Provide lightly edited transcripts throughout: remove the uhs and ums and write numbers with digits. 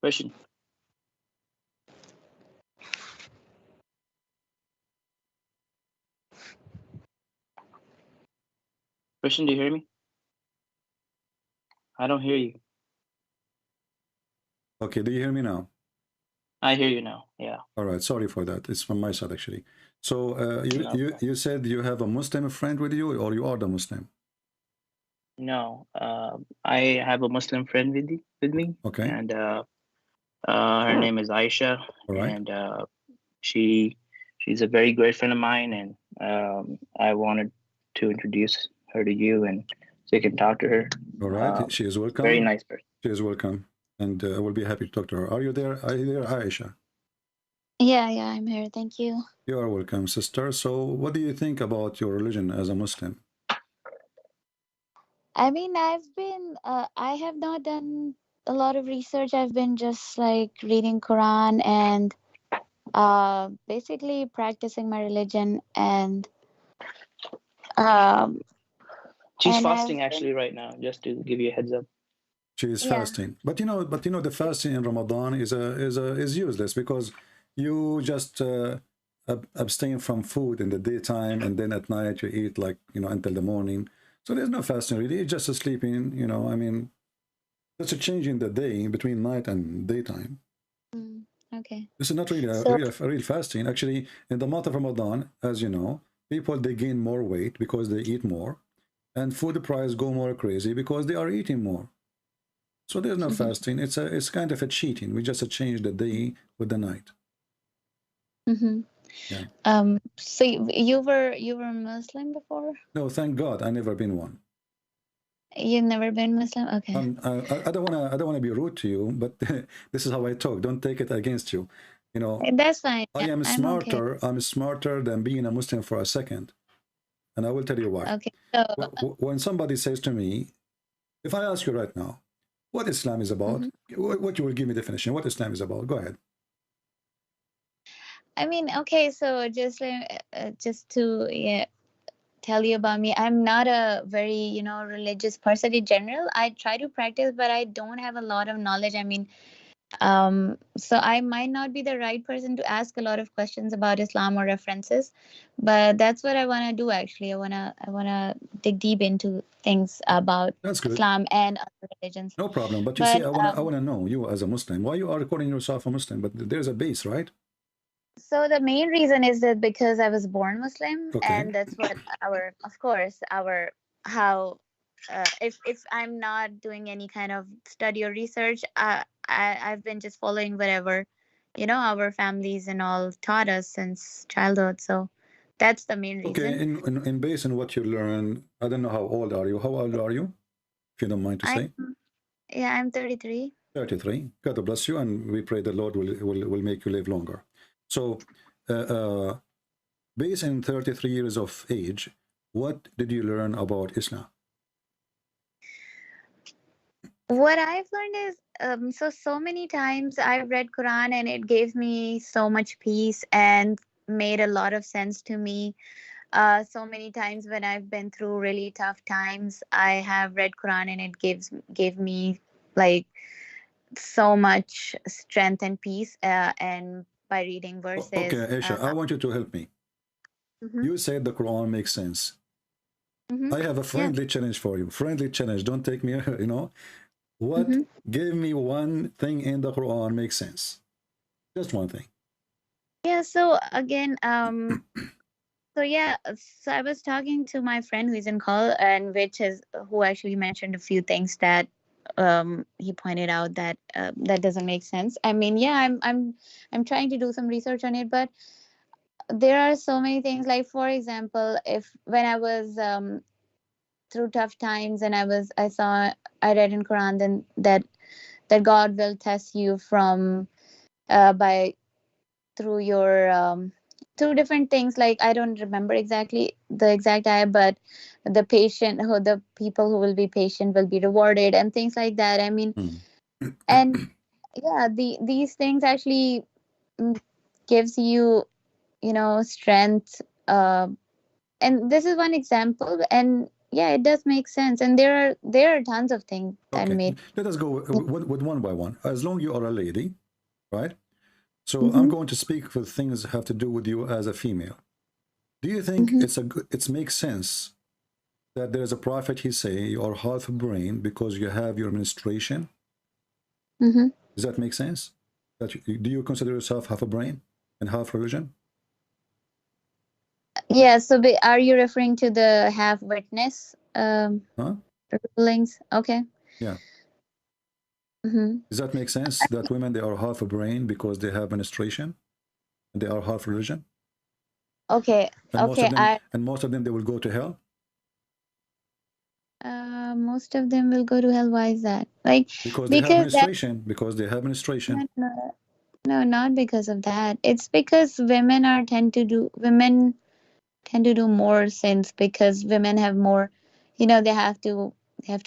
Question. Question, do you hear me? I don't hear you. Okay, do you hear me now? I hear you now. Yeah. All right, sorry for that. It's from my side actually. So No, you said you have a Muslim friend with you, or you are the Muslim? no. I have a Muslim friend with me, Okay, and her name is Aisha, all right, and she she's a very great friend of mine, and I wanted to introduce her to you, and so you can talk to her. all right. She is Very welcome. nice person. She is welcome, and I will be happy to talk to her. Are you there? Are you there, Aisha? Yeah, I'm here. Thank you. You are welcome, sister. So, what do you think about your religion as a Muslim? I mean, I have not done a lot of research. I've been just like reading Quran and basically practicing my religion um, She's and I've fasting actually right now, just to give you a heads up. She is yeah. fasting, but the fasting in Ramadan is useless because you just abstain from food in the daytime, and then at night you eat like until the morning. So there's no fasting really. It's just a sleeping. I mean, that's a change in the day between night and daytime. Mm, okay. This is not really So a real fasting. Actually, in the month of Ramadan, as you know, people they gain more weight because they eat more, and food price go more crazy because they are eating more. So there's no mhm, fasting. It's kind of a cheating. We just change the day with the night. mhm. Yeah. So you were Muslim before? No, thank God, I never been one. You've never been Muslim? Okay. I don't wanna be rude to you, but this is how I talk. Don't take it against you. You know, That's fine. I Yeah, am I'm okay. smarter. I'm smarter than being a Muslim for a second, and I will tell you why. Okay. So When somebody says to me, if I ask you right now, what Islam is about, mhm. what you will give me definition, what Islam is about. Go ahead. I mean, okay, so just to tell you about me, I'm not a very religious person in general. I try to practice, but I don't have a lot of knowledge. I mean, so I might not be the right person to ask a lot of questions about Islam or references, but that's what I want to do. Actually, I want to dig deep into things about That's good. Islam and other religions. No problem. But you see, But I wanna know you as a Muslim. Why you are calling yourself a Muslim? But there's a base, right? so the main reason is that because I was born Muslim, Okay. and that's what of course, how if I'm not doing any kind of study or research, I've been just following whatever our families and all taught us since childhood. So that's the main Okay. reason. In base on what you learn, I don't know how old are you. How old are you? If you don't mind to I'm say. Yeah, I'm 33. 33. God bless you, and we pray the Lord will make you live longer. So, uh, uh, based on 33 years of age, what did you learn about Islam? What I've learned is so many times I've read Quran and it gave me so much peace and made a lot of sense to me. So many times when I've been through really tough times, I have read Quran and it gave me like so much strength and peace. And by reading Okay, verses, Aisha, I want you to help me. mhm, You said the Quran makes sense. mhm, I have a yeah, friendly challenge for you. Friendly challenge. Don't take me, What? mhm. Give me one thing in the Quran makes sense. Just one thing. Yeah. So again, so yeah, so I was talking to my friend who's in call, and who actually mentioned a few things that he pointed out that that doesn't make sense. I mean, yeah, I'm trying to do some research on it, but there are so many things. Like for example, if when I was through tough times and I read in Quran then that God will test you from by through your through different things. Like I don't remember exactly the exact ayah, but the people who will be patient will be rewarded and things like that. I mean, Hmm. and yeah, these things actually mm, gives you strength. And this is one example. And yeah, it does make sense, and there are tons of things that Okay, made. let us go with one by one. As long you are a lady, right? So I'm Mm-hmm. going to speak for things that have to do with you as a female. Do you think Mm-hmm. it makes sense that there is a prophet, he say you are half a brain because you have your menstruation? Mm-hmm. Does that make sense? That do you consider yourself half a brain and half religion? Yeah. So, are you referring to the have witness Huh? rulings? Okay. Yeah. Mm-hmm. Does that make sense that women they are half a brain because they have menstruation and they are half religion? Okay. And Okay. most of them they will go to hell Most of them will go to hell. Why is that? Like, because they have because that. menstruation. Because they have menstruation. No, no, no, not because of that. It's because women tend to do more sins because women have more, they have to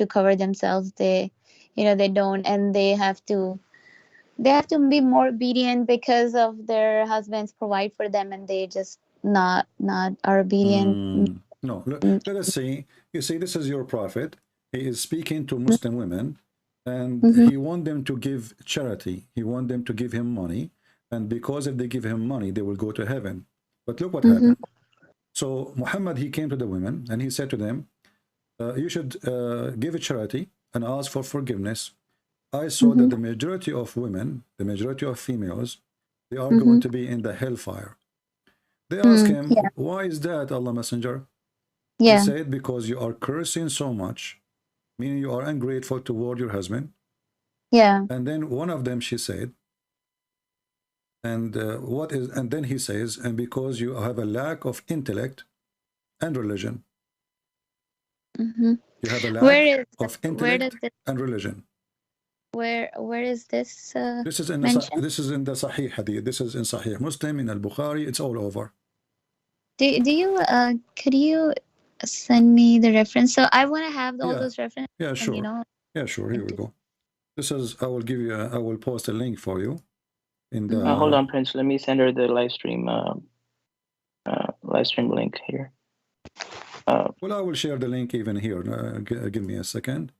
cover themselves. They don't, and they have to be more obedient because of their husbands provide for them, and they just not are obedient. No, let us see. You see, this is your prophet. He is speaking to Muslim women, and Mm-hmm. he want them to give charity. He want them to give him money, and because if they give him money, they will go to heaven. But look what Mm-hmm. happened. So Muhammad, he came to the women, and he said to them, you should give a charity and ask for forgiveness. I saw that Mm-hmm. the majority of women, the majority of females, they are Mm-hmm. going to be in the hellfire. They ask Mm, him, yeah. why is that, Allah Messenger? He Yeah. said, because you are cursing so much, meaning you are ungrateful toward your husband. Yeah. And then one of them, she said, and then he says, and because you have a lack of intellect and religion. Mm-hmm. You have a lack Where is of where does intellect this and religion. where is this This is mentioned? in the Sahih Hadith. This is in Sahih Muslim, in Al Bukhari. It's all over. Do you could you send me the reference? So I want to have all Yeah, those references, yeah, and sure. Yeah, sure. Here we go. This is. I will give you. I will post a link for you in the. Hold on, Prince. Let me send her the live stream link here. Well, I will share the link even here. Give me a second.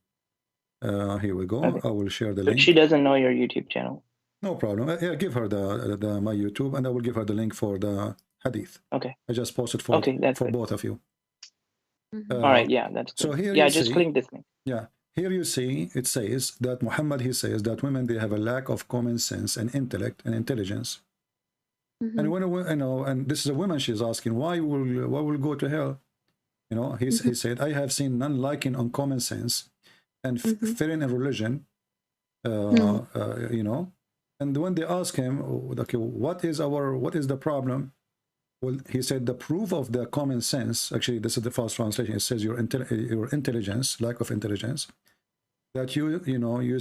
Here we go. Okay. I will share the But link. she doesn't know your YouTube channel. No problem. Yeah, give her the my YouTube, and I will give her the link for the hadith. Okay. I just posted for That's for good. both of you. Mm-hmm. All right. Yeah, that's good. So here yeah, you just see. click this link. Yeah, here you see it says that Muhammad, he says that women they have a lack of common sense and intellect and intelligence. Mm-hmm. And when and this is a woman, she's asking why will go to hell? He said, I have seen none lacking on common sense and fearing in religion. And when they ask him, okay, what is the problem? Well, he said the proof of the common sense. Actually, this is the first translation. It says your intelligence, lack of intelligence, that you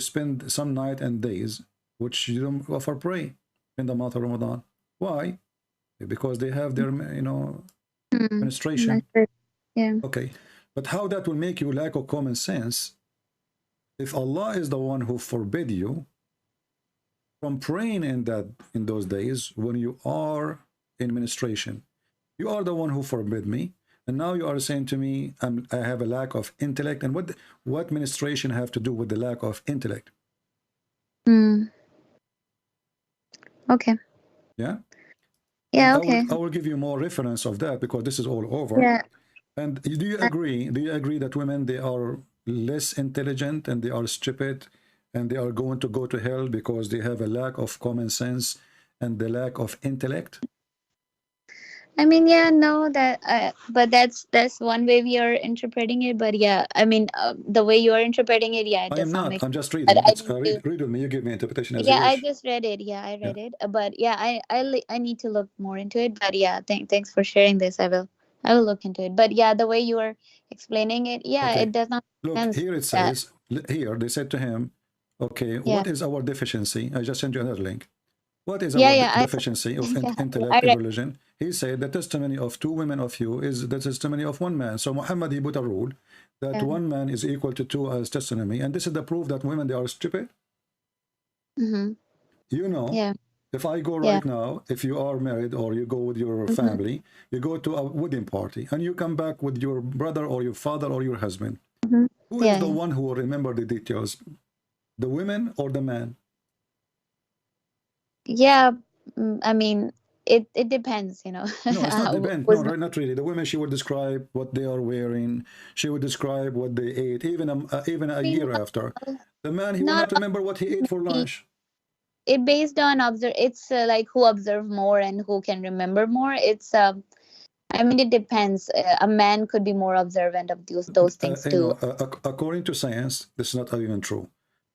spend some night and days which you don't offer pray in the month of Ramadan. Why? Because they have their menstruation. Yeah. Okay, but how that will make you lack of common sense if Allah is the one who forbid you from praying in those days when you are in menstruation? You are the one who forbid me, and now you are saying to me I have a lack of intellect. And what menstruation have to do with the lack of intellect? Okay. Yeah. Yeah. And Okay. I will give you more reference of that because this is all over. Yeah. And do you agree? Do you agree that women they are less intelligent and they are stupid and they are going to go to hell because they have a lack of common sense and the lack of intellect? I mean, yeah, no, but that's one way we are interpreting it. But yeah, I mean, the way you are interpreting it, yeah, it I am does not not. make. I'm just But reading. I It's need to. read with me. You give me interpretation as you Yeah, I wish. just read it. Yeah, I Yeah. read it. But yeah, I need to look more into it. But yeah, thanks for sharing this. I will look into it. But yeah, the way you are explaining it, yeah, Okay. it does not make Look, sense here it that. says, here they said to him, okay, Yeah. what is our deficiency? I just sent you another link. What is Yeah, our yeah, deficiency of yeah, intellect I and read. religion? He said the testimony of two women of you is the testimony of one man. So Muhammad, he put a rule that Yeah. one man is equal to two as testimony. And this is the proof that women, they are stupid. Mm-hmm. You know, Yeah. If I go right now, if you are married or you go with your family, you go to a wedding party and you come back with your brother or your father or your husband. Who is the one who will remember the details? The women or the man? Yeah, I mean, it depends, you know. No, it's not depend. No, not really. The women, she would describe what they are wearing. She would describe what they ate, even a year after. The man, he will not remember what he ate for lunch. It based on it's like who observe more and who can remember more. It's I mean, it depends. A man could be more observant of those things too. According to science, this is not even true,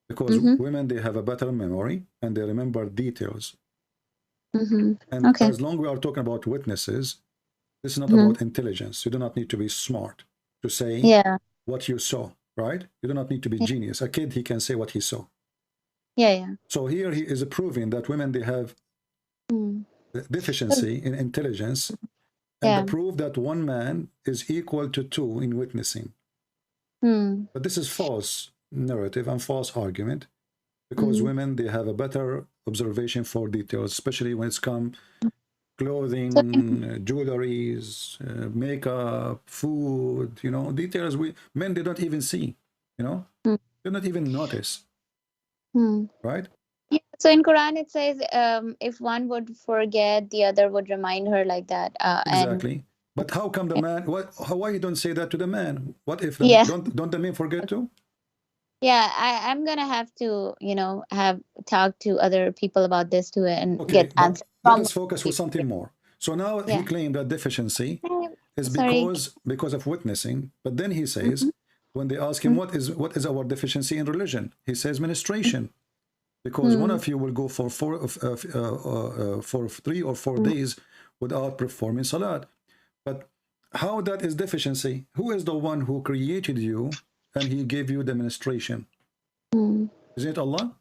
because women, they have a better memory and they remember details. And as long as we are talking about witnesses, this is not about intelligence. You do not need to be smart to say what you saw, right? You do not need to be genius. A kid, he can say what he saw. So here he is proving that women, they have deficiency in intelligence, and the proof that one man is equal to two in witnessing. But this is false narrative and false argument, because women, they have a better observation for details, especially when it's come clothing, jewelries, makeup, food, you know, details men, they don't even see, you know, they don't even notice. Right? Yeah. So in Quran it says if one would forget, the other would remind her, like that. Exactly. But how come the man? Why you don't say that to the man? What if don't the men forget to? Yeah, I'm gonna have to, you know, have talked to other people about this too and get answers. Let us focus with something more. So now he claimed that deficiency is because of witnessing, but then he says, when they ask him what is our deficiency in religion, he says ministration, because one of you will go for 3 or 4 days without performing salat. But how that is deficiency? Who is the one who created you and he gave you the ministration? Is it Allah?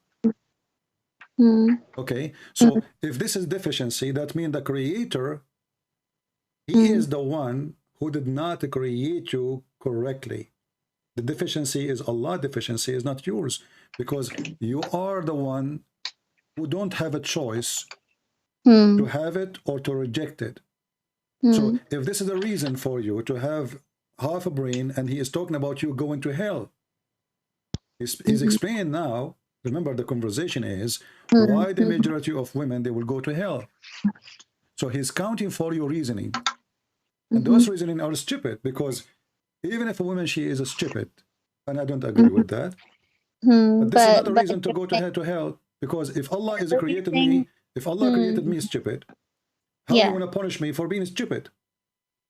Okay, so if this is deficiency, that means the creator, he is the one who did not create you correctly. The deficiency is Allah, deficiency is not yours, because you are the one who don't have a choice to have it or to reject it. So if this is a reason for you to have half a brain, and he is talking about you going to hell, he's explained now, remember the conversation is, why the majority of women, they will go to hell. So he's counting for your reasoning. And those reasoning are stupid, because even if a woman, she is a stupid, and I don't agree with that, but this is not a reason to go to hell, because if Allah is created me, if Allah created me stupid, how do you want to punish me for being stupid?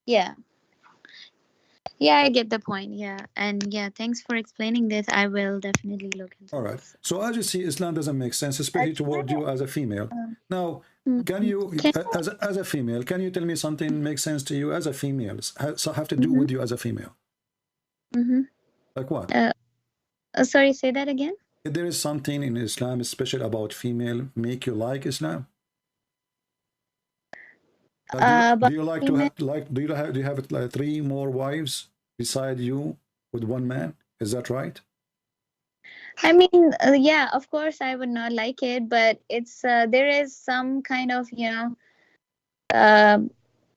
Yeah, I get the point. And thanks for explaining this. I will definitely look into All right. So as you see, Islam doesn't make sense, especially toward you as a female. Now, can you, as a female, can you tell me something makes sense to you as a female? So have to do with you as a female. Like what? Sorry, say that again. If there is something in Islam special about female make you like Islam? Do you like to have do you have like 3 more wives beside you with one man? Is that right? I mean, yeah, of course I would not like it, but it's there is some kind of, you know,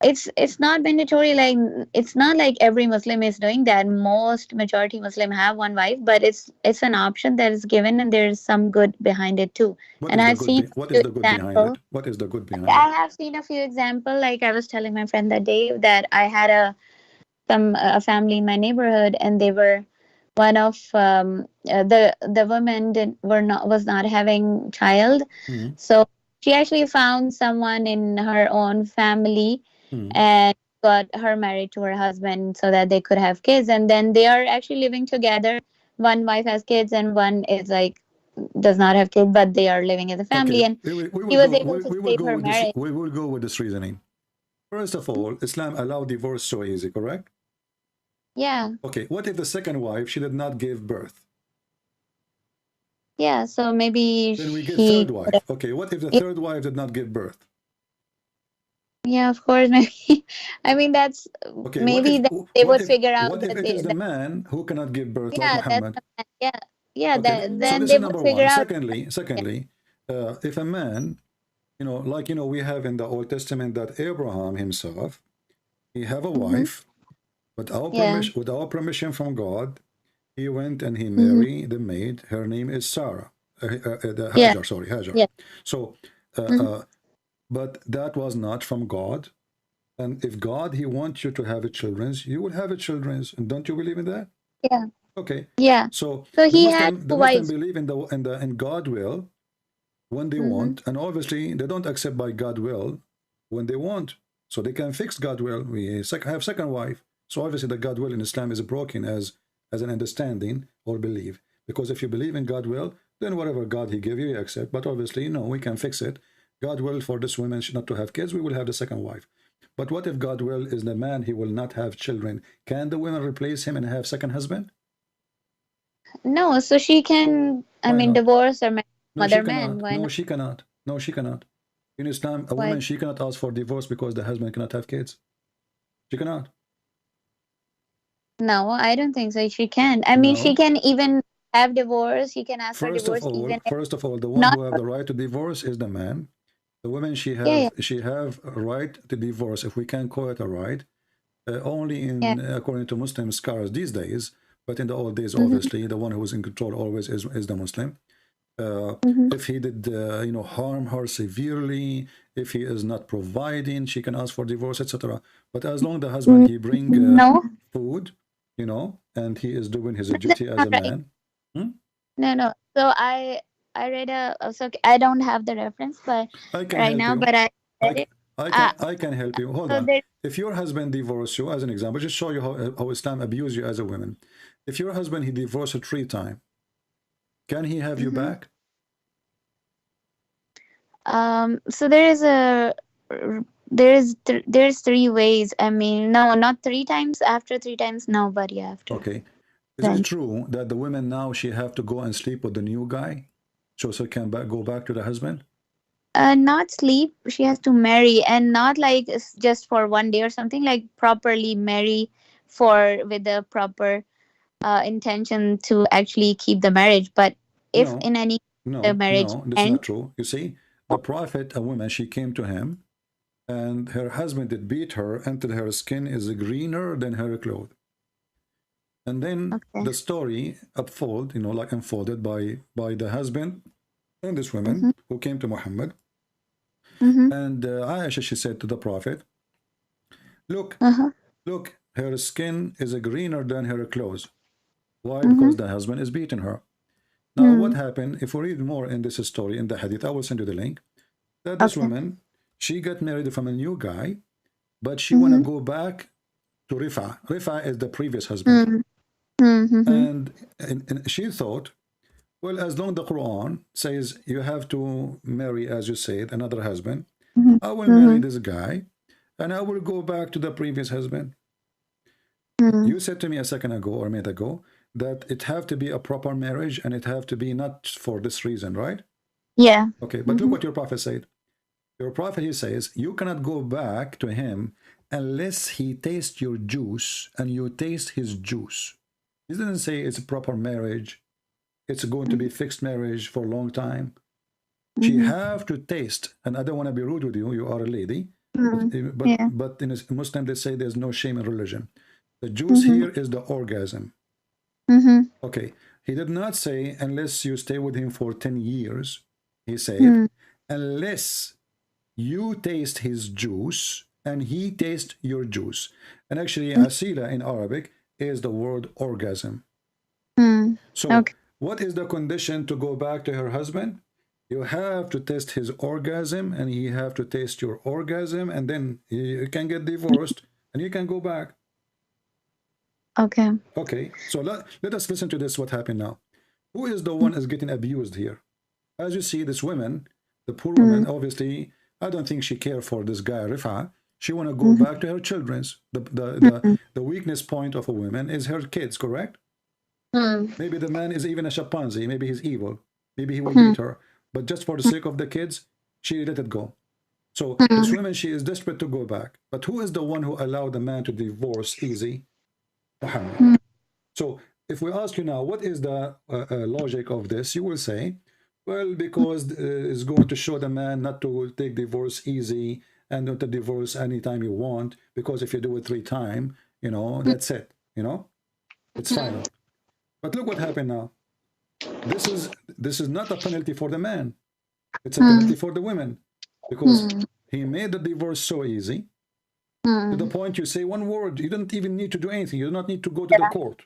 it's not mandatory. Like, it's not like every Muslim is doing that. Most majority Muslim have one wife, but it's an option that is given, and there's some good behind it too. And I've seen what is the good behind it? What is the good behind it? I have seen a few examples. Like I was telling my friend that day that I had a family in my neighborhood, and they were one of the women was not having child, so she actually found someone in her own family and got her married to her husband so that they could have kids, and then they are actually living together. One wife has kids and one is like does not have kids, but they are living as a family. And he was able to save her marriage. We will go with this reasoning. First of all, Islam allowed divorce so easy, correct? Yeah. Okay, what if the second wife, she did not give birth? Yeah, so maybe then we get third wife. Okay, what if the third wife did not give birth? Yeah, of course, maybe. I mean, that's okay, maybe they would figure out. What if it is the man who cannot give birth, like Muhammad? Yeah, okay. then so they would figure out. Secondly, if a man You know, like, you know, we have in the Old Testament that Abraham himself, he have a wife, but Yeah. with our permission from God, he went and he Mm-hmm. married the maid. Her name is Sarah, the Yeah. Hajar, sorry, Hajar. Yeah. So, Mm-hmm. but that was not from God. And if God, he wants you to have a children's, you will have a children's. And don't you believe in that? Yeah. Okay. Yeah. So So he had The two Muslim wives. believe in God will when they Mm-hmm. want, and obviously they don't accept by God will when they want. So they can fix God will. We have second wife. So obviously the God will in Islam is broken as an understanding or belief. Because if you believe in God will, then whatever God he give you, you accept. But obviously, no, we can fix it. God will for this woman not to have kids, we will have the second wife. But what if God will is the man, he will not have children? Can the woman replace him and have second husband? No, so she can, I Why mean, not? divorce or marry No, she other man. cannot. Why No, not? she cannot. No, she cannot. In Islam, a Why? woman, she cannot ask for divorce because the husband cannot have kids. She cannot. No, I don't think so. She can. I mean, she No. can even have divorce. She can ask for divorce even if First of all, the one not. who have the right to divorce is the man. The woman, Yeah, yeah, she have a right to divorce, if we can call it a right, only yeah. in according to Muslim scholars these days. But in the old days, Mm-hmm, obviously, the one who was in control always is the Muslim. mm-hmm. If he did, you know, harm her severely, if he is not providing, she can ask for divorce, etc. But as long as the husband he bring No, food, you know, and he is doing his no, that's duty as not a right. man. Hmm? No, no. So I read so I don't have the reference, but I can right help now, you. but I read I, it. Uh, I can help you. Hold so on. there. If your husband divorced you, as an example, just show you how Islam abuse you as a woman. If your husband he divorced you 3 times, can he have you Mm-hmm. back? So there is there's 3 ways. I mean, no, not 3 times. After 3 times, no, but yeah, after Okay. Is it then. true that the women now she have to go and sleep with the new guy so can go back to the husband? Not sleep. She has to marry, and not like just for one day or something. Like properly marry for with the proper intention to actually keep the marriage. But if No, in any the no, marriage no, that's not end, true. You see, the prophet, a woman, she came to him and her husband did beat her until her skin is greener than her clothes. And then okay. the story unfolded, you know, like unfolded by the husband and this Mm-hmm, woman who came to Muhammad. mm-hmm, And Aisha, she said to the prophet, look, uh-huh, look, her skin is greener than her clothes. Why? mm-hmm, Because the husband is beating her. Now, what mm, happened? If we read more in this story, in the hadith, I will send you the link, that this okay. woman, she got married from a new guy, but she want to Mm-hmm, go back to Rifa. Rifa is the previous husband. mm, mm-hmm, And she thought, well, as long as the Quran says you have to marry, as you said, another husband, mm-hmm, I will marry mm-hmm, this guy and I will go back to the previous husband. mm, You said to me a second ago or a minute ago that it have to be a proper marriage and it have to be not for this reason, right? yeah. Okay, but look Mm-hmm, what your prophet said. Your prophet, he says, you cannot go back to him unless he tastes your juice and you taste his juice. He didn't say it's a proper marriage. It's going to be fixed marriage for a long time. She mm-hmm, have to taste, and I don't want to be rude with you. You are a lady, mm, yeah. but in a Muslim they say there's no shame in religion. The juice Mm-hmm, here is the orgasm. mm-hmm, Okay, he did not say unless you stay with him for 10 years. He said mm, unless you taste his juice and he tastes your juice. And actually, mm, asila in Arabic is the word orgasm. mm. So, Okay. what is the condition to go back to her husband? You have to test his orgasm and he have to taste your orgasm, and then you can get divorced and you can go back. Okay. Okay, so let us listen to this, what happened now. Who is the one is getting abused here? As you see, this woman, the poor Mm, woman, obviously, I don't think she cared for this guy, Rifa. She want to go mm-hmm, back to her children's. mm, The weakness point of a woman is her kids, correct? mm, Maybe the man is even a chimpanzee. Maybe he's evil. Maybe he will mm, beat her. But just for the sake of the kids, she let it go. So this mm, woman, she is desperate to go back. But who is the one who allowed the man to divorce easy? Muhammad. mm, So if we ask you now, what is the logic of this? You will say, Well, because it's going to show the man not to take divorce easy and not to divorce anytime you want, because if you do it 3 times, you know, that's it, you know, it's final. But look what happened now. This is not a penalty for the man. It's a penalty for the women, because he made the divorce so easy to the point you say one word. You don't even need to do anything. You do not need to go to the court.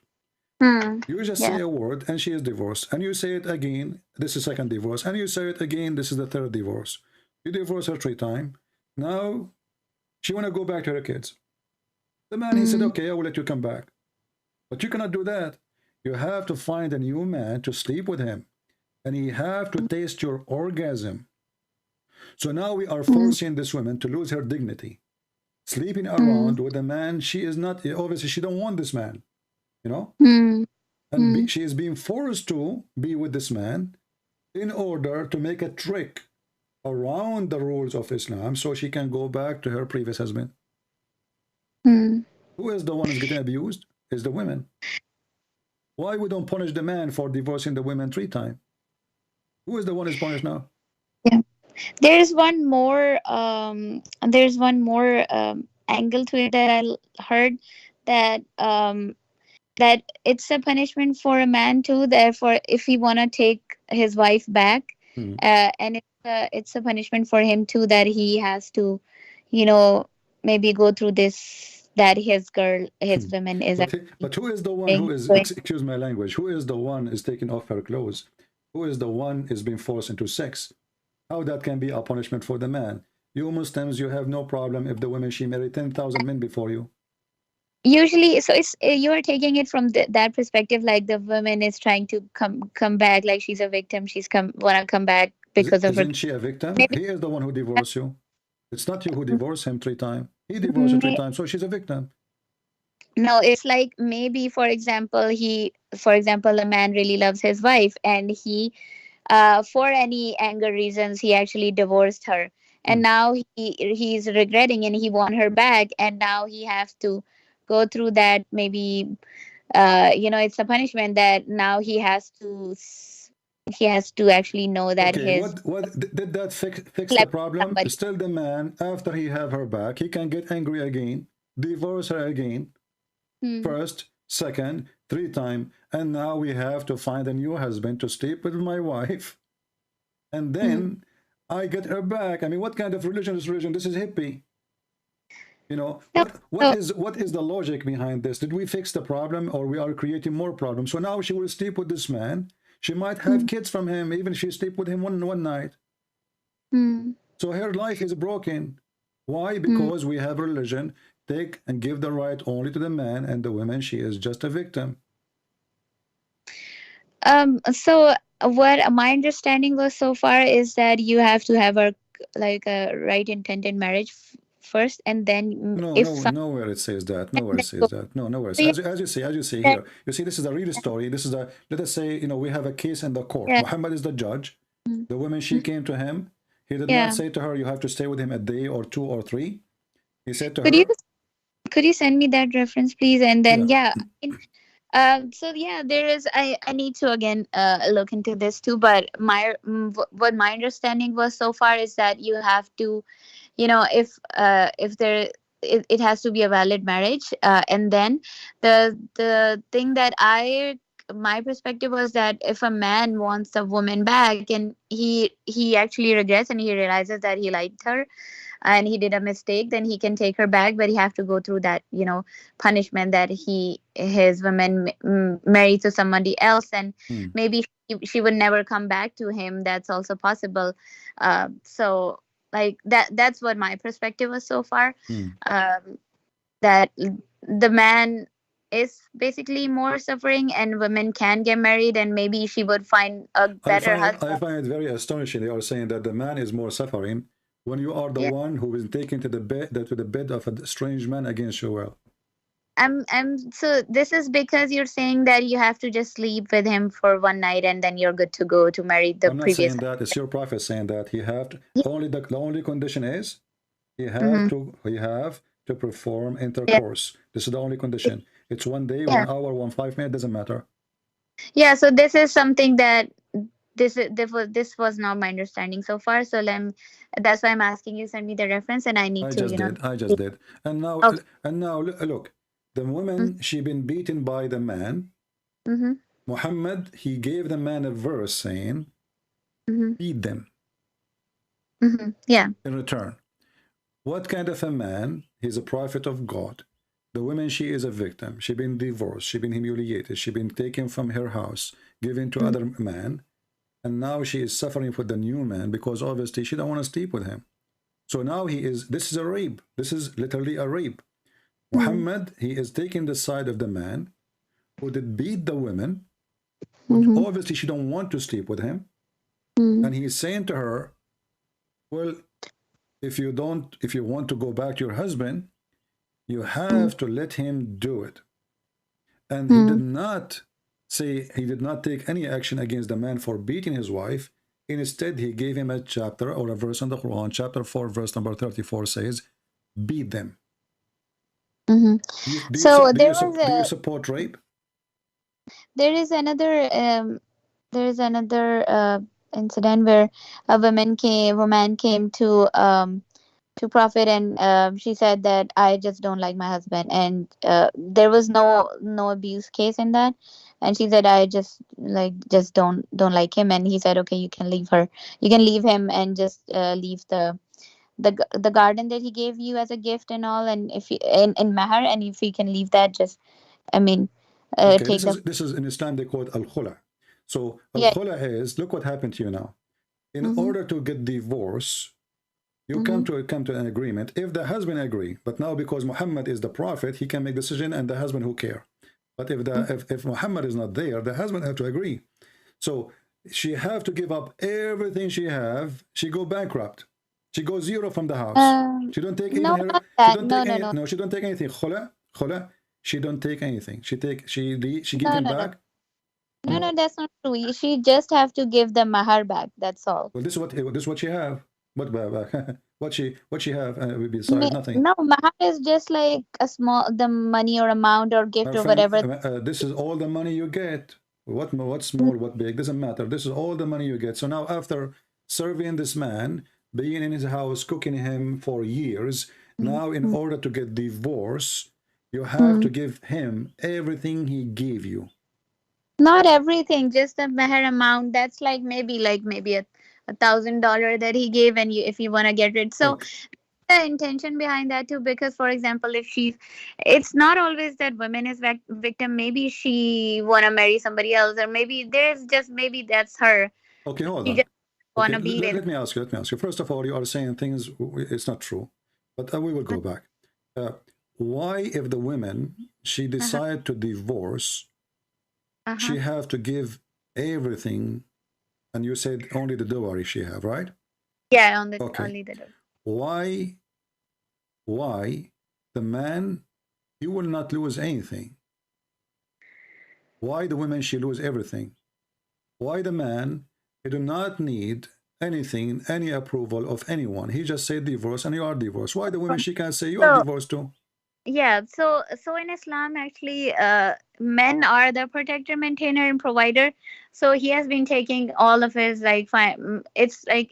You just say a word and she is divorced. And you say it again, this is second divorce. And you say it again, this is the third divorce. You divorce her 3 times. Now she want to go back to her kids. The man, he said, okay, I will let you come back. But you cannot do that. You have to find a new man to sleep with him. And he have to taste your orgasm. So now we are forcing this woman to lose her dignity. Sleeping around with a man she is not, obviously she don't want this man, you know? And she is being forced to be with this man in order to make a trick around the rules of Islam so she can go back to her previous husband. Who is the one who's getting abused? Is the women. Why we don't punish the man for divorcing the women 3 times? Who is the one who's punished now? Yeah. There's one more angle to it that I heard, that that it's a punishment for a man too. Therefore, if he wanna take his wife back, and it's a punishment for him too, that he has to, you know, maybe go through this, that his woman is. But who is the one who is, excuse my language, who is the one is taking off her clothes? Who is the one is being forced into sex? How that can be a punishment for the man? You Muslims, you have no problem if the woman, she married 10,000 men before you. Usually, so it's you are taking it from that perspective, like the woman is trying to come back, like she's a victim. She's wanna come back because of her. Isn't she a victim? Maybe. He is the one who divorced you. It's not you who divorced him 3 times. He divorced her 3 times, so she's a victim. No, it's like maybe, for example, a man really loves his wife, and he, for any anger reasons, he actually divorced her, and now he's regretting and he want her back, and now he has to go through that. Maybe, you know, it's a punishment that now he has to actually know that what did that fix the problem? Somebody. Still the man, after he have her back, he can get angry again, divorce her again, first, second, 3 times, and now we have to find a new husband to sleep with my wife, and then I get her back. I mean, what kind of religion is religion? This is hippie. You know, what is the logic behind this? Did we fix the problem, or we are creating more problems? So now she will sleep with this man. She might have kids from him, even if she sleep with him one night. So her life is broken. Why? Because we have religion take and give the right only to the man, and the woman, she is just a victim. So what my understanding was so far is that you have to have a right intended marriage first, and then nowhere it says that. Nowhere it says that. No, nowhere. As you see here, you see, this is a real story. This is a, let us say, you know, we have a case in the court. Muhammad is the judge. The woman, she came to him. He did not say to her, you have to stay with him a day or 2 or 3. He said to her, could you send me that reference, please? And then so yeah, there is, I need to again look into this too, but what my understanding was so far is that you have to, you know, if there, it has to be a valid marriage, and then the thing that my perspective was that if a man wants a woman back and he actually regrets and he realizes that he liked her and he did a mistake, then he can take her back, but he have to go through that, you know, punishment that his woman married to somebody else, and maybe she would never come back to him. That's also possible. So like that's what my perspective was so far. That the man is basically more suffering, and women can get married, and maybe she would find a better husband. I find it very astonishing. They are saying that the man is more suffering when you are the one who is taken to the bed of a strange man against your will. So this is because you're saying that you have to just sleep with him for 1 night and then you're good to go to marry the previous. I'm not saying that. It's your prophet saying that he have to, the only condition is he have to perform intercourse. This is the only condition. It's 1 day, 1 hour, 15 minutes, doesn't matter. Yeah, so this is something that this was not my understanding so far. So that's why I'm asking you, send me the reference, and I need I to, just did. I just did. And now, Okay. look, the woman, she been beaten by the man. Mm-hmm. Muhammad, he gave the man a verse saying, Mm-hmm. beat them Mm-hmm. Yeah. in return. What kind of a man? He's a prophet of God. The woman, she is a victim. She been divorced. She been humiliated. She been taken from her house, given to other man. And now she is suffering for the new man because obviously she don't want to sleep with him. So now this is a rape. This is literally a rape. Muhammad, he is taking the side of the man who did beat the woman, who Mm-hmm. obviously she don't want to sleep with him. Mm-hmm. And he's saying to her, well, if you want to go back to your husband, you have to let him do it. And he did not say, he did not take any action against the man for beating his wife. Instead, he gave him a chapter or a verse in the Quran. Chapter 4, verse number 34 says, beat them. Mm-hmm. So there was Do you support rape? there is another incident where a woman came to Prophet, and she said that I just don't like my husband, and there was no abuse case in that, and she said I just don't like him, and he said okay, you can leave him, and just leave the garden that he gave you as a gift and all, and if you in mahar, and if you can leave that, just I mean Okay, take the this is in Islam they call it al-khula. So yeah. al-khula is, look what happened to you now. In Mm-hmm. order to get divorce, you come to an agreement. If the husband agree, but now because Muhammad is the prophet, he can make decision, and the husband who care. But if Muhammad is not there, the husband have to agree. So she have to give up everything she have. She go bankrupt. She goes zero from the house. She don't take No, even her. not She that. don't No, take no, any. no. No, she don't take anything. Khula. She don't take anything. She give No, him no, no. back. No, that's not true. She just have to give the mahar back. That's all. Well, this is what she have. What what she have besides nothing. No, mahar is just like the money or amount or gift My or friend, whatever. this is all the money you get. What small, what big, doesn't matter. This is all the money you get. So now after serving this man, being in his house, cooking him for years, now in order to get divorce, you have to give him everything he gave you. Not everything, just the mahar amount. That's maybe $1,000 that he gave, and if you want to get rid. So Okay. the intention behind that too, because for example, if it's not always that women is victim. Maybe she want to marry somebody else, or maybe that's her. Okay, hold She on. just want Okay, to be with. let me ask you. Let me ask you. First of all, you are saying things it's not true, but we will go back. Why, if the woman she decide to divorce, she have to give everything, and you said only the dowry she have, right? Yeah, Okay. only the. Why the man, you will not lose anything? Why the woman she lose everything? Why the man, he do not need anything, any approval of anyone? He just said divorce, and you are divorced. Why the woman she can say you are So divorced too? yeah, so in Islam, actually, men are the protector, maintainer, and provider. So he has been taking all of his it's like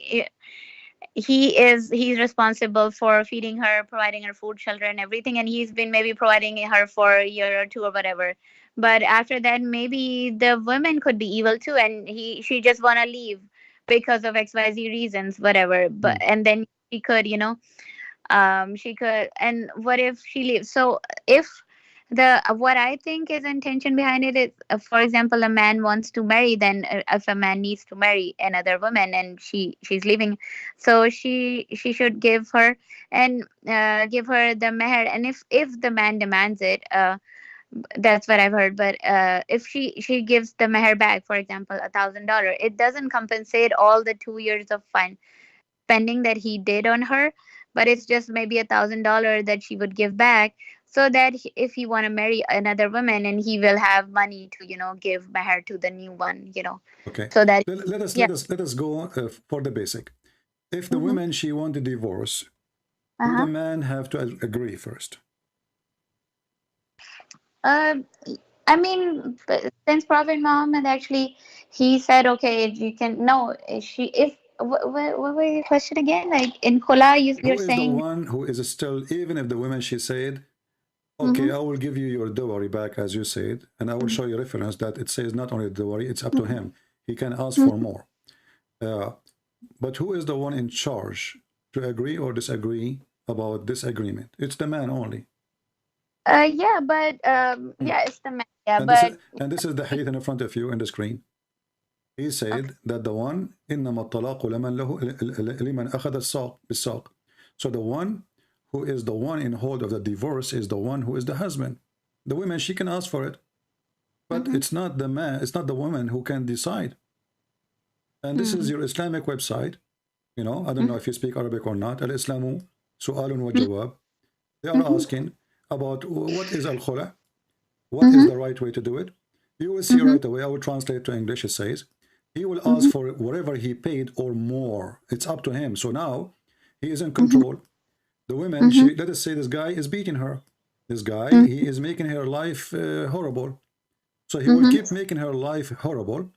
he's responsible for feeding her, providing her food, shelter, and everything, and he's been maybe providing her for a year or two or whatever. But after that, maybe the woman could be evil too, and she just wanna leave because of XYZ reasons, whatever. But and then she could, she could. And what if she leaves? So if the what I think is intention behind it is, for example, a man wants to marry, then if a man needs to marry another woman and she's leaving, so she should give her and give her the meher. And if the man demands it, that's what I've heard. But if she gives the meher back, for example, $1,000, it doesn't compensate all the 2 years of fine spending that he did on her, but it's just maybe $1,000 that she would give back, so that if he want to marry another woman, and he will have money to give meher to the new one, Okay. so that yeah. Let us go for the basic. If the woman she want a divorce, do the man have to agree first? Uh, I mean, since Prophet Muhammad actually, he said, okay, you can, no, she, if, what was your question again? Like in Khula, you're Who is the saying, one who is still, even if the woman, she said, okay, mm-hmm, I will give you your dowry back, as you said, and I will show you reference that it says not only dowry, it's up to him. He can ask for more. But who is the one in charge to agree or disagree about this agreement? It's the man only. yeah, but yeah, it's the man. Yeah, And this but is the hadith in front of you in the screen. He said that the one إنما الطلاق لمن أخذ الساق بالساق. So the one who is the one in hold of the divorce is the one who is the husband. The woman, she can ask for it, but it's not the man, it's not the woman who can decide. And this is your Islamic website. You know, I don't know if you speak Arabic or not. Al-Islamu su'alun wa jawab. They are asking about what is al-khula, what is the right way to do it. You will see right away. I will translate to English. It says he will ask for whatever he paid or more. It's up to him. So now he is in control. The woman, she, let us say this guy is beating her. This guy, he is making her life horrible. So he will keep making her life horrible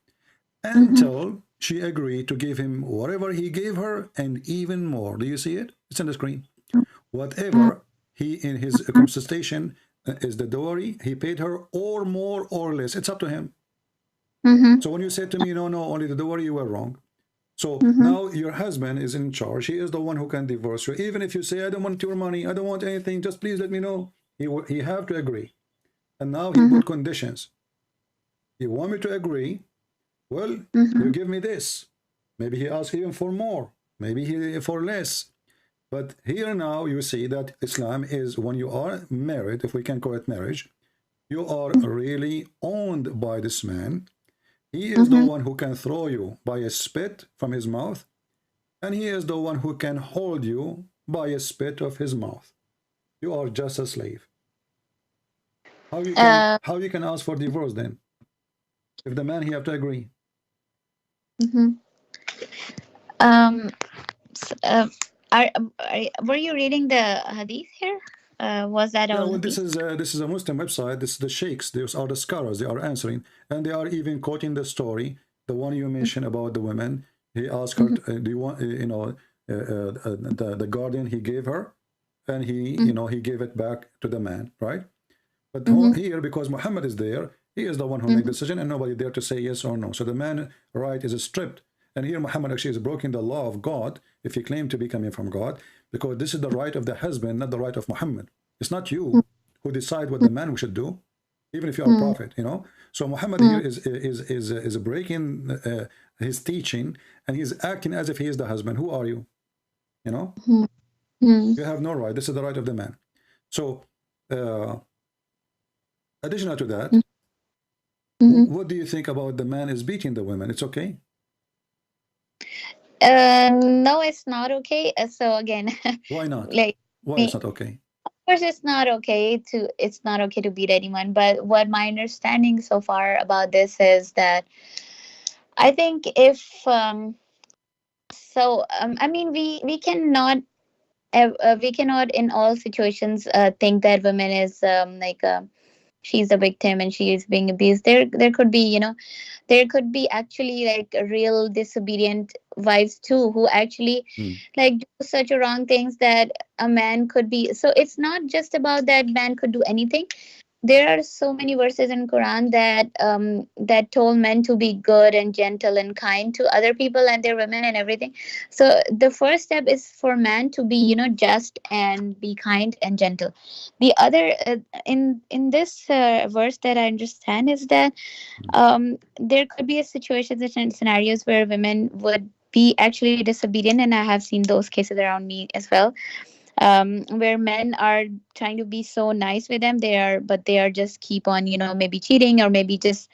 until she agreed to give him whatever he gave her and even more. Do you see it? It's on the screen. Whatever he, in his compensation, is the dowry he paid her, or more or less. It's up to him. So when you said to me, no, only the dowry, you were wrong. So now your husband is in charge. He is the one who can divorce you. Even if you say, I don't want your money, I don't want anything, just please let me know. He have to agree. And now he put conditions. You want me to agree? Well, you give me this. Maybe he asks even for more. Maybe he for less. But here now you see that Islam is, when you are married, if we can call it marriage, you are really owned by this man. He is the one who can throw you by a spit from his mouth, and he is the one who can hold you by a spit of his mouth. You are just a slave. How you can ask for divorce then? If the man, he have to agree. Were you reading the hadith here? Was that all? Yeah, well, this is a Muslim website. This is the sheikhs. These are the scholars. They are answering, and they are even quoting the story, the one you mentioned about the woman. He asked her, "Do you want, you know, the guardian he gave her, and he, you know, he gave it back to the man, right? But here, because Muhammad is there, he is the one who made the decision, and nobody there to say yes or no. So the man right is stripped, and here Muhammad actually is breaking the law of God if he claimed to be coming from God, because this is the right of the husband, not the right of Muhammad. It's not you who decide what the man should do, even if you are a prophet, you know. So Muhammad here is breaking his teaching, and he's acting as if he is the husband. Who are you? You know, you have no right. This is the right of the man. So, additional to that, what do you think about the man is beating the women? It's okay? No, it's not okay. So again, Why not? like, Why it's not okay? of course, it's not okay to beat anyone. But what my understanding so far about this is that I think if I mean, we cannot in all situations think that women is she's a victim and she is being abused. There could be, you know, there could be actually like real disobedient wives too, who actually like do such a wrong things that a man could be. So it's not just about that man could do anything. There are so many verses in Quran that told men to be good and gentle and kind to other people and their women and everything. So the first step is for man to be, you know, just and be kind and gentle. The other in this verse that I understand is that there could be a situations and scenarios where women would be actually disobedient, and I have seen those cases around me as well, where men are trying to be so nice with them, but they are just keep on, you know, maybe cheating or maybe just,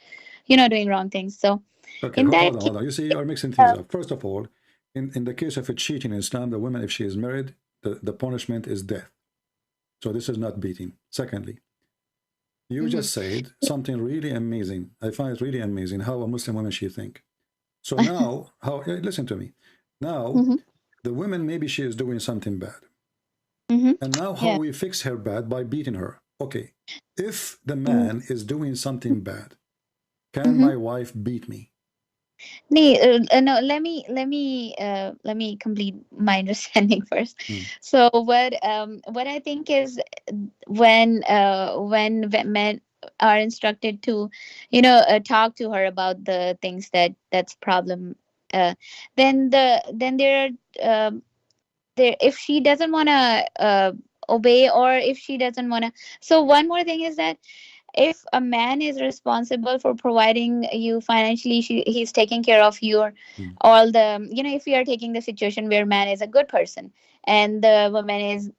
you know, doing wrong things. So okay, in that hold on. You see, you are mixing things up. First of all, in the case of a cheating in Islam, the woman, if she is married, the punishment is death. So this is not beating. Secondly, you just said something really amazing. I find it really amazing how a Muslim woman she think. So now, listen to me. Now, the woman, maybe she is doing something bad. And now how we fix her bad? By beating her. Okay, if the man is doing something bad, can Mm-hmm. my wife beat me? No, let me complete my understanding first. Mm. So what I think is when men are instructed to, talk to her about the things that's problem, uh, then there are, there, if she doesn't want to obey, or if she doesn't want to. So one more thing is that if a man is responsible for providing you financially, he's taking care of your Mm. all the, if you are taking the situation where man is a good person and the woman is,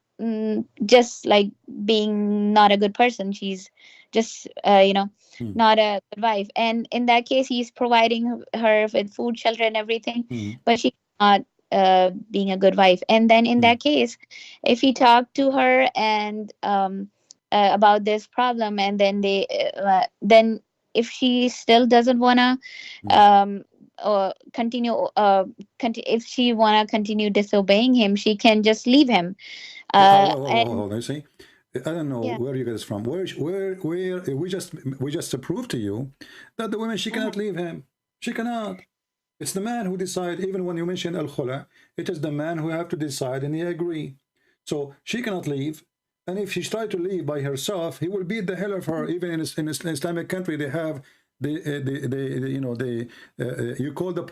just like being not a good person, she's just, Mm. not a good wife, and in that case he's providing her with food, shelter, and everything, Mm. but she's not being a good wife. And then in Mm. that case, if he talked to her and about this problem, and then if she still doesn't wanna Mm. um continue, if she wanna continue disobeying him, she can just leave him. And Hold on. You see, I don't know yeah. where you get this from. Where we just proved to you that the woman, she Uh-huh. cannot leave him. She cannot. It's the man who decide. Even when you mention al khula, it is the man who have to decide, and he agree. So she cannot leave. And if she try to leave by herself, he will beat the hell of her. Even in Islamic country, they have the you know you call the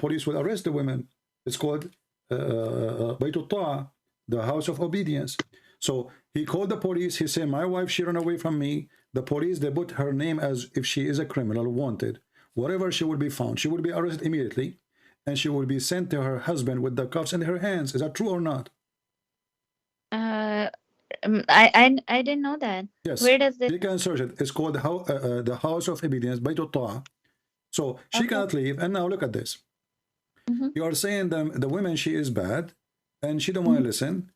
police will arrest the women. It's called Baytul Ta'a, the house of obedience. So he called the police. He said, my wife, she ran away from me. The police, they put her name as if she is a criminal, wanted. Wherever she will be found, she will be arrested immediately, and she will be sent to her husband with the cuffs in her hands. Is that true or not? uh I didn't know that. Yes. Where does this? You can search it. It's called the House of Obedience, Baytul Ta'a. So she Okay. cannot leave. And now look at this. Mm-hmm. You are saying the woman, she is bad, and she don't want to listen.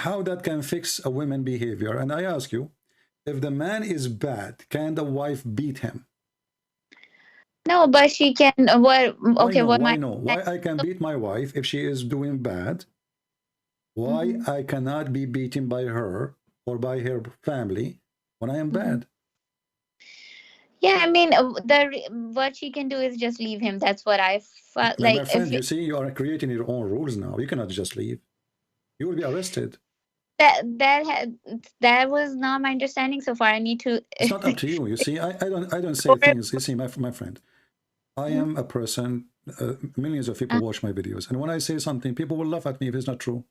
How that can fix a woman behavior? And I ask you, if the man is bad, can the wife beat him? No, but she can. What? Why Okay, no? what Why my no? Why I can beat my wife if she is doing bad? Why Mhm. I cannot be beaten by her or by her family when I am Mhm. bad? Yeah, I mean, what she can do is just leave him. That's what I felt My, like. my If friend, you see, you are creating your own rules now. You cannot just leave. You will be arrested. that was not my understanding so far. I need to. It's not up to you. You see, I don't say Or- things. You see, my friend, I Mhm. am a person. Millions of people watch my videos, and when I say something, people will laugh at me if it's not true.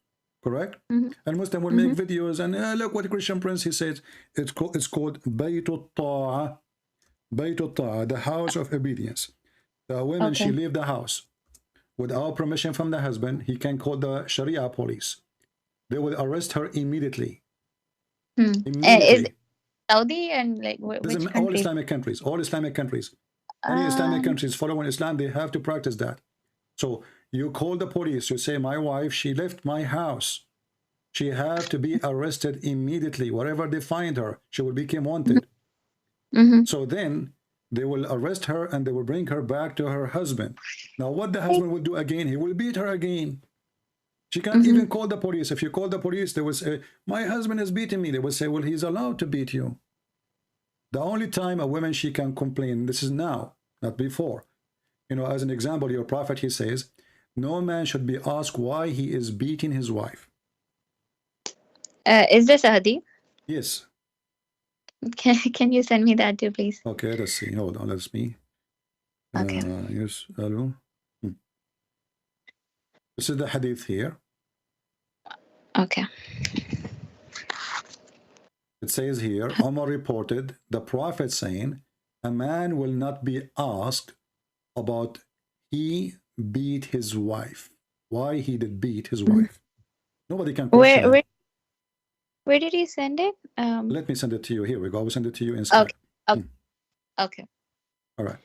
Correct? Mhm. And Muslim will make Mhm. videos and look what Christian Prince he says. It's called Baytul Ta'a, Baytul Ta'a, the house of obedience. The woman, she Okay. leave the house without permission from the husband. He can call the Sharia police. They will arrest her immediately. Is Immediately. Saudi and like This is which all country? Islamic countries. All Islamic countries. Any Islamic Um. countries following Islam, they have to practice that. So you call the police. You say, my wife, she left my house. She have to be arrested immediately. Wherever they find her, she will become wanted. Mhm. So then they will arrest her and they will bring her back to her husband. Now, what the husband will do again, he will beat her again. She can't Mhm. even call the police. If you call the police, they will say, my husband is beating me. They will say, well, he's allowed to beat you. The only time a woman, she can complain, this is now, not before. You know, as an example, your prophet, he says, no man should be asked why he is beating his wife. Is this a hadith? Yes. Can you send me that too, please? Okay, let's see. Hold on, let's see. Okay. Yes, hello. This is the hadith here. Okay. It says here, Omar reported the Prophet saying, a man will not be asked about he beat his wife. Why he did beat his wife. Nobody can question Where him. where where did you send it? Let me send it to you. Here we go. I will send it to you in Skype. Okay. Okay. Okay. All right.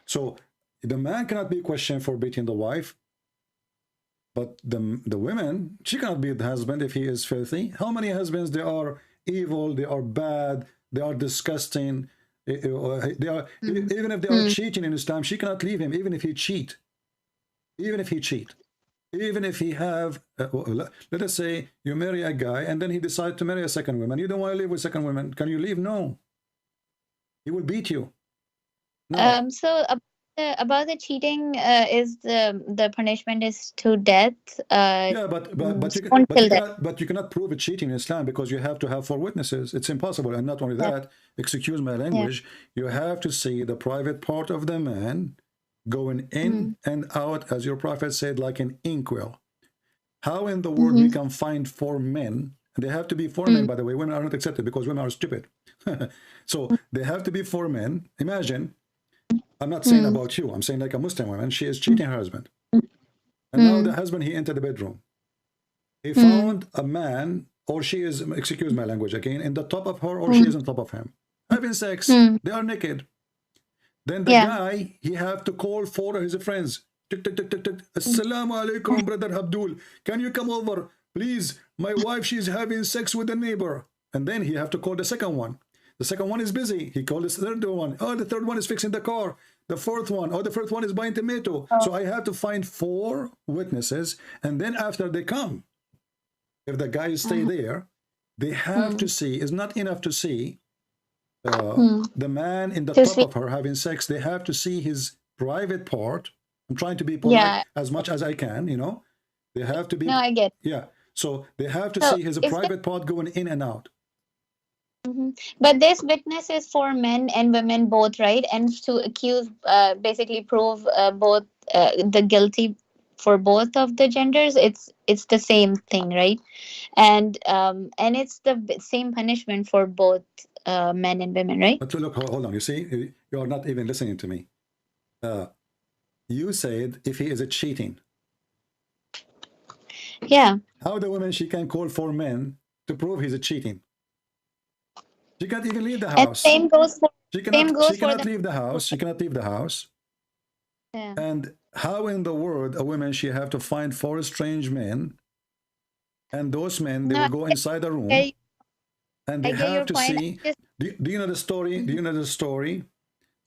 So the man cannot be questioned for beating the wife, but the women, she cannot beat the husband if he is filthy. How many husbands, they are evil, they are bad, they are disgusting. They are, even if they are cheating in Islam, she cannot leave him, even if he cheat. Even if he cheat. Even if he have, let us say you marry a guy and then he decides to marry a second woman. You don't want to live with second woman. Can you leave? No. He will beat you. No. So about the cheating, is the punishment is to death. Yeah, but you cannot prove it cheating in Islam because you have to have 4 witnesses. It's impossible. And not only that, excuse my language, you have to see the private part of the man going in and out, as your prophet said, like an inkwell. How in the world we can find 4 men? And they have to be 4 men, by the way. Women are not accepted because women are stupid. So they have to be 4 men. Imagine, I'm not saying about you, I'm saying like a Muslim woman, she is cheating her husband. And now the husband, he entered the bedroom. He found a man, or she is, excuse my language again, in the top of her, or she is on top of him. Having sex, they are naked. Then the guy, he have to call 4 of his friends. Tick, tick, tick, tick, tick. Assalamu alaikum, brother Abdul. Can you come over? Please, my wife, she's having sex with the neighbor. And then he have to call the second one. The second one is busy. He called the third one. Oh, the third one is fixing the car. The fourth one. Oh, the fourth one is buying tomato. So I have to find 4 witnesses. And then after they come, if the guys stay there, they have to see. It's not enough to see the man in the top of her having sex. They have to see his private part. I'm trying to be polite as much as I can, you know. They have to be. No, I get. Yeah. So they have to see his private part going in and out. But this witness is for men and women both, right? And to accuse, basically prove both the guilty for both of the genders. It's the same thing, right? And it's the same punishment for both men and women, right? But look, hold on. You see, you are not even listening to me. You said if he is cheating. Yeah. How the woman, she can call 4 men to prove he's cheating? She can't even leave the house. And same goes for. She cannot leave the house. She cannot leave the house. Yeah. And how in the world a woman, she have to find 4 strange men, and those men, they will go inside the room, and they have to see. Do you know the story? Do you know the story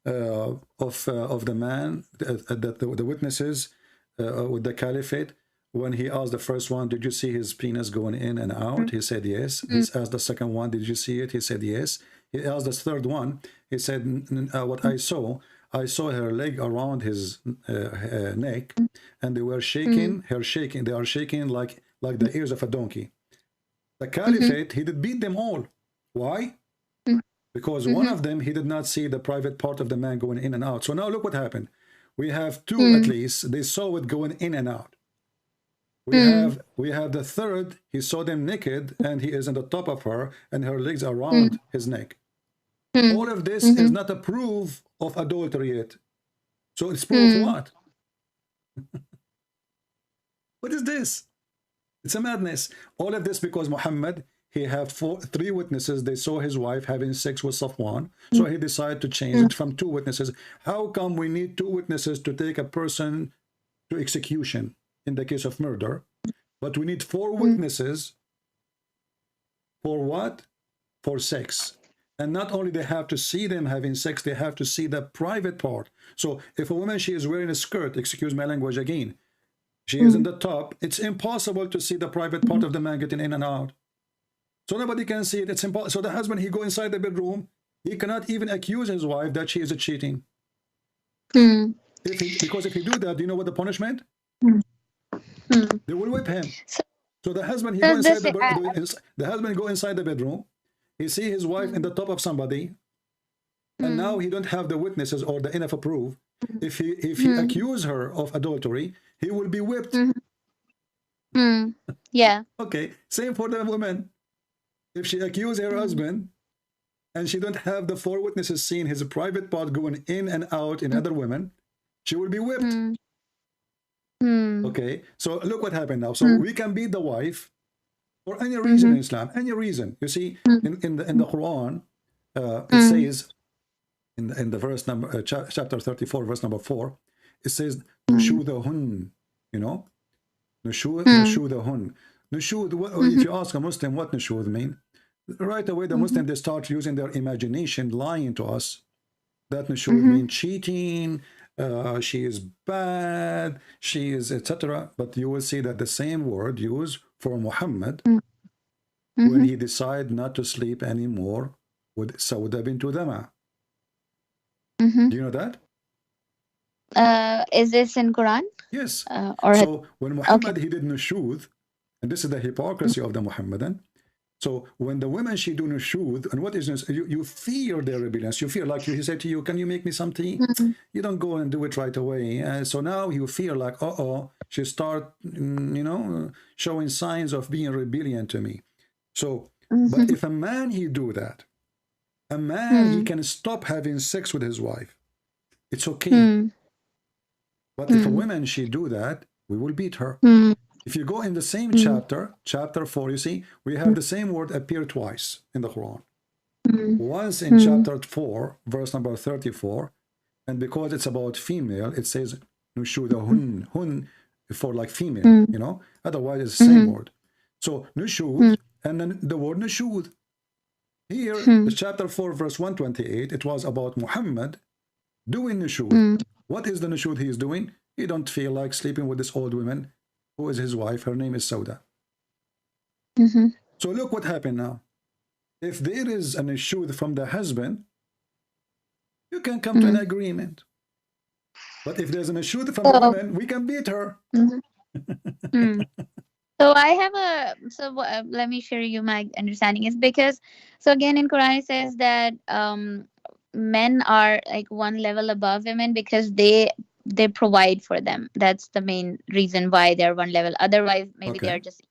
of the man, the witnesses with the caliphate? When he asked the first one, did you see his penis going in and out? He said yes. He asked the second one, did you see it? He said yes. He asked the third one. He said, what I saw her leg around his neck, and they were shaking, her shaking. They are shaking like the ears of a donkey. The caliphate, he did beat them all. Why? Because one of them, he did not see the private part of the man going in and out. So now look what happened. We have 2 at least. They saw it going in and out. We have the third, he saw them naked, and he is on the top of her, and her legs around his neck. All of this is not a proof of adultery yet. So it's proof of what? What is this? It's a madness. All of this because Muhammad, he had 3 witnesses. They saw his wife having sex with Safwan. So he decided to change it from 2 witnesses. How come we need 2 witnesses to take a person to execution in the case of murder, but we need 4 witnesses for what? For sex. And not only they have to see them having sex, they have to see the private part. So if a woman, she is wearing a skirt, excuse my language again, she is in the top, it's impossible to see the private part of the man getting in and out. So nobody can see it. It's impossible. So the husband, he go inside the bedroom, he cannot even accuse his wife that she is cheating. Because if he do that, do you know what the punishment? They will whip him. So the husband, he go inside the husband go inside the bedroom. He see his wife in the top of somebody, and now he don't have the witnesses or the enough proof. If he accuse her of adultery, he will be whipped. Yeah. Okay. Same for the woman. If she accuse her husband, and she don't have the 4 witnesses seeing his private part going in and out in other women, she will be whipped. Okay, so look what happened now. So we can beat the wife for any reason in Islam, any reason. You see, in the Quran, it says in the verse number chapter 34, verse number 4, it says nushudahun. You know, nushudahun. Nushud. If you ask a Muslim what nushud mean, right away the Muslim, they start using their imagination, lying to us. That nushud mean cheating, she is bad, she is etc. But you will see that the same word used for Muhammad when he decided not to sleep anymore with Sauda bint Dama. Do you know that? Is this in Quran? Yes. Or so when Muhammad he did nushud, and this is the hypocrisy of the Muhammadan. So when the women she do nushud, and what is this? You fear their rebellion. You fear like he said to you, can you make me some tea? You don't go and do it right away. So now you feel like, she start, showing signs of being rebellion to me. So, but if a man he do that, a man he can stop having sex with his wife. It's okay. But if a woman she do that, we will beat her. If you go in the same chapter, chapter 4, you see, we have the same word appear twice in the Quran. Once in chapter 4, verse number 34, and because it's about female, it says nushudahun, hun for like female, otherwise it's the same word. So nushud, and then the word nushud. Here, the chapter 4, verse 128, it was about Muhammad doing nushud. What is the nushud he is doing? He don't feel like sleeping with this old woman who is his wife. Her name is Sauda. So look what happened now. If there is an nushud from the husband, you can come to an agreement. But if there's an nushud from the woman, we can beat her. So I have let me share you my understanding is because, so again in Quran it says that men are like one level above women because they provide for them. That's the main reason why they're one level. Otherwise, maybe they're just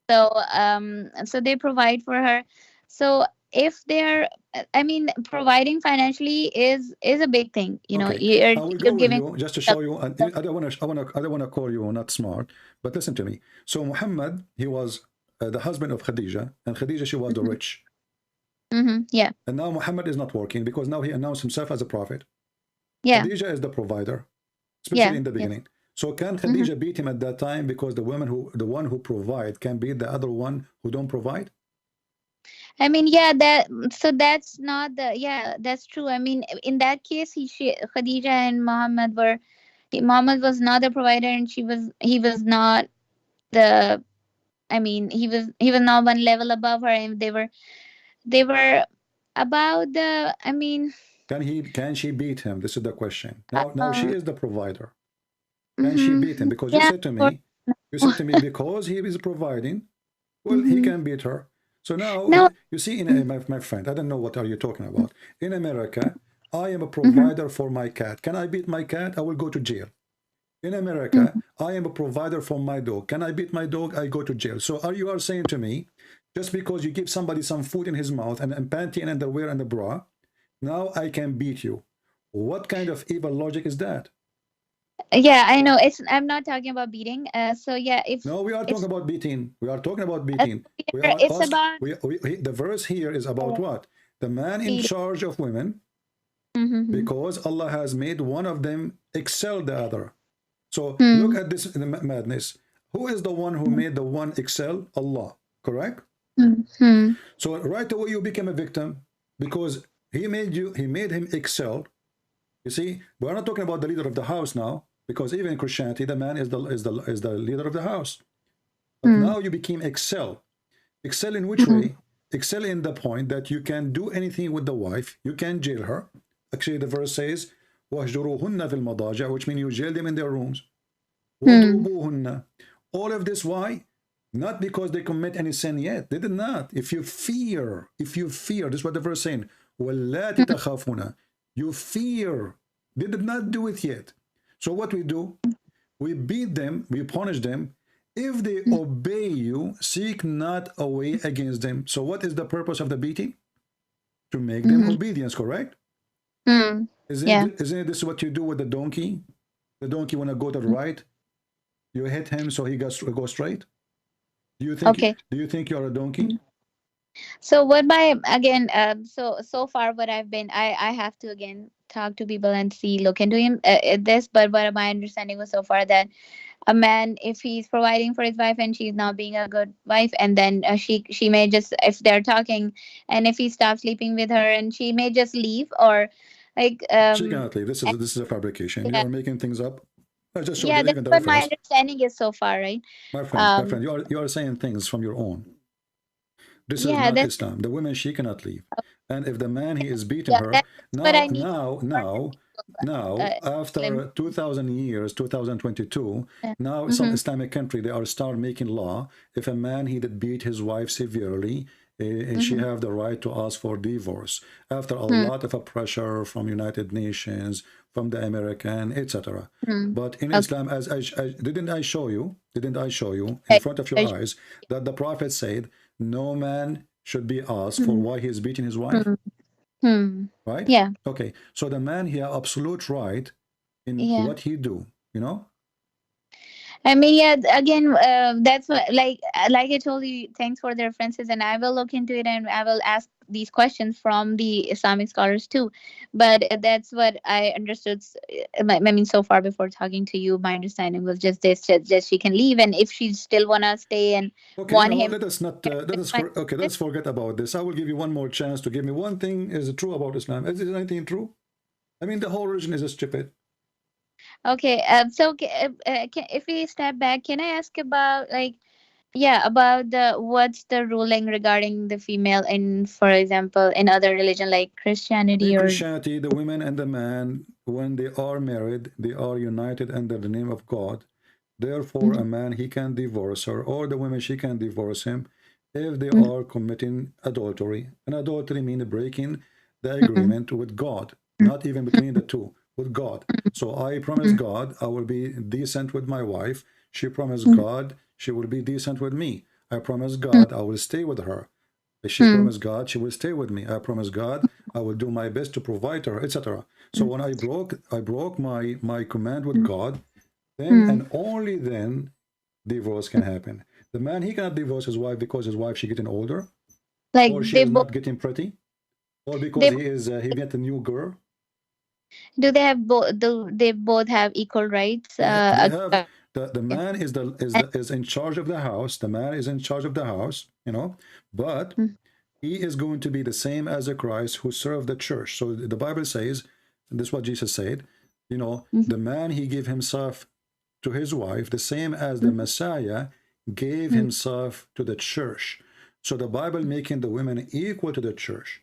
so they provide for her. So if they're, providing financially is a big thing. I will go with you just to show you. I don't want to call you not smart, but listen to me. So Muhammad, he was the husband of Khadija, and Khadija she was the rich. Yeah. And now Muhammad is not working because now he announced himself as a prophet. Yeah. Khadija is the provider, especially in the beginning. So can Khadija beat him at that time because the one who provide can beat the other one who don't provide? That's not that's true. In that case, Khadija and Muhammad was not the provider, and he was not the. He was not one level above her, and they were about the. Can she beat him? This is the question. Now she is the provider. Can she beat him? Because you said to me, because he is providing, well, he can beat her. So now, you see, my friend, I don't know what are you talking about. In America, I am a provider for my cat. Can I beat my cat? I will go to jail. In America, I am a provider for my dog. Can I beat my dog? I go to jail. So you are saying to me, just because you give somebody some food in his mouth and panty and underwear and a bra, now I can beat you. What kind of evil logic is that? Yeah, I know. I'm not talking about beating. No, we are talking about beating. We are talking about beating. The verse here is about what? The man in charge of women, because Allah has made one of them excel the other. So look at this madness. Who is the one who made the one excel? Allah, correct? So right away you became a victim because he made him excel. You see, we're not talking about the leader of the house now, because even in Christianity, the man is the leader of the house. But now you became excel. Excel in which way? Excel in the point that you can do anything with the wife. You can jail her. Actually, the verse says, وَهْجُرُوهُنَّ فِي الْمَضَاجِعِ, which means you jail them in their rooms. All of this, why? Not because they commit any sin yet. They did not. If you fear, this is what the verse is saying. وَاللَّاتِ تَخَافُونَ. You fear. They did not do it yet. So what we do, we beat them, we punish them. If they obey you, seek not a way against them. So what is the purpose of the beating? To make them obedience, correct? Isn't it this what you do with the donkey? The donkey want to go to the right, you hit him so he goes straight. Do you think you're a donkey? So so far what I've been, I have to again talk to people and look into him this, but what my understanding was so far that a man, if he's providing for his wife and she's not being a good wife, and then she may just, if they're talking and if he stops sleeping with her, and she may just leave, or Like She cannot leave. This is a fabrication. You yeah, are making things up. I just showed yeah, you that's even the what my reference. understanding is so far, right? My friend, you are saying things from your own. This is Yeah, not that's Islam. The woman, she cannot leave. And if the man, he is beating yeah, her, that's what I need uh, after 2000 years, 2022, now some mm-hmm, Islamic country, they are start making law. If a man, he did beat his wife severely, she mm-hmm, have the right to ask for divorce after a hmm, lot of a pressure from United Nations, from the American, etc. hmm. But in Okay. Islam, as didn't I show you in Right. front of your eyes that the Prophet said no man should be asked for Hmm, why he is beating his wife, hmm, hmm. right? Yeah, Okay, so the man, he has absolute right in yeah. what he do, you know? I mean, yeah, again, that's what, like I told you, thanks for the references, and I will look into it and I will ask these questions from the Islamic scholars too. But that's what I understood. I mean, so far before talking to you, my understanding was just this: just she can leave, and if she still wanna stay and Okay, you want know what? him, Let us not. Let it's us fine. okay. Let's forget about this. I will give you one more chance to give me one thing is true about Islam. Is there anything true? I mean, the whole religion is stupid. Okay, so if we step back, can I ask about like, yeah, about the what's the ruling regarding the female in, for example, in other religion like In Christianity or Christianity, the women and the man, when they are married, they are united under the name of God. Therefore, a Mhm, man, he can divorce her, or the woman, she can divorce him if they mhm, are committing adultery. And adultery means breaking the mhm, agreement with God, not even between the two, with God. So I promise mhm, God I will be decent with my wife. She promised mhm, God she will be decent with me. I promise mhm, God I will stay with her. She mhm, promised God she will stay with me. I promise God I will do my best to provide her, etc. So when I broke my command with mhm, God, then mhm. and only then divorce can happen. The man, he cannot divorce his wife because his wife she getting older, Like or she they is both not getting pretty, or because they he met a new girl. do they have both do they both have equal rights? They have the Okay. man is in charge of the house. The man is in charge of the house, you know, but Mhm, he is going to be the same as a Christ who served the church. So the Bible says, and this is what Jesus said, you know, mhm, the man, he gave himself to his wife, the same as the mhm, Messiah gave mhm, himself to the church. So the Bible making the women equal to the church.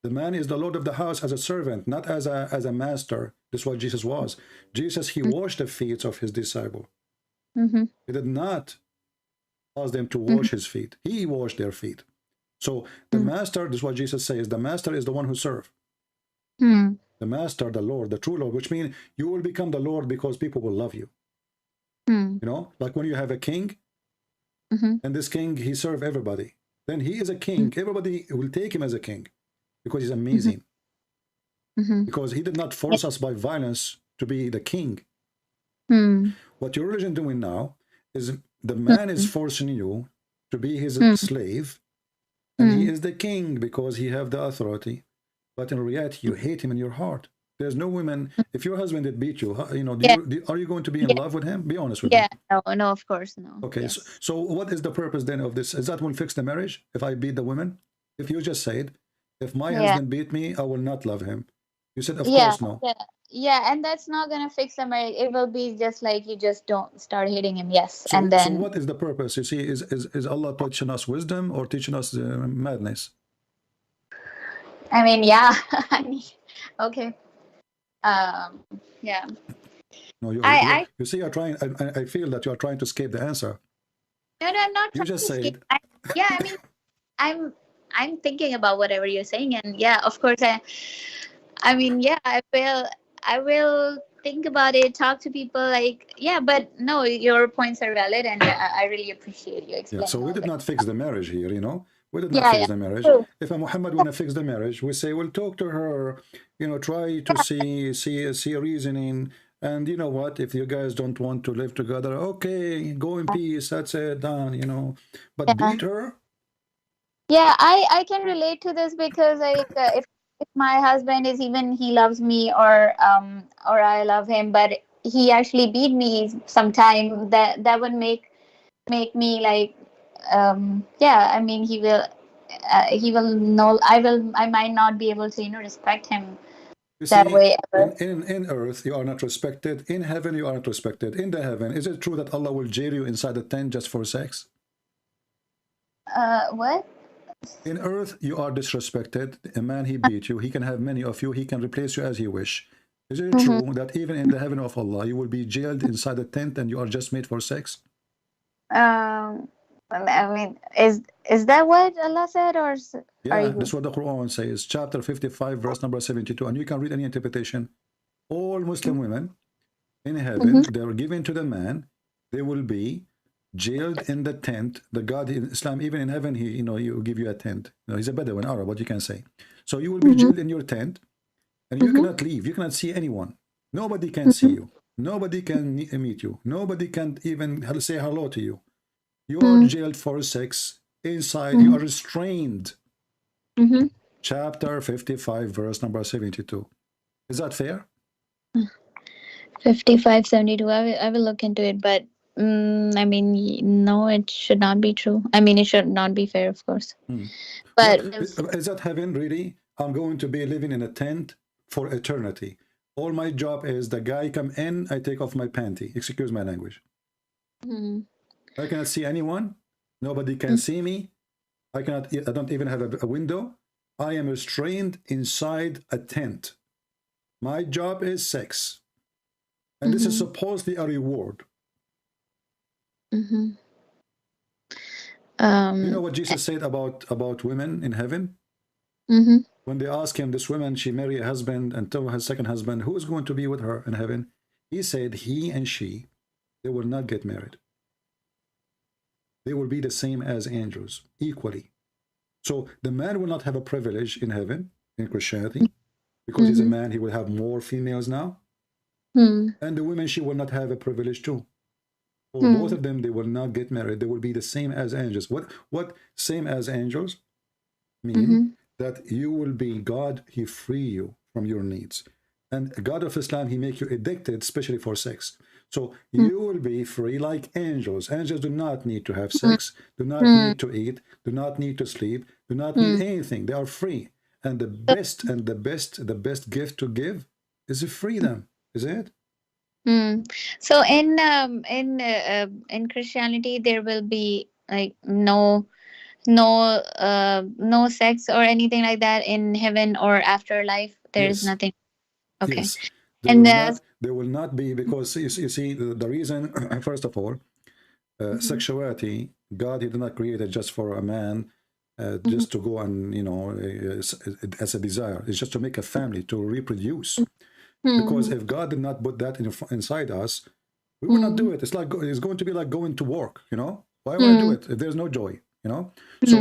The man is the Lord of the house as a servant, not as a master. This is what Jesus was. Jesus, he washed the feet of his disciple. mhm, He did not ask them to mhm, wash his feet. He washed their feet. So the mhm, master, this is what Jesus says, the master is the one who serves. mhm, The master, the Lord, the true Lord, which means you will become the Lord because people will love you. mhm, You know, like when you have a king, mhm, and this king, he serves everybody. Then he is a mhm, king. Everybody will take him as a king because he's mhm, amazing. mhm. Because he did not Yeah. force us by violence to be the king. Mhm, What your religion doing now is the man is mhm, forcing you to be his mhm, slave, and he mhm. is the king because he have the authority. But in reality, you hate him in your heart. There's no women. If your husband did beat you, you know, Yeah, are you going to be in yeah, love with him? Be honest with yeah. me. No, no, of course, no. Okay, Yes. so what is the purpose then of this? Is that will fix the marriage if I beat the women? If you just said, if my Yeah. husband beat me, I will not love him. You said, of Yeah, course, no. yeah, yeah, and that's not gonna fix the marriage. It will be just like you just don't start hating him. Yes, and So then what is the purpose? You see, is Allah teaching us wisdom or teaching us madness? I mean, yeah, I mean, okay, yeah, No, I you see, you're trying. I feel that you are trying to escape the answer. no, no, I'm not You trying just to escape. said, Yeah, I mean, I'm I'm thinking about whatever you're saying, and yeah, of course, I mean, yeah, I will think about it, talk to people, like, yeah, but no, your points are valid, and I really appreciate you yeah. So explaining we all did that. not fix the marriage here, you know. We did not Yeah, fix yeah, the marriage. true. If a Muhammad want to fix the marriage, we say, well, talk to her, you know, try to see a reasoning. And you know what? If you guys don't want to live together, okay, go in peace. That's it, done. You know. But Yeah. beat her, Yeah, I can relate to this because like if my husband is, even he loves me or I love him, but he actually beat me sometime, that would make me like, yeah, I mean, he will know, I might not be able to respect him You that see, way ever. in earth you are not respected. In heaven you are not respected. In the heaven, is it true that Allah will jail you inside the tent just for sex? What? In earth you are disrespected. A man, he beat you, he can have many of you, he can replace you as he wish. Is it Mm-hmm. true that even in the heaven of Allah you will be jailed inside the tent and you are just made for sex? I mean, is that what Allah said, or are Yeah, you? that's what the Quran says, chapter 55 verse number 72, and you can read any interpretation. All Muslim women in heaven, Mm-hmm. they are given to the man, they will be jailed in the tent. The God in Islam, even in heaven, he, you give you a tent. He's a Bedouin Arab, what you can say. So you will be Mm-hmm. jailed in your tent, and you Mm-hmm. cannot leave. You cannot see anyone. Nobody can see you. Nobody can meet you. Nobody can even say hello to you. You are Mm-hmm. jailed for sex inside. You are restrained. Mm-hmm. Chapter 55, verse number 72. Is that fair? 55, 72. I will look into it, but I mean, no, it should not be true. I mean, it should not be fair, of course. What But is that heaven really? I'm going to be living in a tent for eternity. All my job is the guy come in, I take off my panty. Excuse my language. mm, I cannot see anyone. Nobody can see me. I don't even have a window. I am restrained inside a tent. My job is sex. And this is supposedly a reward. mm-hmm. You know what Jesus said about women in heaven? Mm-hmm. When they asked him, this woman, she married a husband and told her second husband, who is going to be with her in heaven? He said he and she, they will not get married. They will be the same as angels, equally. So the man will not have a privilege in heaven, in Christianity, because he's a man, he will have more females now. And the women, she will not have a privilege too. For both of them, they will not get married. They will be the same as angels. What same as angels mean? That you will be God, he free you from your needs. And God of Islam, he make you addicted, especially for sex. So you will be free like angels. Angels do not need to have sex, do not need to eat, do not need to sleep, do not need anything. They are free. And the best gift to give is freedom, is it? So in Christianity, there will be like no sex or anything like that in heaven or afterlife. There is Yes. nothing. Okay. Yes. And There will not be, because you see the reason, first of all, sexuality, God, he did not create it just for a man, just to go and, as a desire. It's just to make a family, to reproduce. Because if God did not put that inside us, we will not do it. It's going to be like going to work, Why would I do it if there's no joy, So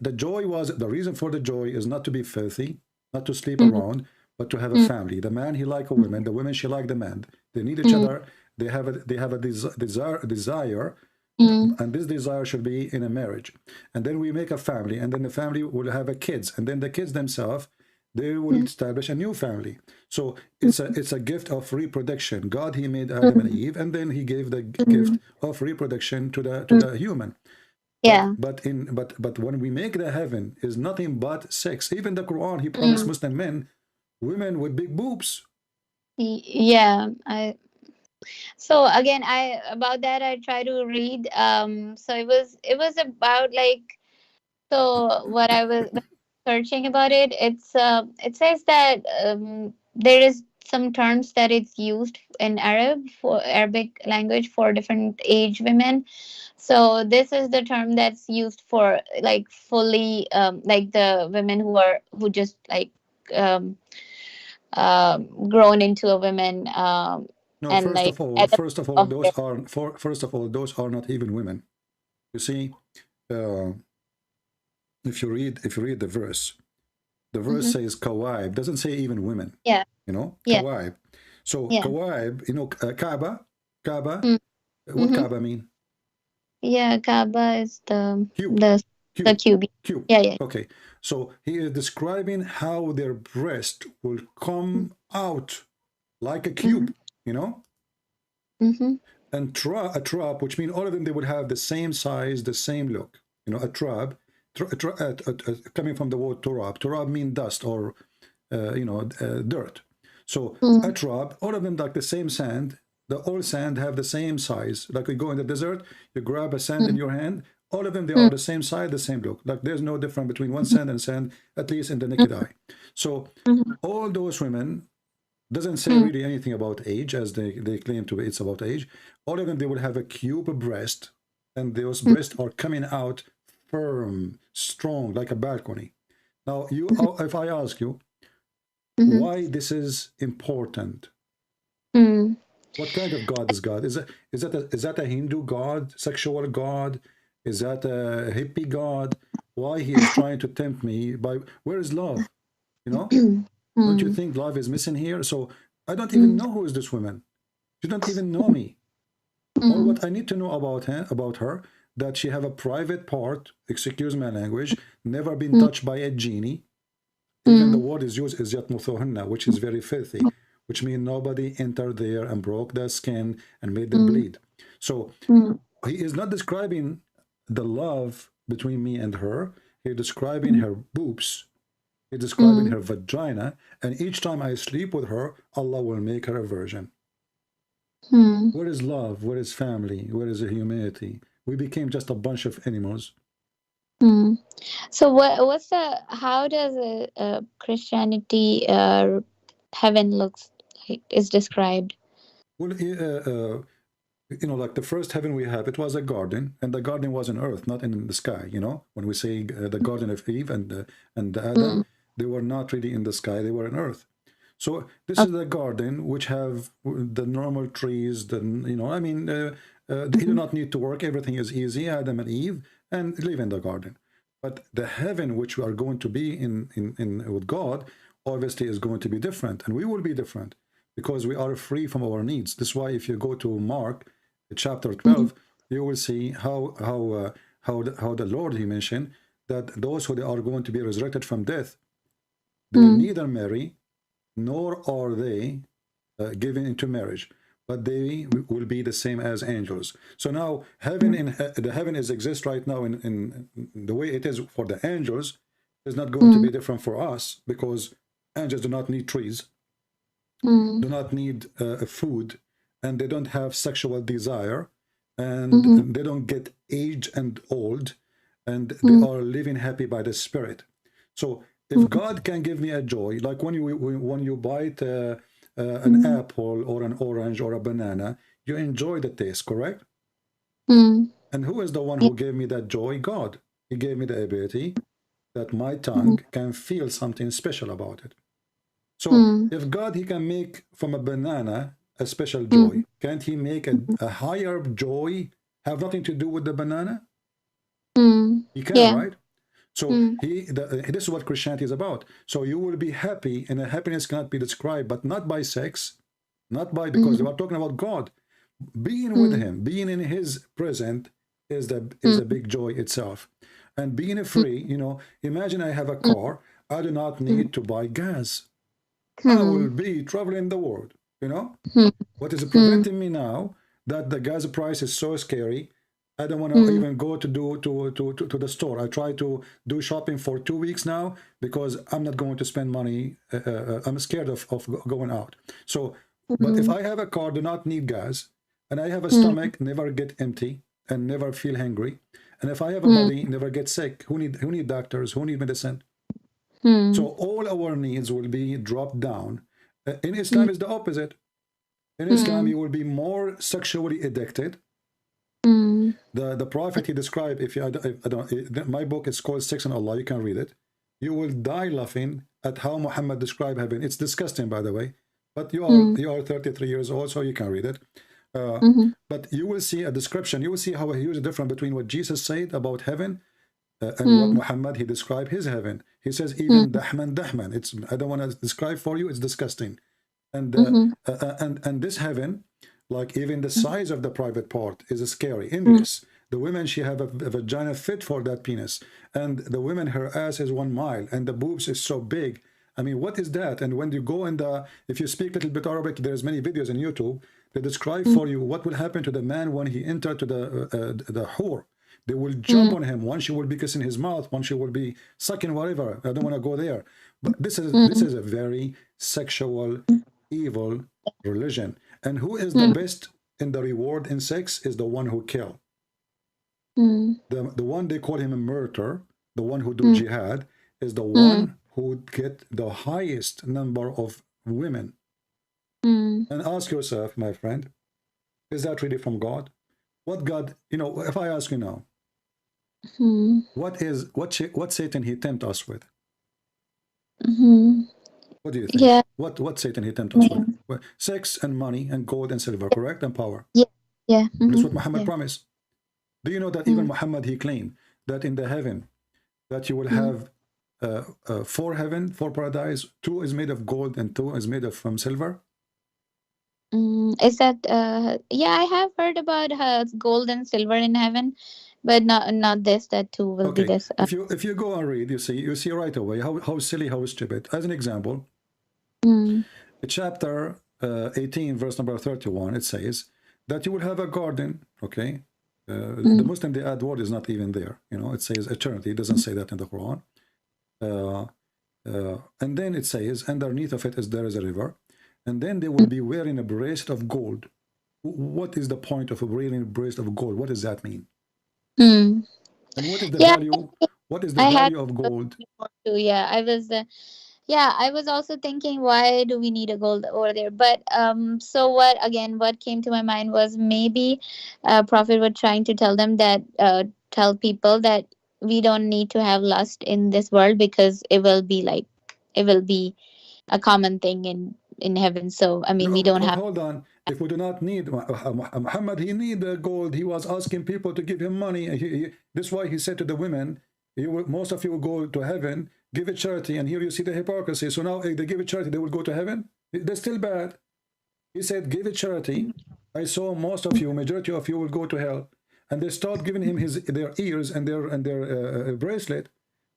the joy the reason for the joy is not to be filthy, not to sleep around, but to have a family. The man, he like a woman. The women, she like the man. They need each other. They have a desire, and this desire should be in a marriage. And then we make a family, and then the family will have kids, and then the kids themselves, they will establish a new family. So it's a gift of reproduction. God, he made Adam and Eve, and then he gave the gift of reproduction to the human. yeah. But when we make the heaven is nothing but sex. Even the Quran, he promised Muslim men women with big boobs. Yeah. So again, about that I try to read. So it was about like, so what I was searching about it, it says that there is some terms that it's used in Arabic language for different age women. So this is the term that's used for like fully like the women who just like um, grown into a woman, No, and first like of all, at the of those are not even women. You see, uh, if you read the verse says kawaib, doesn't say even women. yeah Kawaib. So yeah kawaib, Kaaba, mm what Kaaba mean? yeah. Kaaba is Cube. the cube. Cube. Yeah. Okay. So he is describing how their breast will come out like a cube, Mm-hmm. And a trap, which means all of them, they would have the same size, the same look. A trap, coming from the word turab. Turab means dust or, dirt. So atrab, all of them like the same sand. All sand have the same size. Like you go in the desert, you grab a sand in your hand. All of them, they are the same size, the same look. Like there's no difference between one sand and sand, at least in the naked eye. So all those women, doesn't say really anything about age, as they claim to be it's about age. All of them, they will have a cube breast, and those breasts are coming out firm, strong, like a balcony. Now, if I ask you, why this is important? What kind of God is God? Is that a Hindu God, sexual God? Is that a hippie God? Why he is trying to tempt me by where is love? You know? Don't you think love is missing here? So I don't even know who is this woman. She don't even know me. Or what I need to know about her, that she have a private part, excuse my language, never been touched by a genie. Even the word is used is yatmuthuhunna, which is very filthy, which means nobody entered there and broke their skin and made them bleed. So he is not describing the love between me and her. He's describing her boobs. He's describing her vagina. And each time I sleep with her, Allah will make her a virgin. Where is love? Where is family? Where is the humanity? We became just a bunch of animals. So how does a Christianity heaven looks like, is described? Well, you know, like the first heaven we have, it was a garden, and the garden was on earth, not in the sky. You know, when we say the garden of Eve and Adam, they were not really in the sky; they were on earth. So this is the garden which have the normal trees. You know, I mean, they do not need to work. Everything is easy. Adam and Eve and live in the garden. But the heaven which we are going to be in with God, obviously, is going to be different, and we will be different because we are free from our needs. That's why if you go to Mark chapter 12, you will see how the Lord, he mentioned that those who are going to be resurrected from death, they neither marry nor are they given into marriage, but they will be the same as angels. So now heaven the heaven exists right now in the way it is for the angels is not going to be different for us, because angels do not need trees, do not need food, and they don't have sexual desire, and they don't get aged and old, and they are living happy by the Spirit. So if God can give me a joy, like when you bite an apple or an orange or a banana, you enjoy the taste, correct? And who is the one who gave me that joy? God. He gave me the ability that my tongue can feel something special about it. So if God, he can make from a banana a special joy, can't he make a higher joy have nothing to do with the banana? He can, right? So this is what Christianity is about. So you will be happy, and happiness cannot be described, but not by sex, not by, because we are talking about God. Being with him, being in his presence is a big joy itself. And being free, you know, imagine I have a car, I do not need to buy gas. I will be traveling the world, you know? What is preventing me now, that the gas price is so scary, I don't want to even go to the store. I try to do shopping for 2 weeks now because I'm not going to spend money. I'm scared of going out. So, but if I have a car, do not need gas, and I have a stomach, never get empty and never feel hungry, and if I have a body, never get sick. Who need doctors? Who need medicine? So all our needs will be dropped down. In Islam, is the opposite. In Islam, you will be more sexually addicted. The prophet, he described, my book is called Sex and Allah, you can read it. You will die laughing at how Muhammad described heaven. It's disgusting, by the way, but you are 33 years old, so you can read it. But you will see a description. You will see how huge difference between what Jesus said about heaven and what Muhammad, he described his heaven. He says even dahman. It's, I don't want to describe for you, it's disgusting. And and this heaven, like even the size of the private part is scary. Envious. The women, she have a vagina fit for that penis, and the women, her ass is 1 mile, and the boobs is so big. I mean, what is that? And when you go in if you speak a little bit Arabic, there's many videos on YouTube. They describe for you what will happen to the man when he entered to the whore. They will jump on him. One, she will be kissing his mouth. One, she will be sucking whatever. I don't want to go there. But this is a very sexual evil religion. And who is the best in the reward in sex is the one who kill. The one they call him a murderer, the one who do jihad, is the one who get the highest number of women. And ask yourself, my friend, is that really from God? What God, you know, if I ask you now, what Satan he tempt us with? What do you think? Yeah. What Satan he tempt us with? Well, sex and money and gold and silver, correct? And power. Yeah. That's what Muhammad promised. Do you know that even Muhammad he claimed that in the heaven that you will have 4 heaven, 4 paradise, 2 is made of gold and 2 is made of from silver? Is that yeah, I have heard about gold and silver in heaven, but not this, that too will be this. If you go and read, you see right away how silly, how stupid. As an example, chapter 18, verse number 31, it says that you will have a garden, okay? The Muslim, the add word is not even there. You know, it says eternity. It doesn't say that in the Quran. And then it says, underneath of it there is a river. And then they will be wearing a bracelet of gold. What is the point of wearing a bracelet of gold? What does that mean? And what is the value? What is the value of gold? Yeah, I was also thinking, why do we need a gold over there? But so what came to my mind was maybe Prophet was trying to tell them that tell people that we don't need to have lust in this world, because it will be a common thing in heaven. So I mean, we don't have. Hold on. If we do not need Muhammad, he need the gold. He was asking people to give him money. This is why he said to the women, most of you will go to heaven, give it charity. And here you see the hypocrisy. So now if they give it charity, they will go to heaven. They're still bad. He said, give it charity. I saw most of you, majority of you will go to hell. And they start giving him their ears and their bracelet.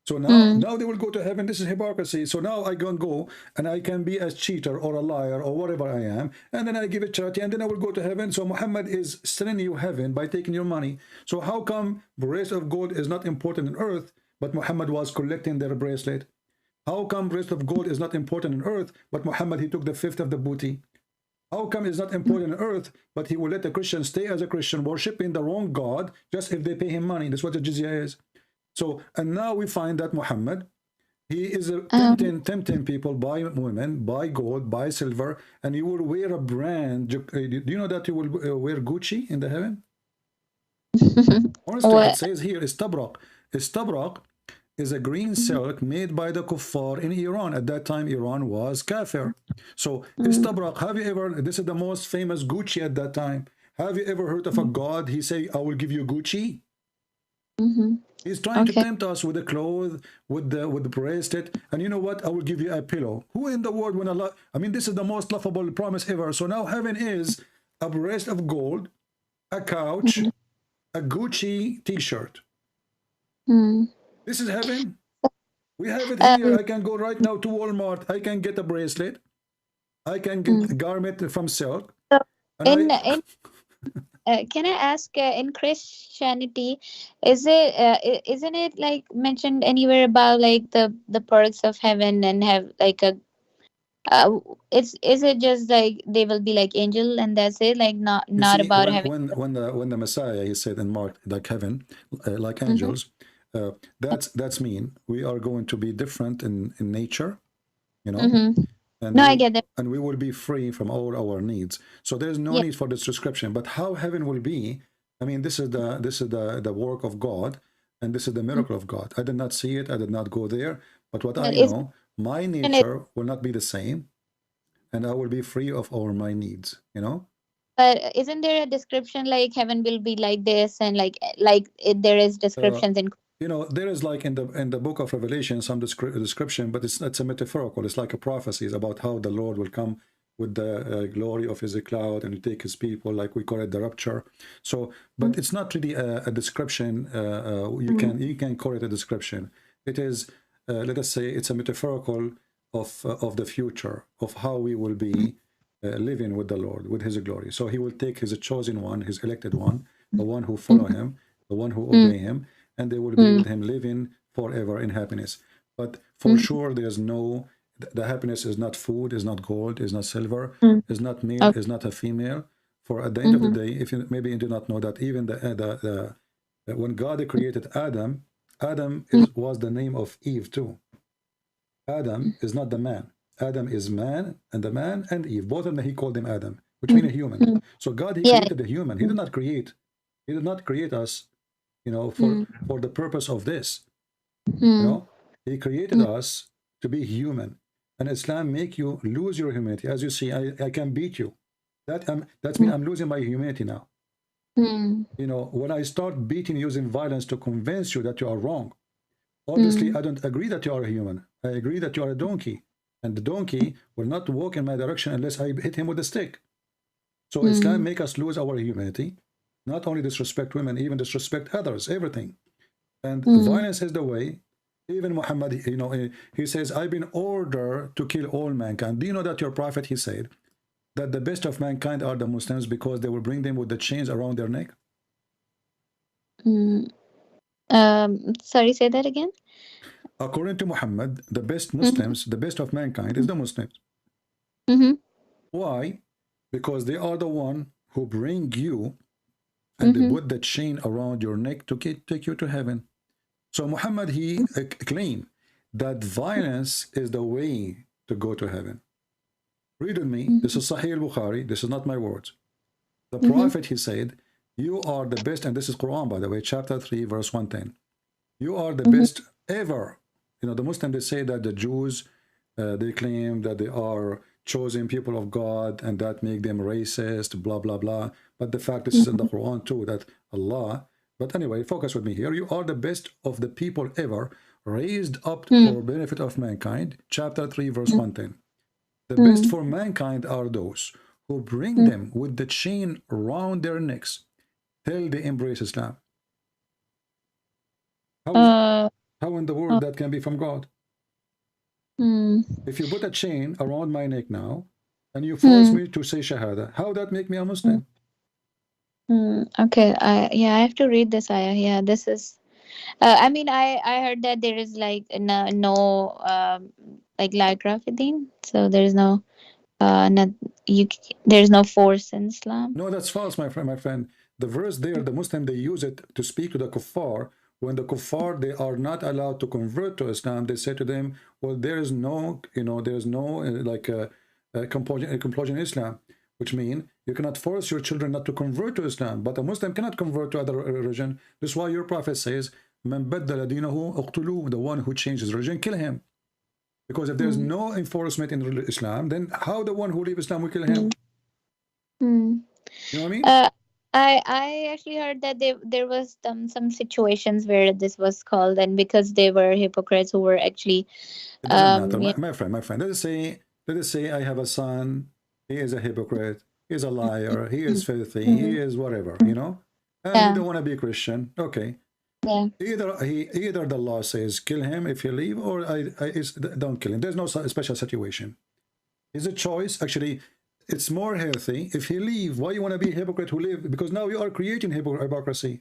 So now they will go to heaven. This is hypocrisy. So now I can go and I can be a cheater or a liar or whatever I am, and then I give it charity, and then I will go to heaven. So Muhammad is selling you heaven by taking your money. So how come bracelet of gold is not important on earth, but Muhammad was collecting their bracelet? How come bracelet of gold is not important on earth, but Muhammad he took the 5th of the booty? How come it's not important on earth, but he will let the Christian stay as a Christian, worshiping the wrong God, just if they pay him money? That's what the jizya is. So, and now we find that Muhammad, he is tempting people by women, by gold, by silver, and he will wear a brand. Do you know that he will wear Gucci in the heaven? Honestly, it says here, istabrak. Istabrak is a green silk made by the kuffar in Iran. At that time, Iran was kafir. So, istabrak, have you ever, this is the most famous Gucci at that time. Have you ever heard of a god, he say, I will give you Gucci? He's trying to tempt us with the clothes, with the bracelet, and you know what? I will give you a pillow. Who in the world when Allah? I mean, this is the most laughable promise ever. So now heaven is a bracelet of gold, a couch, a Gucci T-shirt. This is heaven. We have it here. I can go right now to Walmart. I can get a bracelet. I can get a garment from silk. Can I ask, in Christianity, isn't it like mentioned anywhere about like the perks of heaven, and have like a is it just like they will be like angel and that's it, like not about heaven? When the Messiah, he said in Mark, like heaven, like angels, that's mean we are going to be different in nature, you know. And I get that. And we will be free from all our needs. So there's no need for this description. But how heaven will be, I mean, this is the work of God, and this is the miracle of God. I did not see it. I did not go there. But what I know, my nature will not be the same, and I will be free of all my needs, you know? But isn't there a description like heaven will be like this, and there is descriptions in... You know, there is like in the book of Revelation some description, but it's a metaphorical. It's like a prophecy about how the Lord will come with the glory of his cloud and take his people, like we call it the rapture. So, but it's not really a description. You can call it a description. It is, let us say, it's a metaphorical of the future, of how we will be living with the Lord, with his glory. So he will take his chosen one, his elected one, the one who follow him, the one who obey him, and they will be with him living forever in happiness. But for sure, there's no the happiness is not food, is not gold, is not silver, Mm. is not male, Okay. is not a female. For at the end of the Mm-hmm. day, if you maybe you do not know that even when God created Adam, Adam was the name of Eve too. Adam is not the man. Adam is man, and the man and Eve, both of them he called them Adam, which means a human. Mm-hmm. So God he Yeah. created the human. He did not create. He did not create us, you know, for the purpose of this. You know, he created us to be human. And Islam make you lose your humanity. As you see, I can beat you. That's mean I'm losing my humanity now. Mm. You know, when I start beating using violence to convince you that you are wrong, obviously I don't agree that you are a human. I agree that you are a donkey. And the donkey will not walk in my direction unless I hit him with a stick. So Islam make us lose our humanity. Not only disrespect women, even disrespect others, everything. And violence is the way. Even Muhammad, you know, he says, I've been ordered to kill all mankind. Do you know that your prophet, he said, that the best of mankind are the Muslims because they will bring them with the chains around their neck? Mm. Sorry, say that again. According to Muhammad, the best Muslims, the best of mankind is the Muslims. Mm-hmm. Why? Because they are the one who bring you and they put the chain around your neck to take you to heaven. So Muhammad, he claimed that violence is the way to go to heaven. Read with me. This is Sahih al-Bukhari. This is not my words. The Prophet, he said, you are the best, and this is Quran, by the way, chapter 3, verse 110. You are the best ever. You know, the Muslims, they say that the Jews, they claim that they are chosen people of God and that make them racist, blah, blah, blah. But the fact this is in the Quran too, that Allah, but anyway, focus with me here. You are the best of the people ever, raised up for benefit of mankind. Chapter 3, verse 110. The best for mankind are those who bring them with the chain around their necks till they embrace Islam. How in the world that can be from God? If you put a chain around my neck now and you force me to say Shahada, how that make me a Muslim? Okay, I have to read this ayah. Yeah, this is. I mean, I heard that there is like no like light rafidin, so there is no not there is no force in Islam. No, that's false, my friend. My friend, the verse there, the Muslim, they use it to speak to the kuffar. When the kuffar, they are not allowed to convert to Islam, they say to them, well, there is no, you know, there is no like compulsion in Islam, which means you cannot force your children not to convert to Islam, but a Muslim cannot convert to other religion. This is why your prophet says, "Man baddala dinahu uqtuluhu," the one who changes religion, kill him. Because if there's no enforcement in Islam, then how the one who leaves Islam will kill him? You know what I mean? I actually heard that there was some situations where this was called, and because they were hypocrites who were actually it doesn't matter, my friend. Let us say I have a son. He is a hypocrite. He's a liar. He is filthy. He is whatever, you know. And he don't want to be Christian. Okay. Yeah. Either the law says kill him if you leave, or don't kill him. There's no special situation. It's a choice. Actually, it's more healthy if he leave. Why you want to be a hypocrite who live? Because now you are creating hypocrisy.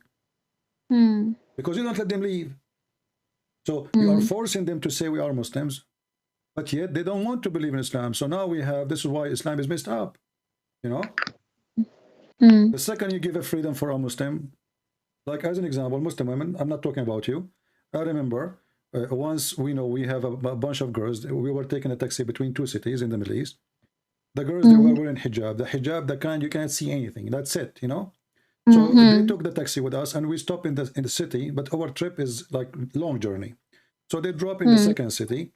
Because you don't let them leave. So you are forcing them to say we are Muslims, but yet they don't want to believe in Islam. So now we have, this is why Islam is messed up. You know? The second you give a freedom for a Muslim, like as an example, Muslim women, I'm not talking about you. I remember once we have a bunch of girls. We were taking a taxi between two cities in the Middle East. The girls, they were wearing hijab. The hijab, the kind you can't see anything. That's it, you know? So they took the taxi with us and we stopped in the city, but our trip is like long journey. So they drop in the second city.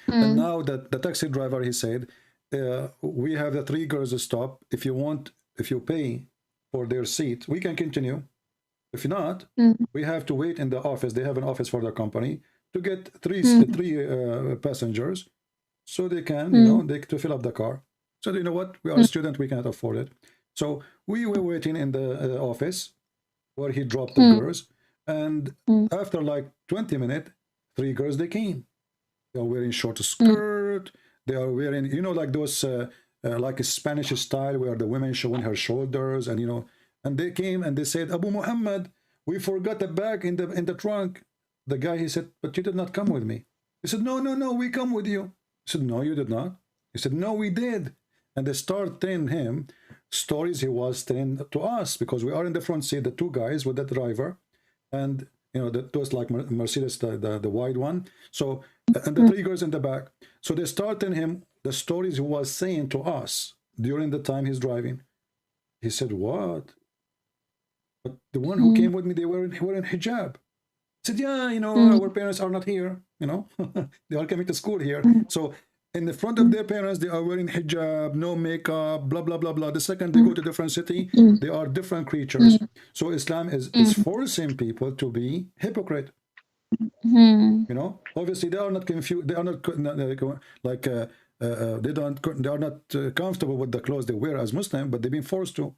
And now the taxi driver, he said, we have the three girls stop. If you pay for their seat, we can continue. If not, we have to wait in the office. They have an office for the company to get three passengers, so they can, you know, to fill up the car. So you know what? We are a student. We cannot afford it. So we were waiting in the office where he dropped the girls, and after like 20 minutes, three girls they came. They are wearing short skirt. They are wearing, you know, like those like a Spanish style where the women showing her shoulders, and you know. And they came and they said, Abu Muhammad, we forgot a bag in the trunk. The guy, he said, but you did not come with me. He said, no, we come with you. He said, no, you did not. He said, no, we did. And they start telling him stories he was telling to us, because we are in the front seat, the two guys with the driver, and those like Mercedes, the wide one. So, and the three guys in the back. So they start telling him the stories he was saying to us during the time he's driving. He said, what? But the one who came with me, they were in hijab. I said, yeah, our parents are not here, they are coming to school here. So in the front of their parents, they are wearing hijab, no makeup, blah, blah, blah, blah. The second they go to different city, they are different creatures. So Islam is forcing people to be hypocrite. Obviously they are not confused. They are not like they are not comfortable with the clothes they wear as Muslim, but they've been forced to.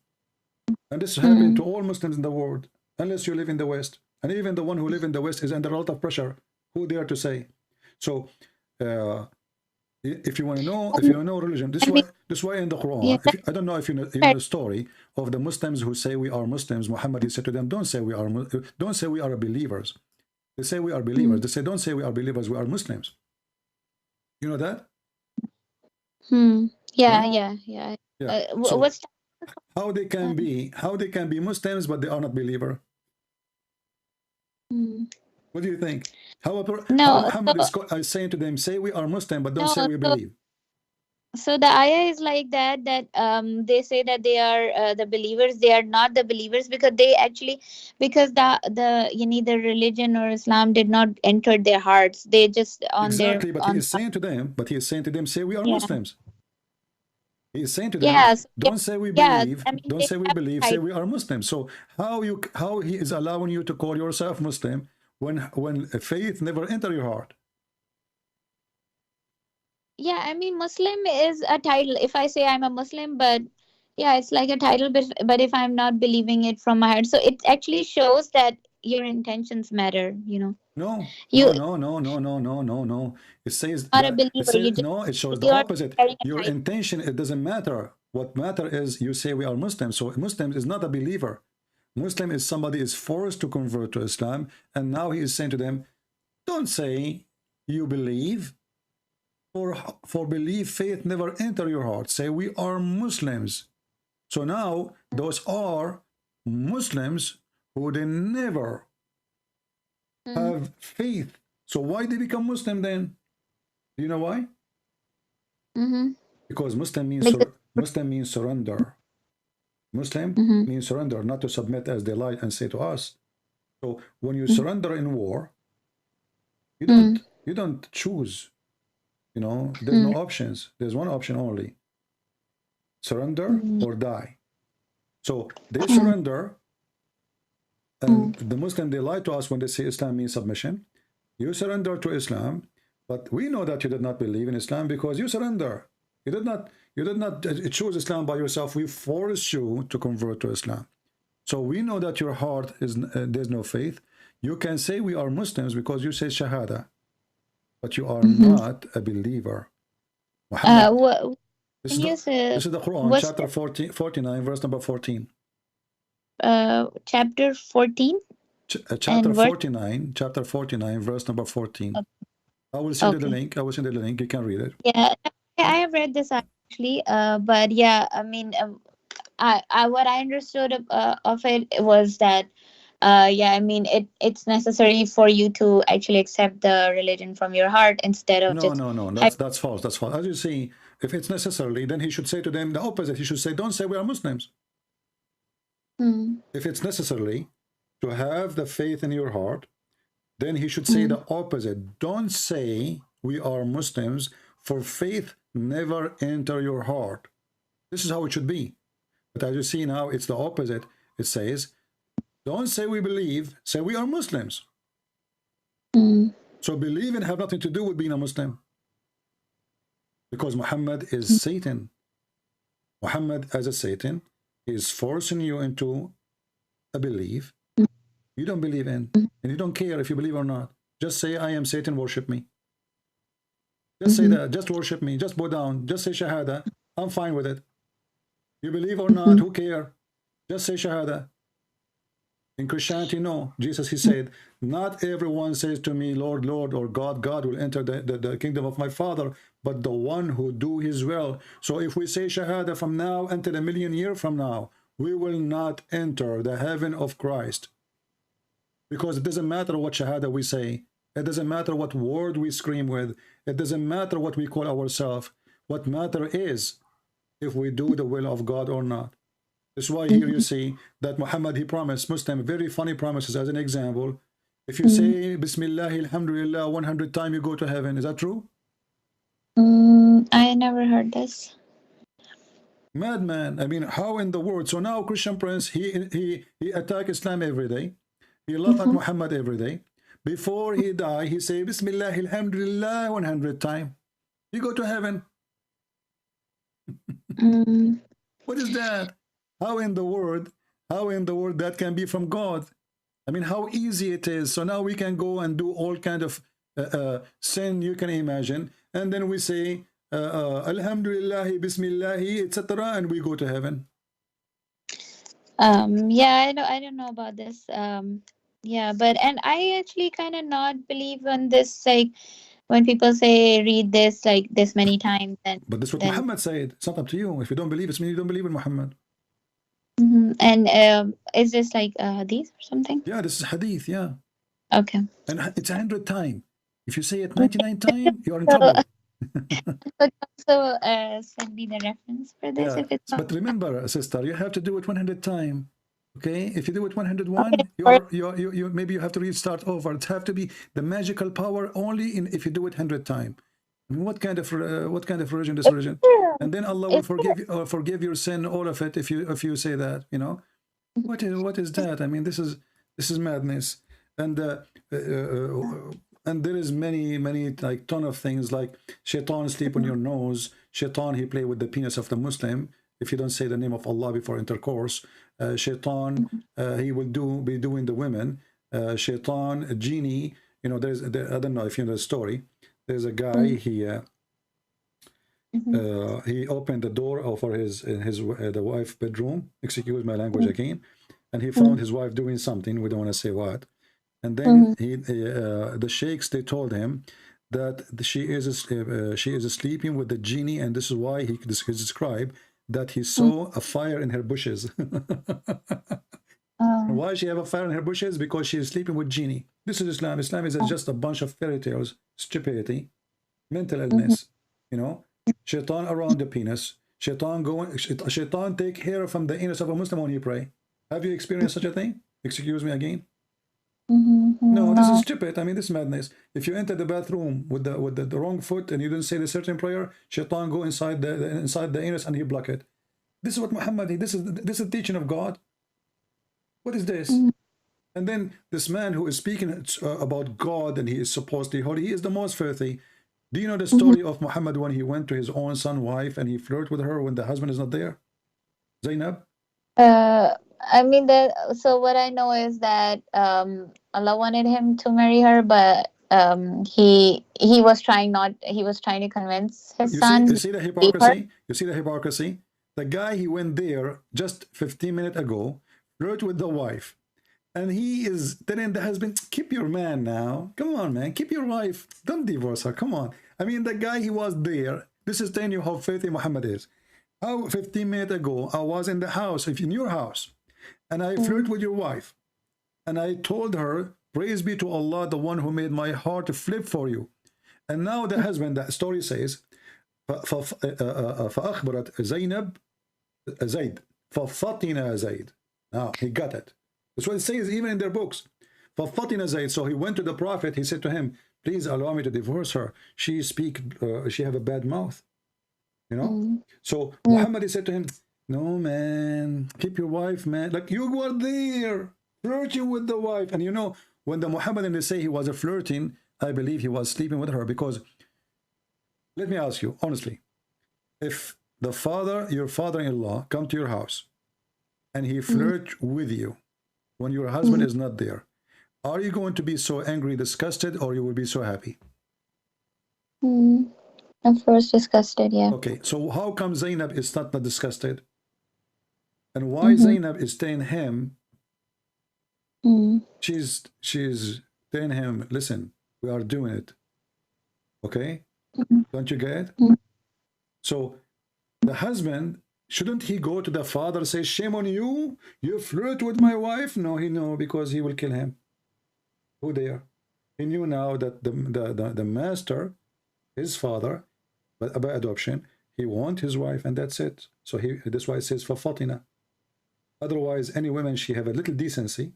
And this is happening to all Muslims in the world, unless you live in the West. And even the one who live in the West is under a lot of pressure. Who dare to say? So if you want to know, if you know religion, this is why in the Quran, I don't know if you know the story of the Muslims who say we are Muslims. Muhammad, he said to them, don't say we are believers. They say we are believers. They say, don't say we are believers, we are Muslims. You know that? Yeah. So what's how they can be Muslims, but they are not believer? What do you think? How Muhammad is saying to them, say we are Muslim, but don't say we believe. So the ayah is like that they say that they are the believers. They are not the believers because they actually, because the religion or Islam did not enter their hearts. They just on exactly, their but he is saying to them, say we are Muslims. He is saying to them, don't say we believe, don't say we believe, say we are Muslims. So how he is allowing you to call yourself Muslim when faith never enter your heart? Yeah, I mean, Muslim is a title. If I say I'm a Muslim, but yeah, it's like a title, but if I'm not believing it from my heart, so it actually shows that your intentions matter, No. It says not a that, believer. no, it shows the opposite. Your intention, it doesn't matter. What matter is you say we are Muslims. So Muslim is not a believer. Muslim is somebody is forced to convert to Islam, and now he is saying to them, don't say you believe, for belief, faith never enter your heart. Say we are Muslims. So now those are Muslims who they never have faith. So why they become Muslim then? Do you know why? Because Muslim means surrender. Muslim means surrender, not to submit as they lie and say to us. So when you surrender in war, you don't choose. There's no options. There's one option only: surrender or die. So they surrender, and the Muslim, they lie to us when they say Islam means submission. You surrender to Islam, but we know that you did not believe in Islam because you surrender. You did not choose Islam by yourself. We force you to convert to Islam. So we know that your heart is there's no faith. You can say we are Muslims because you say Shahada, but you are not a believer. Muhammad, this is the Quran, chapter 49, verse number 14. Chapter 14? Chapter 49, chapter 49, verse number 14. I will send you the link. I will send you the link. You can read it. Yeah, I have read this actually. But yeah, I mean, what I understood of it was that I mean, it's necessary for you to actually accept the religion from your heart instead of no, that's false. That's false. As you see, if it's necessarily, then he should say to them the opposite. He should say, don't say we are Muslims. If it's necessarily to have the faith in your heart, then he should say the opposite. Don't say we are Muslims, for faith never enter your heart. This is how it should be. But as you see now, it's the opposite. It says, don't say we believe, say we are Muslims. So believing have nothing to do with being a Muslim. Because Muhammad is Satan. Muhammad as a Satan is forcing you into a belief you don't believe in, and you don't care if you believe or not. Just say, I am Satan, worship me. Just say that, just worship me, just bow down, just say Shahada. I'm fine with it. You believe or not, who care? Just say Shahada. In Christianity, no. Jesus, he said, not everyone says to me, Lord, Lord, or God, God will enter the kingdom of my Father, but the one who do his will. So if we say Shahada from now until a million years from now, we will not enter the heaven of Christ. Because it doesn't matter what Shahada we say. It doesn't matter what word we scream with. It doesn't matter what we call ourselves. What matter is if we do the will of God or not. That's why here you see that Muhammad, he promised Muslim very funny promises. As an example, if you say Bismillah, Alhamdulillah 100 times, you go to heaven. Is that true? I never heard this. Madman. I mean, how in the world? So now Christian Prince, he attack Islam every day. He laugh at Muhammad every day. Before he die, he say Bismillah, Alhamdulillah 100 times. You go to heaven. What is that? How in the world that can be from God? I mean, how easy it is. So now we can go and do all kind of sin you can imagine, and then we say Alhamdulillah, Bismillah, etc., and we go to heaven. Yeah, I don't know about this. Yeah, but and I actually kind of not believe on this, like when people say read this like this many times. But this is what Muhammad said. It's not up to you. If you don't believe, it's mean you don't believe in Muhammad. And is this like hadith or something? Yeah, this is hadith. Yeah. Okay. And it's 100 times. If you say it 99 times, you're in trouble. So send me the reference for this. Yeah. If it's But remember, sister, you have to do it 100 times. Okay, if you do it 101, you maybe you have to restart over. It have to be the magical power only in if you do it 100 times. I mean, what kind of religion this religion? And then Allah will forgive your sin, all of it, if you say that. You know, what is that? I mean, this is madness. And there is many like ton of things like shaitan sleep on your nose. Shaitan, he play with the penis of the Muslim. If you don't say the name of Allah before intercourse, shaitan, he will be doing the women. Shaitan, a genie, you know, I don't know if you know the story. There's a guy, he opened the door for the wife's bedroom, excuse my language again, and he found his wife doing something, we don't want to say what. And then the sheikhs, they told him that she is sleeping with the genie, and this is why he described that he saw a fire in her bushes. Why she have a fire in her bushes? Because she is sleeping with genie. This is Islam. Islam is just a bunch of fairy tales, stupidity, mental illness. You know, shaitan around the penis. Shaitan take hair from the anus of a Muslim when he pray. Have you experienced such a thing? Excuse me again. No, this is stupid. I mean, this is madness. If you enter the bathroom with the wrong foot and you don't say the certain prayer, shaitan go inside the anus and he block it. This is what Muhammad did. This is teaching of God. What is this? And then this man who is speaking about God and he is supposedly holy, he is the most filthy. Do you know the story of Muhammad when he went to his own son's wife and he flirted with her when the husband is not there? Zainab? I mean so what I know is that Allah wanted him to marry her, but he was trying to convince his son. You see the hypocrisy? You see the hypocrisy? The guy, he went there just 15 minutes ago, flirted with the wife, and he is telling the husband, keep your man now. Come on, man, keep your wife. Don't divorce her. Come on. I mean, the guy, he was there. This is telling you how filthy Muhammad is. How 15 minutes ago, I was in the house, in your house, and I flirted with your wife. And I told her, praise be to Allah, the one who made my heart flip for you. And now the husband, that story says, فأخبرت زينب زيد ففطن زيد. Now he got it. That's what it says even in their books. ففطن زيد. So he went to the Prophet. He said to him, please allow me to divorce her. She have a bad mouth. You know. So Muhammad, he said to him, no, man, keep your wife, man. Like, you were there flirting with the wife. And you know, when the Muhammadan, they say he was flirting, I believe he was sleeping with her. Because let me ask you honestly, if your father-in-law come to your house and he flirt with you when your husband is not there, are you going to be so angry, disgusted, or you will be so happy? Of course, disgusted, yeah. Okay, so how come Zainab is not disgusted? And why Zainab is telling him Mm. She's telling him, listen, we are doing it. Okay? Don't you get it? Mm. So the husband, shouldn't he go to the father and say, shame on you? You flirt with my wife? No, he know, because he will kill him. Who there? He knew now that the master, his father, but by adoption, he wants his wife, and that's it. So that's why it says for Fatina. Otherwise, any woman, she have a little decency,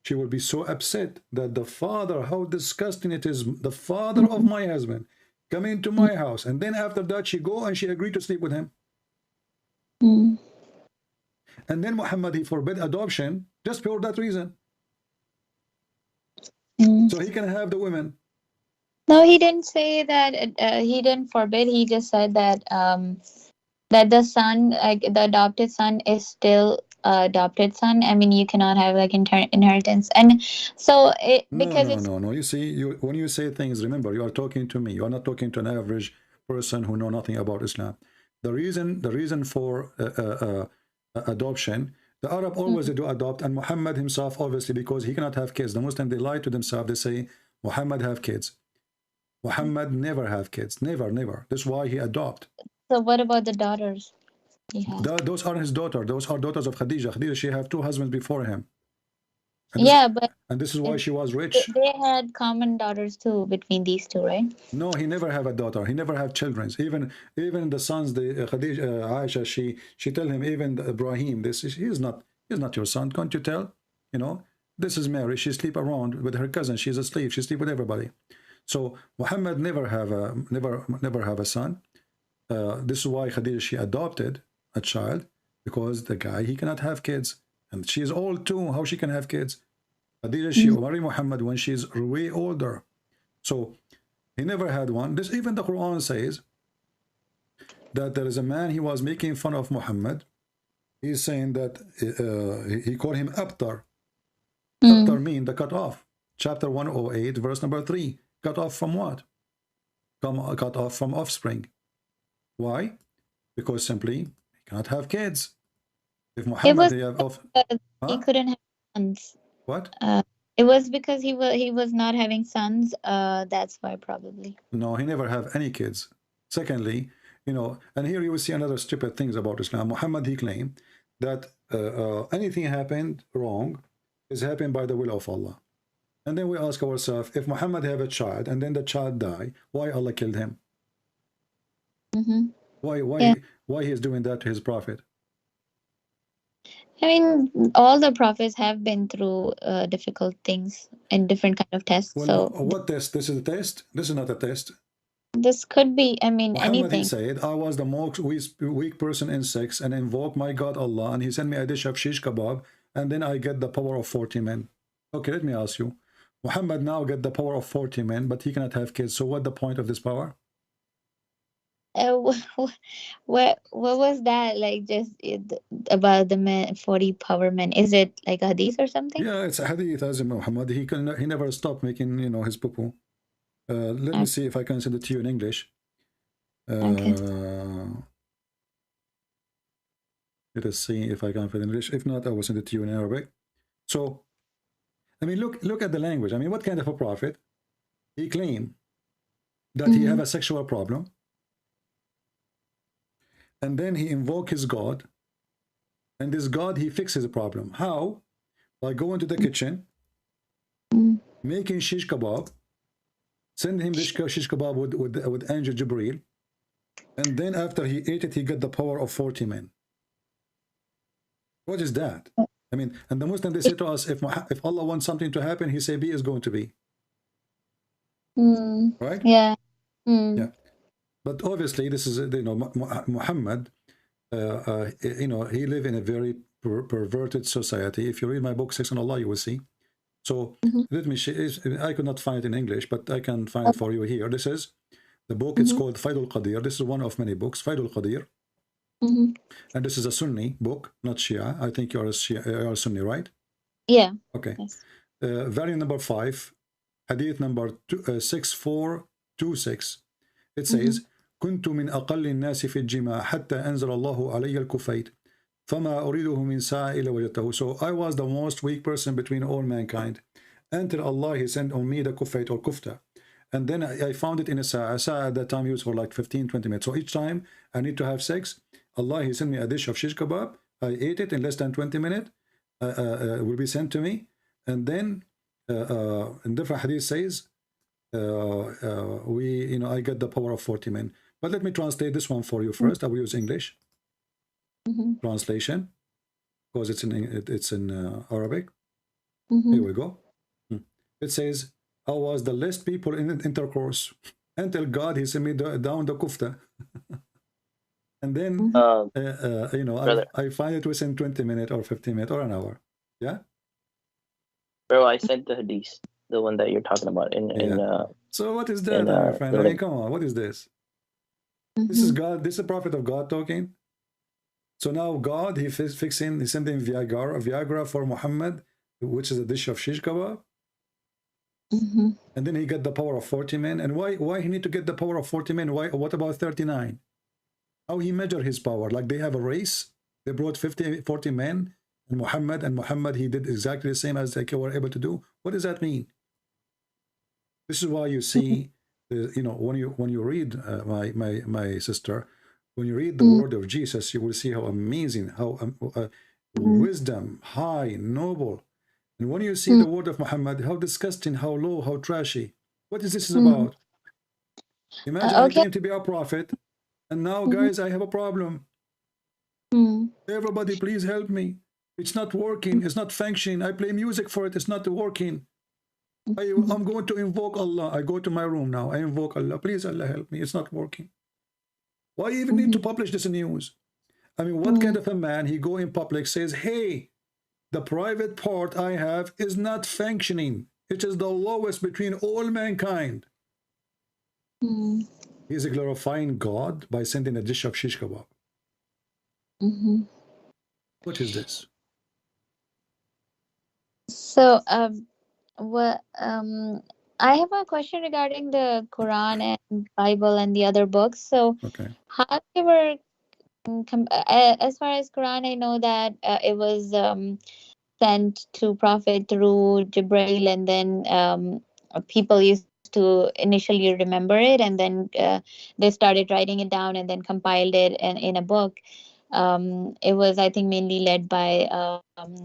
she will be so upset that the father, how disgusting it is, the father of my husband come into my house, and then after that she go and she agreed to sleep with him. Mm. And then Muhammad, he forbid adoption just for that reason. Mm. So he can have the women. No, he didn't say that. He didn't forbid. He just said that that the son, like the adopted son, is still adopted son. I mean, you cannot have like inheritance, and so because it's No. You see, when you say things, remember, you are talking to me. You are not talking to an average person who know nothing about Islam. The reason for adoption, the Arab always do adopt, and Muhammad himself, obviously, because he cannot have kids. The Muslim, they lie to themselves. They say Muhammad have kids. Muhammad never have kids. Never. That's why he adopt. So what about the daughters he has? Those are his daughters. Those are daughters of Khadija. Khadija, she have 2 husbands before him. And this is why she was rich. They had common daughters too between these two, right? No, he never have a daughter. He never have children. Even the sons, the Khadija, Aisha, she tell him, even Ibrahim, he's not your son. Can't you tell? You know, this is Mary. She sleep around with her cousin. She's asleep. She sleep with everybody. So Muhammad never have a son. This is why Khadija, she adopted a child, because the guy, he cannot have kids, and she is old too. How she can have kids? Khadija, she married Muhammad when she's way older. So he never had one. This, even the Quran says that there is a man, he was making fun of Muhammad. He's saying that he called him Abtar. Abtar mean the cut off. Chapter 108, verse number 3. Cut off from what? Cut off from offspring. Why? Because simply he cannot have kids. If Muhammad he couldn't have sons. What? It was because he was not having sons. That's why, probably. No, he never have any kids. Secondly, you know, and here you will see another stupid things about Islam. Muhammad, he claimed that anything happened wrong is happened by the will of Allah. And then we ask ourselves, if Muhammad have a child and then the child die, why Allah killed him? Why he is doing that to his prophet? I mean, all the prophets have been through difficult things and different kind of tests. Well, so what test? This is a test? This is not a test. This could be, I mean, Muhammad, anything. He said, I was the most weak person in sex and invoked my God Allah, and he sent me a dish of shish kebab, and then I get the power of 40 men. Okay, let me ask you. Muhammad now get the power of 40 men, but he cannot have kids. So what the point of this power? What was that, like, just about the men, 40 power men? Is it like a hadith or something? Yeah, it's a hadith. As Muhammad, he never stopped making, you know, his poo-poo. Let me see if I can send it to you in English. Okay. Let us see if I can find it in English. If not, I will send it to you in Arabic. So, I mean, look at the language. I mean, what kind of a prophet? He claimed that he have a sexual problem, and then he invoke his God, and this God, he fixes the problem. How? By going to the kitchen, making shish kebab, send him this shish kebab with Angel Jibreel, and then after he ate it, he got the power of 40 men. What is that? I mean, and the Muslims, they say to us, if Allah wants something to happen, he say be is going to be. Right? Yeah. Yeah. But obviously, this is, you know, Muhammad, you know, he lived in a very perverted society. If you read my book, Sex and Allah, you will see. So let me share. I could not find it in English, but I can find it for you here. This is the book. It's called Faidul Qadir. This is one of many books, Faidul Qadir. And this is a Sunni book, not Shia. I think you're a Sunni, right? Yeah. Okay. Yes. Variant number 5, hadith number 6426. It says, كنت من أقل الناس في الجماع حتى أنزل الله علي الكفيت فما أريده من ساعة إلا وجدته. So I was the most weak person between all mankind until Allah he sent on me the kufayt or kufta. And then I found it in a sa'a. A sa'a at that time used for like 15-20 minutes. So each time I need to have sex, Allah he sent me a dish of shish kebab. I ate it in less than 20 minutes. Will be sent to me. And then in different hadith says, I get the power of 40 men. But let me translate this one for you first. I will use English translation because it's in Arabic. Here we go. It says, I was the least people in intercourse until God he sent me down the kufta. And then I find it within 20 minutes or 15 minutes or an hour. Yeah. Bro, I sent the hadith, the one that you're talking about. So what is that, my friend? I mean, come on, what is this? This is God. This is a prophet of God talking. So now God he sending Viagra for Muhammad, which is a dish of shish kebab. And then he got the power of 40 men. And why he need to get the power of 40 men? What about 39? How he measure his power? Like they have a race. They brought 40 men. And Muhammad he did exactly the same as they were able to do. What does that mean? This is why you see, when you read my sister, when you read the word of Jesus, you will see how amazing, how wisdom, high, noble. And when you see the word of Muhammad, how disgusting, how low, how trashy. What is this about? Imagine I claim to be a prophet, and now, guys, I have a problem. Everybody, please help me. It's not working. It's not functioning. I play music for it. It's not working. I'm going to invoke Allah. I go to my room now. I invoke Allah. Please, Allah, help me. It's not working. Why even need to publish this news? I mean, what kind of a man, he go in public, says, hey, the private part I have is not functioning. It is the lowest between all mankind. He is glorifying God by sending a dish of shish kebab. What is this? So, I have a question regarding the Quran and Bible and the other books. So, how they were, as far as Quran, I know that it was sent to Prophet through Jibreel, and then people used to initially remember it, and then they started writing it down and then compiled it in a book. It was, I think, mainly led by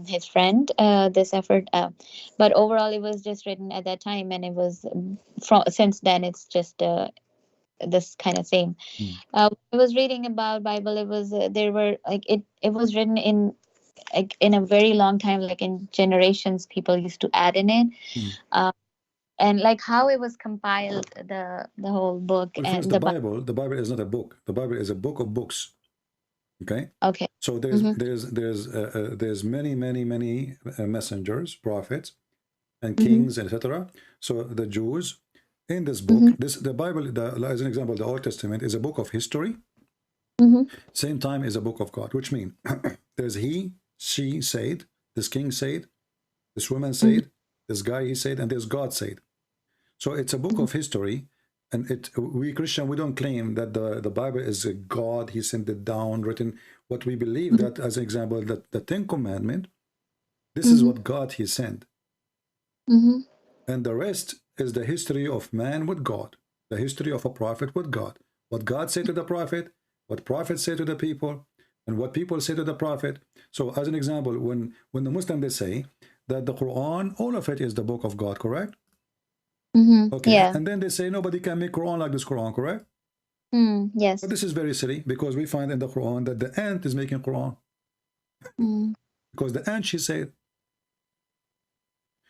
his friend, this effort, but overall it was just written at that time, and it was since then it's just this kind of thing. I was reading about Bible. It was there were like it was written in a very long time, like in generations, people used to add in it. And like how it was compiled, the whole book. Well, and the Bible is not a book. The Bible is a book of books. Okay. So there's many messengers, prophets, and kings, etc. So the Jews in this book, the Bible, as an example, the Old Testament is a book of history. Same time is a book of God, which means there's he, she said, this king said, this woman said, this guy he said, and there's God said. So it's a book of history. And we Christian, we don't claim that the Bible is a God, he sent it down, written. What we believe that, as an example, that the Ten Commandments, this is what God he sent. And the rest is the history of man with God, the history of a prophet with God. What God said to the prophet, what prophets say to the people, and what people say to the prophet. So as an example, when the Muslim, they say that the Quran, all of it is the book of God, correct? Okay. Yeah. And then they say nobody can make Quran like this Quran, correct? Yes. But this is very silly, because we find in the Quran that the ant is making Quran. Because the ant, she said.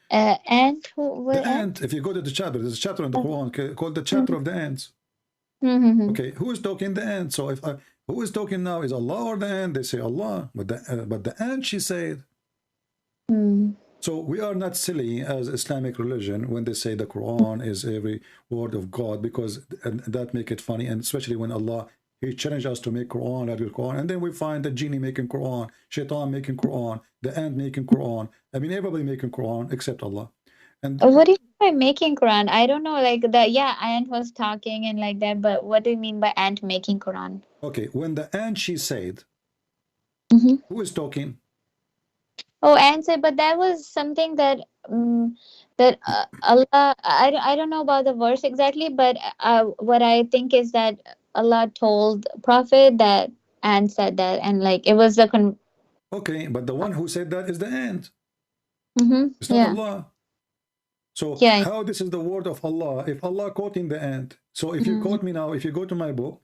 Ant? The ant. If you go to the chapter, there's a chapter in the Quran called the chapter of the ants. Okay, who is talking? The ant. So if who is talking now is Allah or the ant? They say Allah, but the ant, she said. So we are not silly as Islamic religion when they say the Quran is every word of God, because that make it funny, and especially when Allah, he challenged us to make Quran like the Quran, and then we find the genie making Quran, shaitan making Quran, the ant making Quran. I mean, everybody making Quran except Allah. And what do you mean by making Quran? I don't know, like the ant was talking and like that, but what do you mean by ant making Quran? Okay, when the ant, she said, Mm-hmm. Who is talking? Oh, answer, but that was something that Allah. I don't know about the verse exactly, but what I think is that Allah told Prophet that and said that, and like it was Okay, but the one who said that is the ant. Mm-hmm. It's not Yeah. Allah. So Yeah. how this is the word of Allah if Allah quoting the ant? So if you Mm-hmm. quote me now, if you go to my book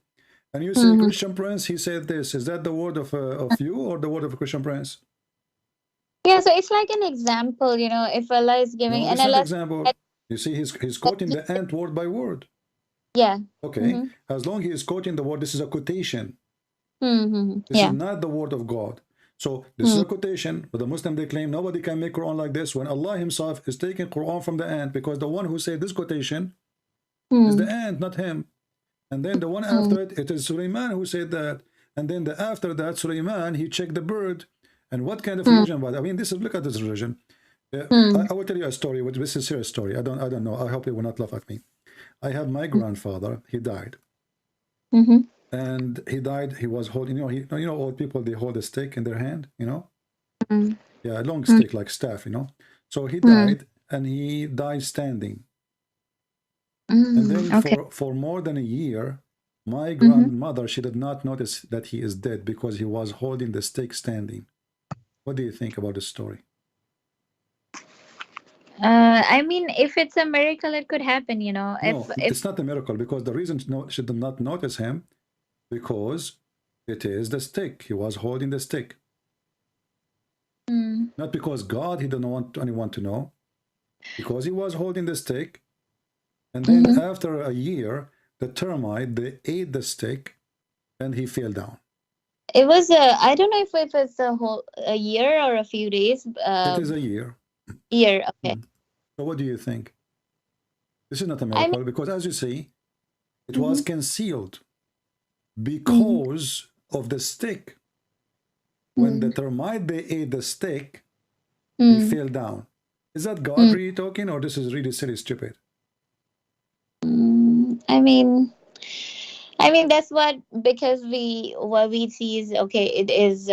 and you say Mm-hmm. Christian Prince, he said this. Is that the word of you or the word of Christian Prince? Yeah. So it's like an example, if Allah is giving, No, and it's not Allah example. You see, he's quoting the ant word by word. Yeah. Okay, Mm-hmm. as long as he is quoting the word, this is a quotation. Mm-hmm. This is Yeah. not the word of God. So this is a quotation, but the Muslim, they claim nobody can make Quran like this when Allah himself is taking Quran from the ant, because the one who said this quotation is the ant, not him. And then the one after it, it is Sulaiman who said that. And then after that, Sulaiman, he checked the bird. And what kind of religion was? I mean, this is, look at this religion. I will tell you a story. This is a serious story. I don't know. I hope you will not laugh at me. I have my grandfather. He died. Mm-hmm. And he died. He was holding, old people, they hold a stick in their hand, Mm-hmm. Yeah, a long stick like staff, So he died, and he died standing. And then Okay. for more than a year, my grandmother, she did not notice that he is dead because he was holding the stick standing. What do you think about this story? I mean, if it's a miracle, it could happen, No, if it's not a miracle, because the reason she did not notice him, because it is the stick. He was holding the stick. Not because God, he didn't want anyone to know, because he was holding the stick. And then after a year, the termite, they ate the stick, and he fell down. it was I don't know if it's a year or a few days. It is a year. Year. Okay. So what do you think? This is not a I miracle, mean, because as you see, it was concealed because of the stick. When the termite, they ate the stick, he fell down. Is that God really talking, or this is really silly, stupid? I mean, that's because what we see is okay. It is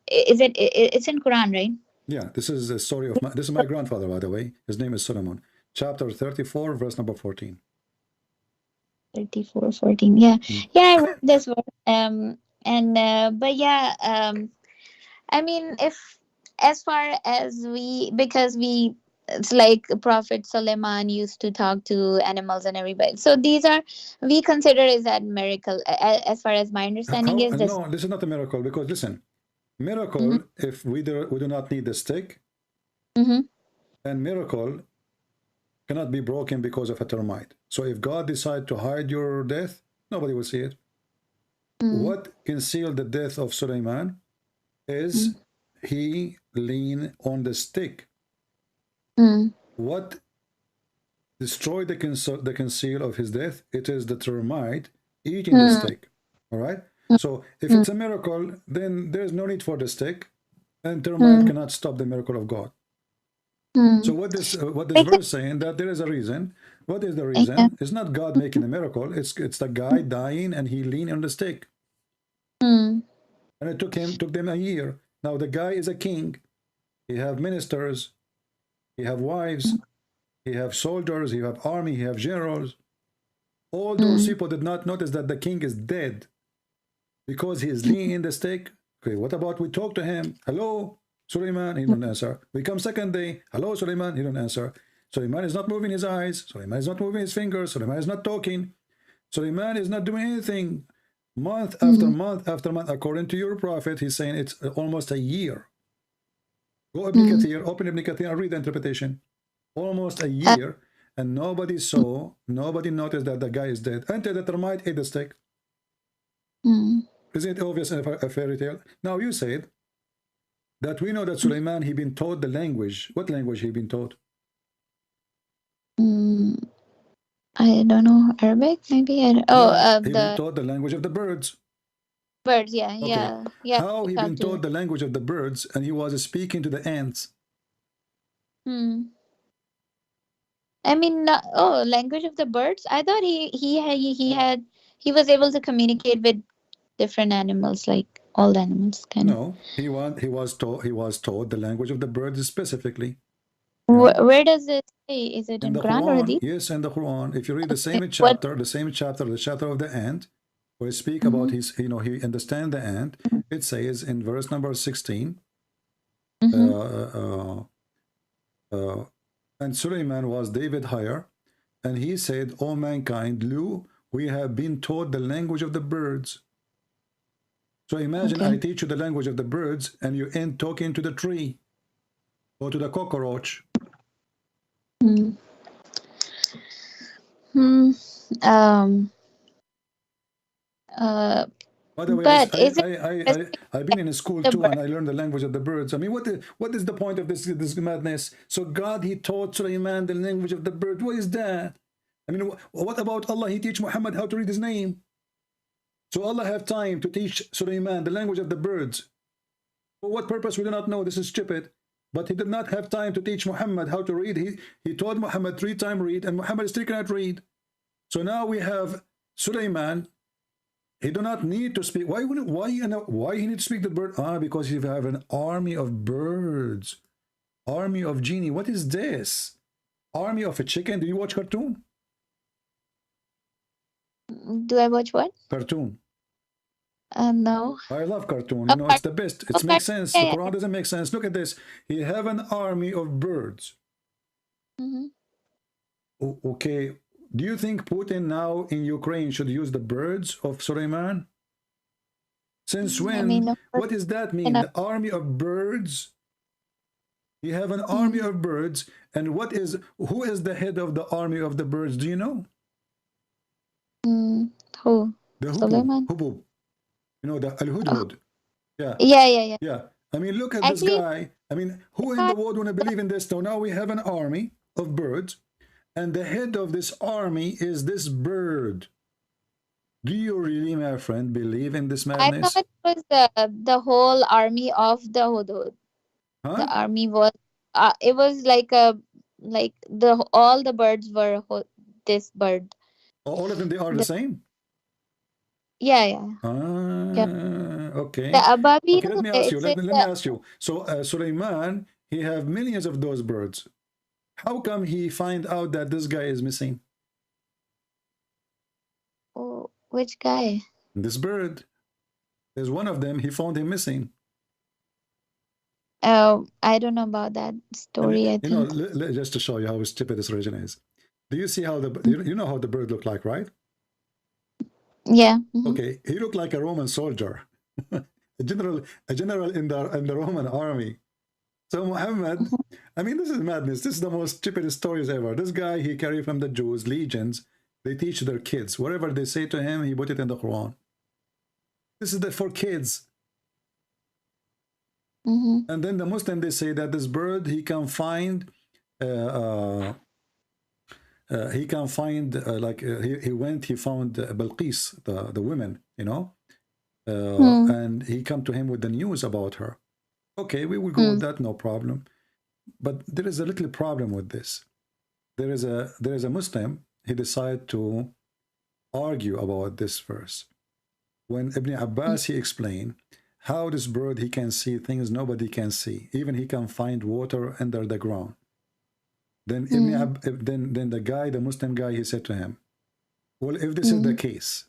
it's in Quran, right? Yeah, this is a story of this is my grandfather, by the way. His name is Solomon. Chapter 34, verse number 14. 34:14. Yeah. Yeah, I read this one. But yeah, I mean, if as far as it's like Prophet Suleiman used to talk to animals and everybody. So we consider is that miracle. As far as my understanding is this. No, this is not a miracle, because listen, miracle, if we do not need the stick, and miracle cannot be broken because of a termite. So if God decide to hide your death, nobody will see it. What concealed the death of Suleiman is he leaned on the stick. What destroyed the conceal of his death? It is the termite eating the stick. All right. So if it's a miracle, then there's no need for the stick, and termite cannot stop the miracle of God. So what this verse saying, that there is a reason. What is the reason? It's not God making a miracle. It's the guy dying, and he leaned on the stick. And it took them a year. Now the guy is a king. He have ministers. He have wives. He have soldiers. He have army. He have generals. All those people did not notice that the king is dead because he is leaning in the stick. Okay, what about we talk to him? Hello, Suleiman, he don't answer. We come second day. Hello, Suleiman, he don't answer. Suleiman is not moving his eyes. Suleiman is not moving his fingers. Suleiman is not talking. Suleiman is not doing anything. Month after month after month, according to your prophet, he's saying it's almost a year. Go Ibn Kathir, open Ibn Kathir and read the interpretation. Almost a year, and nobody noticed that the guy is dead until the termite ate the stick. Isn't it obvious in a fairy tale? Now you said that we know that Suleiman, he been taught the language. What language he been taught? I don't know, Arabic maybe. He been taught the language of the birds. Birds, yeah, okay. Yeah. How he been taught the language of the birds, and he was speaking to the ants? I mean, language of the birds. I thought he was able to communicate with different animals, like. all the animals, kind of. No, he was taught the language of the birds specifically. You know? Where does it say? Is it In in the Quran or Quran, Hadith? yes, in the Quran. If you read the Okay. same chapter, the chapter of the ant, where we speak about his, you know, he understand the ant. It says in verse number 16, and Suleiman was David higher, and he said, "O mankind, lo, we have been taught the language of the birds." So imagine I teach you the language of the birds, and you end talking to the tree or to the cockroach. Mm. Hmm. By the way, But is it I've been in school the too, bird? and I learned the language of the birds. I mean, what is the point of this madness? So God, he taught Sulaiman the language of the bird. What is that? I mean, what about Allah? He teach Muhammad how to read his name. So Allah have time to teach Sulaiman the language of the birds. For what purpose, we do not know. This is stupid. But he did not have time to teach Muhammad how to read. He told Muhammad 3 times read, and Muhammad still cannot read. So now we have Sulaiman. He do not need to speak. Why he need to speak the bird? Because you have an army of birds, army of genie. What is this? Army of a chicken? Do you watch cartoon? Do I watch what? Cartoon. No. I love cartoon. You know, it's the best. It makes sense. The Quran doesn't make sense. Look at this. He have an army of birds. Okay. Do you think Putin now in Ukraine should use the birds of Suleiman? Since when? I mean, what does that mean? The army of birds? You have an army of birds, and who is the head of the army of the birds? Do you know? Who? The Suleiman. Hubub. You know, the Al-Hudhud. Yeah. Yeah. I mean, look at this guy. I mean, who in the world want to believe in this? So now we have an army of birds, and the head of this army is this bird. Do you really, my friend, believe in this madness? I thought it was the whole army of the Hudhud. Huh? The army was it was like all the birds were this bird. All of them, they are the same? Yeah. Okay. The Ababil, okay, let me ask you. Let me ask you. So Suleiman, he have millions of those birds. How come he find out that this guy is missing? Oh, which guy? This bird. There's one of them. He found him missing. I don't know about that story. I think. You know, just to show you how stupid this religion is. Do you see how you know how the bird looked like, right? Yeah. Okay, he looked like a Roman soldier, a general in the Roman army. So Muhammad, I mean, this is madness. This is the most stupid stories ever. This guy, he carried from the Jews, legions. They teach their kids. Whatever they say to him, he put it in the Quran. This is for kids. And then the Muslim, they say that this bird, he can find he found Balqis, the women, you know, and he come to him with the news about her. Okay, we will go with that, no problem. But there is a little problem with this. There is a Muslim, he decided to argue about this verse. When Ibn Abbas, he explained how this bird, he can see things nobody can see. Even he can find water under the ground. Then then the Muslim guy, he said to him, well, if this is the case,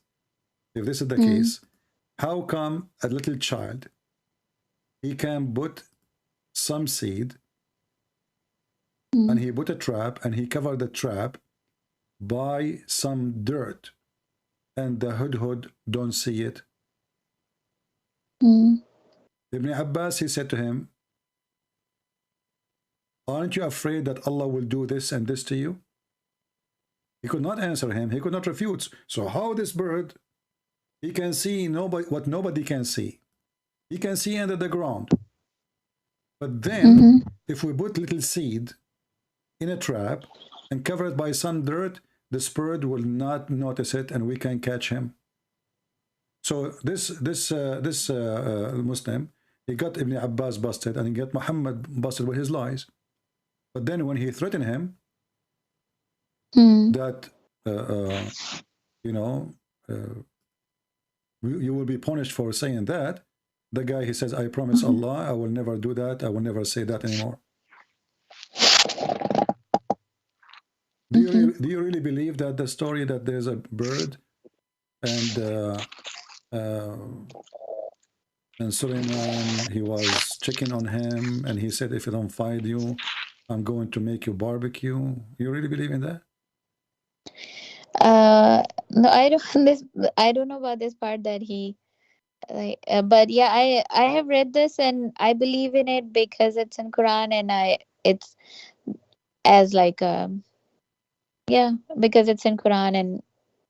how come a little child, he can put some seed and he put a trap and he covered the trap by some dirt and the hudhud don't see it? Ibn Abbas, he said to him, aren't you afraid that Allah will do this and this to you? He could not answer him. He could not refute. So how this bird, he can see what nobody can see. He can see under the ground. But then, if we put little seed in a trap and cover it by some dirt, this bird will not notice it and we can catch him. So this Muslim, he got Ibn Abbas busted and he got Muhammad busted with his lies. But then when he threatened him that, you know, you will be punished for saying that, The guy, he says, I promise Allah, I will never do that. I will never say that anymore. Do you really believe that the story that there's a bird and Suleiman, he was checking on him and he said, if I don't find you, I'm going to make you barbecue. You really believe in that? No, I don't know about this part that he but yeah, I have read this and I believe in it because it's in Quran, and it's as like yeah, because it's in Quran, and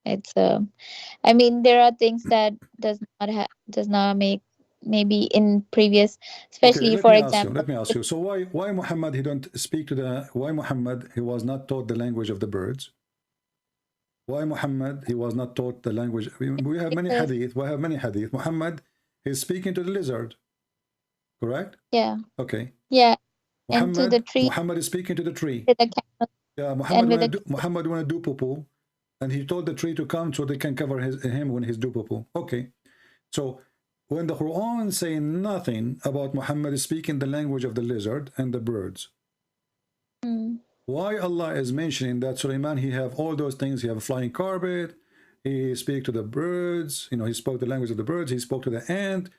it's I mean, there are things that does not make maybe in previous, especially Okay, for example. let me ask you. So why Muhammad, he don't speak to the, why Muhammad, he was not taught the language of the birds? Why Muhammad, he was not taught the language? We have many hadith. We have many hadith. Muhammad is speaking to the lizard, correct? Yeah. Okay. Yeah. Muhammad, and to the tree. Muhammad is speaking to the tree. With the camel. Yeah, Muhammad want to do poo-poo, and he told the tree to come so they can cover him when he's do poo-poo. Okay. So when the Quran say nothing about Muhammad speaking the language of the lizard and the birds, why Allah is mentioning that Suleiman, he have all those things? He have a flying carpet, he speak to the birds, you know, he spoke the language of the birds, he spoke to the ant,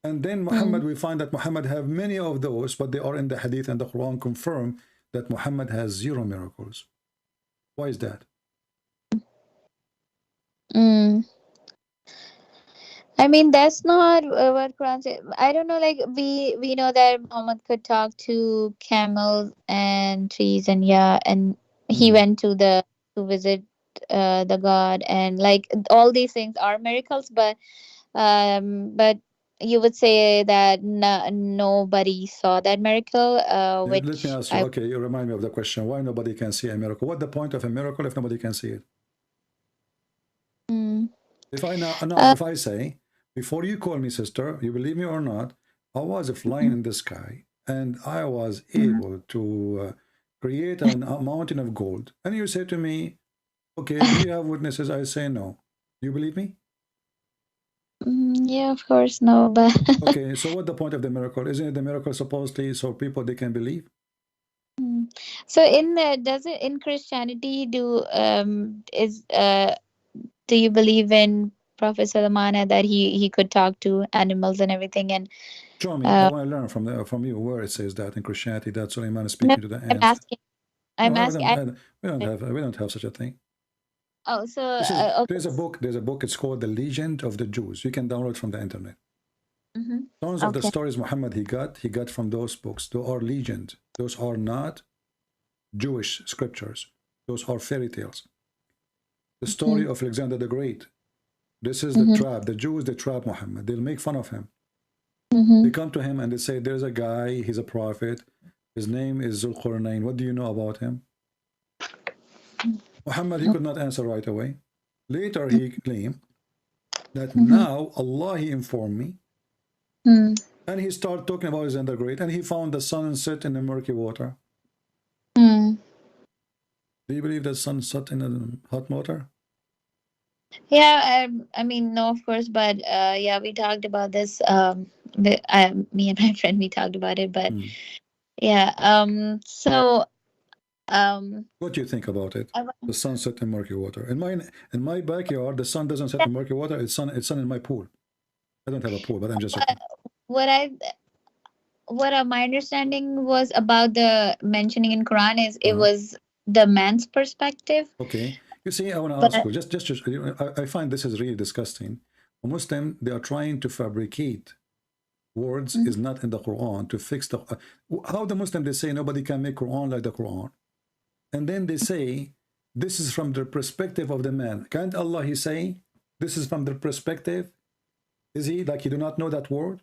and then Muhammad, we find that Muhammad have many of those, but they are in the hadith, and the Quran confirm that Muhammad has 0 miracles. Why is that? I mean, that's not what Quran says. I don't know, like we know that Muhammad could talk to camels and trees, and yeah, and he went to visit the God, and like all these things are miracles, but you would say that nobody saw that miracle. Which let me ask you. Okay, you remind me of the question. Why nobody can see a miracle? What the point of a miracle if nobody can see it? If I say, before you call me sister, you believe me or not, I was flying in the sky and I was able to create a mountain of gold. And you say to me, okay, do you have witnesses? I say no. Do you believe me? Yeah, of course, no, but okay, so what the point of the miracle? Isn't it the miracle supposedly so people they can believe? So in Christianity do you believe in Prophet Suleiman, that he could talk to animals and everything? And show me. I want to learn from you where it says that in Christianity that Suleiman is speaking to the ants. I'm asking. We don't have such a thing. Oh, so okay. There's a book. It's called The Legend of the Jews. You can download from the internet. Tons of the stories Muhammad he got from those books. Those are legend. Those are not Jewish scriptures. Those are fairy tales. The story of Alexander the Great. This is the trap. The Jews, they trap Muhammad. They'll make fun of him. They come to him and they say, there's a guy, he's a prophet. His name is Zulqarnain. What do you know about him? Muhammad, he could not answer right away. Later, he claimed that now Allah, he informed me. And he started talking about Alexander the Great, and he found the sun set in the murky water. Do you believe that sun set in the hot water? Yeah, I mean, no, of course, but yeah, we talked about this. Me and my friend, we talked about it, but yeah. So, what do you think about it? The sun set in murky water. In my backyard, the sun doesn't set in murky water. It's sun in my pool. I don't have a pool, but I'm just what my understanding was about the mentioning in Quran is it was the man's perspective. Okay. You see, I want to ask you, just I find this is really disgusting. A Muslim, they are trying to fabricate words is not in the Quran to fix the how the Muslim, they say nobody can make Quran like the Quran, and then they say this is from the perspective of the man. Can't Allah he say this is from the perspective? Is he like he do not know that word?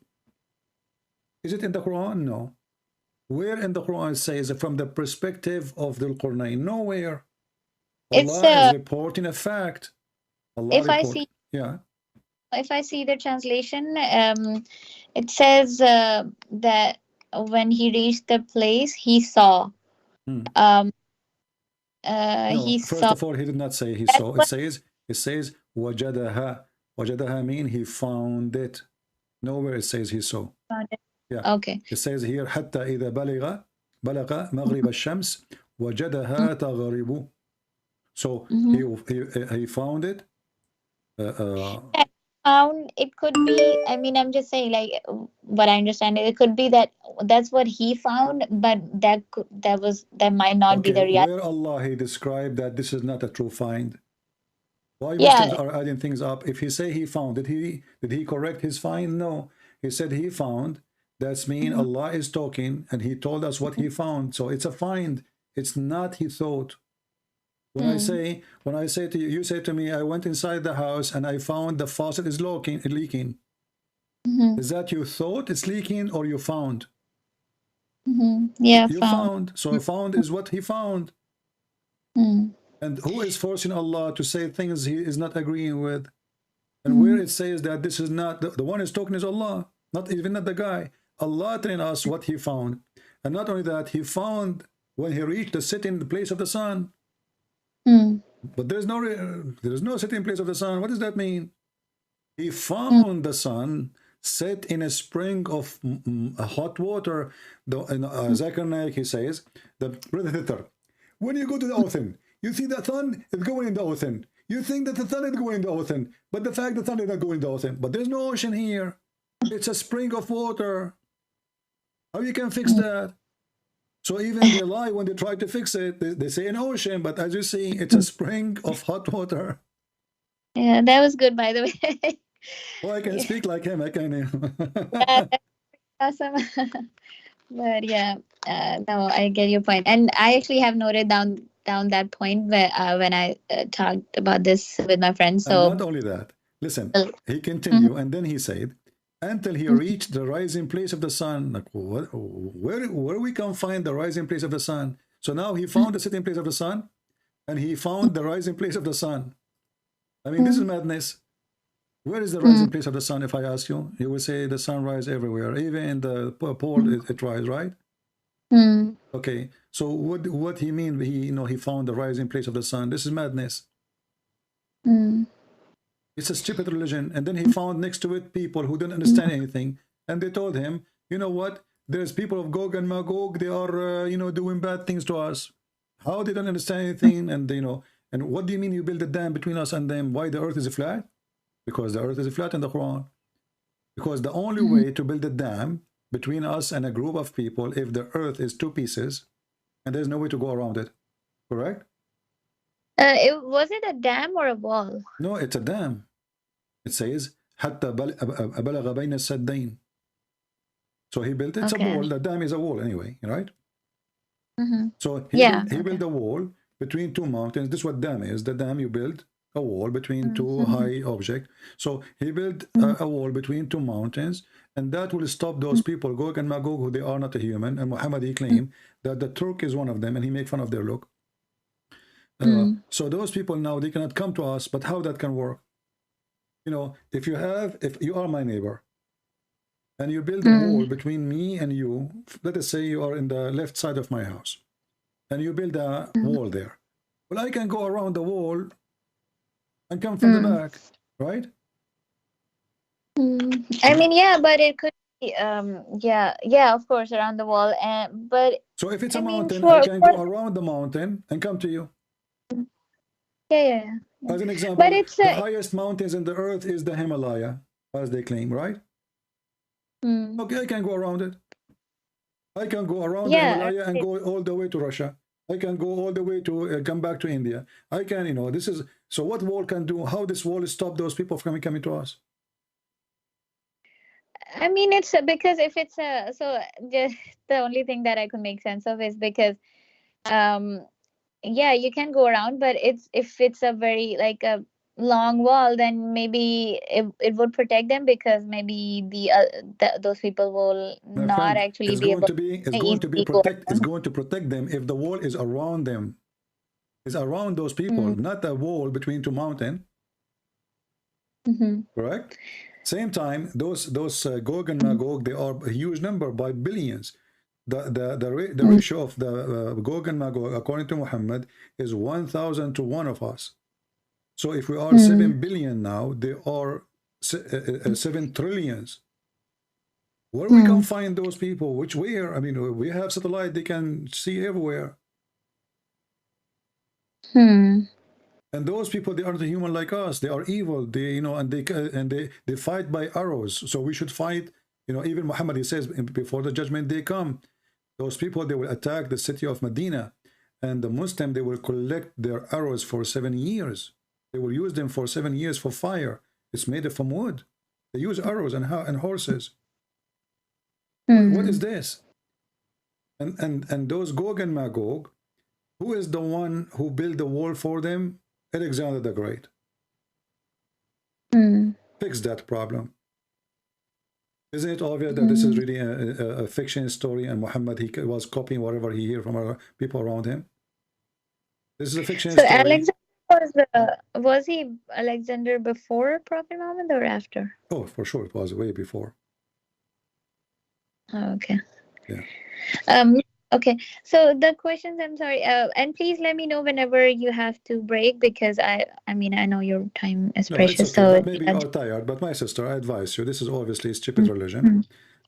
Is it in the Quran? No. Where in the Quran it says from the perspective of the Qur'an? Nowhere. Allah is reporting a fact. If I see the translation, it says that when he reached the place, he saw. No, first of all, he did not say he saw. It says wajadaha. Wajadaha mean he found it. Nowhere it says he saw. Found it. Yeah. Okay. It says here حتى إذا بلغ مغرب الشمس وجدها تغرب. So he found it. Found, it could be, I mean, I'm just saying, like, what I understand, it could be that that's what he found, but that might not be the reality. Where Allah he described that this is not a true find. Why Yeah. Muslims are adding things up? If he say he found, did he correct his find? No, he said he found. That's mean Allah is talking and he told us what he found. So it's a find. It's not he thought. When I say to you, you say to me, I went inside the house and I found the faucet is leaking. Is that you thought it's leaking or you found? Yeah, you found. So found is what he found. And who is forcing Allah to say things he is not agreeing with? And where it says that this is not, the one is talking is Allah, not the guy. Allah telling us what he found. And not only that, he found when he reached the sitting place of the sun. But there's no sitting place of the sun. What does that mean? He found the sun set in a spring of hot water. Zakir Naik, he says, when you go to the ocean, you see the sun is going in the ocean. You think that the sun is going in the ocean, but the fact the sun is not going in the ocean. But there's no ocean here. It's a spring of water. How you can fix that? So even they lie when they try to fix it. They say an ocean, but as you see, it's a spring of hot water. Yeah, that was good, by the way. Oh, I can speak like him. I can. Awesome. But yeah, no, I get your point, and I actually have noted down that point when I talked about this with my friends. So and not only that, listen, he continued, and then he said, until he reached the rising place of the sun. Like, where we can find the rising place of the sun? So now he found the sitting place of the sun, and he found the rising place of the sun. I mean, this is madness. Where is the rising place of the sun? If I ask you, you will say the sun rises everywhere, even in the pole it rises, right? Okay. So what he mean? He found the rising place of the sun. This is madness. It's a stupid religion. And then he found next to it people who didn't understand anything, and they told him, you know what? There's people of Gog and Magog. They are doing bad things to us. How they don't understand anything? And and what do you mean you build a dam between us and them? Why the earth is flat? Because the earth is flat in the Quran. Because the only way to build a dam between us and a group of people, if the earth is two pieces, and there's no way to go around it, correct? Was it a dam or a wall? No, it's a dam. It says حتى بلغ بين السدين. So he built it's a wall. The dam is a wall anyway, right? So he built a wall between two mountains. This is what dam is. The dam, you build a wall between two high objects. So he built a wall between two mountains, and that will stop those people, Gog and Magog, who they are not a human. And Muhammad, he claimed that the Turk is one of them, and he make fun of their look. So those people now, they cannot come to us. But how that can work? If you are my neighbor, and you build a wall between me and you, let us say you are in the left side of my house, and you build a wall there. Well, I can go around the wall and come from the back, right? I mean, yeah, but it could be, yeah, of course, around the wall. But so if it's a mountain, I can go around the mountain and come to you. Yeah. As an example, but it's the highest mountains in the earth is the Himalaya, as they claim, right? Okay, I can go around it. I can go around the Himalaya and go all the way to Russia. I can go all the way to come back to India. I can, this is, so what wall can do, how this wall stop those people from coming to us? I mean, it's because if it's so just the only thing that I could make sense of is because, yeah, you can go around, but if it's a very like a long wall, then maybe it would protect them, because maybe those people will not actually be able. It's going to protect them if the wall is around them. It's around those people, not a wall between two mountains. Correct. Same time, those Gog and Magog, they are a huge number by billions. The ratio of the Gog and Magog, according to Muhammad, is 1,000 to 1 of us. So if we are 7 billion now, they are 7 trillions. Where we can find those people? Which where? I mean, we have satellite; they can see everywhere. And those people, they aren't human like us. They are evil. They, you know, and they fight by arrows. So we should fight. You know, even Muhammad, he says, before the judgment day come, those people, they will attack the city of Medina, and the Muslim, they will collect their arrows for 7 years. They will use them for 7 years for fire. It's made from wood. They use arrows and horses. What is this? And those Gog and Magog, who is the one who built the wall for them? Alexander the Great. Fix that problem. Isn't it obvious that this is really a fiction story, and Muhammad, he was copying whatever he heard from other people around him? This is a fiction story. Alexander was he Alexander before Prophet Muhammad or after? Oh, for sure, it was way before. Oh, okay. Yeah. Okay. So the questions, I'm sorry, and please let me know whenever you have to break, because I mean, I know your time is precious. It's okay, so but maybe you are tired. But my sister, I advise you. This is obviously stupid religion.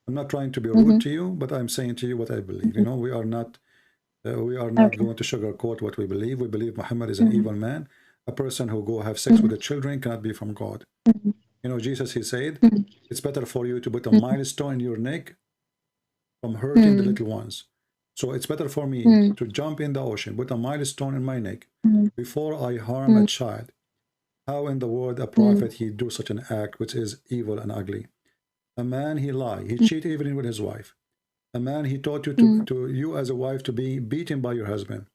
I'm not trying to be rude to you, but I'm saying to you what I believe. You know, we are not going to sugarcoat what we believe. We believe Muhammad is an evil man. A person who go have sex with the children cannot be from God. You know, Jesus, he said, it's better for you to put a milestone in your neck from hurting the little ones. So it's better for me to jump in the ocean, put a milestone in my neck before I harm a child. How in the world a prophet, he do such an act which is evil and ugly? A man, he lie, he cheat even with his wife. A man, he taught you to you as a wife to be beaten by your husband.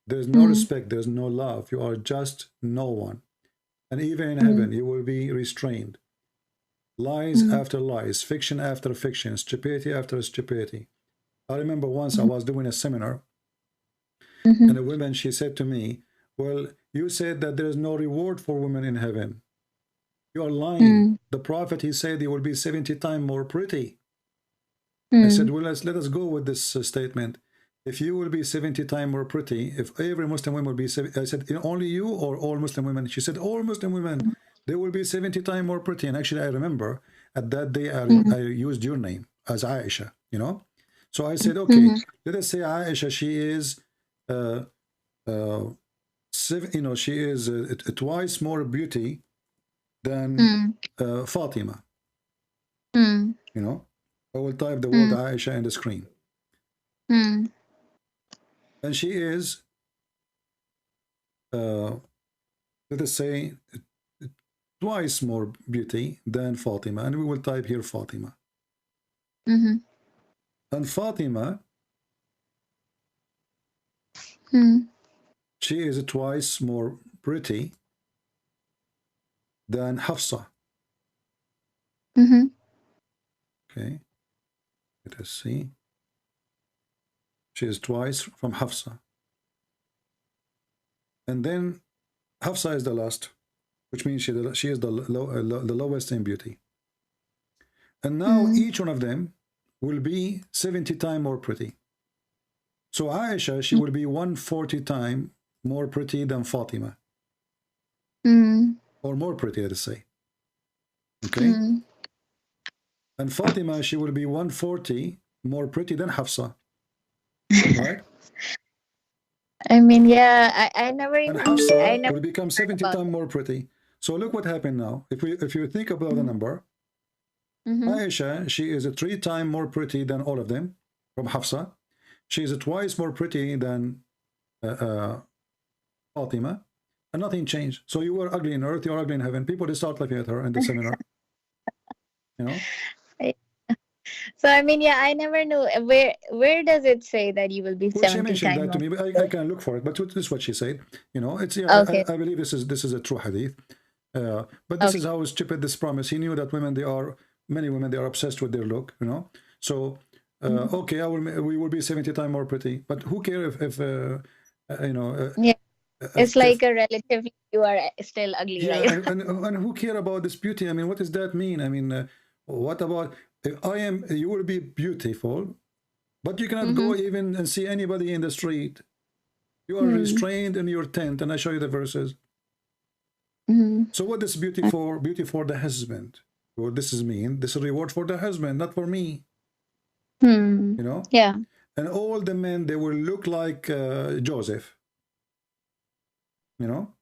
There's no respect, there's no love. You are just no one. And even in heaven, you will be restrained. Lies after lies, fiction after fiction, stupidity after stupidity. I remember once I was doing a seminar, and a woman, she said to me, well, you said that there is no reward for women in heaven. You are lying. The prophet, he said he will be 70 times more pretty. I said, well, let us go with this statement. If you will be 70 times more pretty, if every Muslim woman will be 70, I said, only you or all Muslim women? She said, all Muslim women, they will be 70 times more pretty. And actually, I remember at that day, I used your name as Aisha, you know? So I said, okay, let us say Aisha, she is, you know, she is twice more beauty than Fatima. You know, I will type the word Aisha in the screen. And she is, let us say, twice more beauty than Fatima. And we will type here Fatima. And Fatima, she is twice more pretty than Hafsa. Okay, let us see. She is twice from Hafsa. And then Hafsa is the last, which means she is the lowest in beauty. And now each one of them will be 70 times more pretty. So Aisha, she will be 140 times more pretty than Fatima. Or more pretty, let us say. Okay? And Fatima, she will be 140 more pretty than Hafsa. Right? I mean, yeah, I never even... And Hafsa will become 70 times more pretty. So look what happened now. If you think about the number, Aisha, she is 3 times more pretty than all of them from Hafsa. She is twice more pretty than Fatima, and nothing changed. So you were ugly in earth, you're ugly in heaven. People, they start laughing at her in the seminar. You know? So I mean, yeah, I never knew where does it say that you will be 70 she mentioned times that to me, but I can look for it. But this is what she said. You know, it's okay. I believe this is a true hadith. But this is how stupid this promise. He knew that many women, they are obsessed with their look. You know, so okay, we will be 70 times more pretty. But who cares if you know? It's like a relatively you are still ugly. Yeah, right? and who care about this beauty? I mean, what does that mean? I mean, what about if you will be beautiful, but you cannot go even and see anybody in the street. You are restrained in your tent, and I show you the verses. So what is beauty for? Beauty for the husband. Well, this is mean. This is reward for the husband, not for me. Hmm. You know? Yeah. And all the men, they will look like Joseph. You know?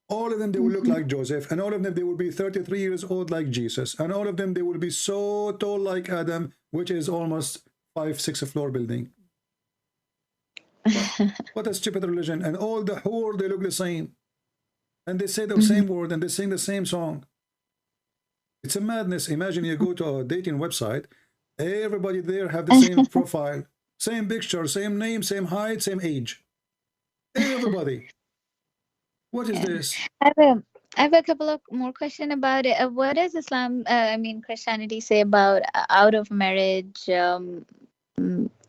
All of them, they will look like Joseph. And all of them, they will be 33 years old like Jesus. And all of them, they will be so tall like Adam, which is almost 5-6 floor building. What a stupid religion. And all the whore, they look the same. And they say the same word and they sing the same song. It's a madness. Imagine you go to a dating website, everybody there have the same profile, same picture, same name, same height, same age. Everybody. What is this? I have a couple of more questions about it. What does Islam, Christianity say about out of marriage,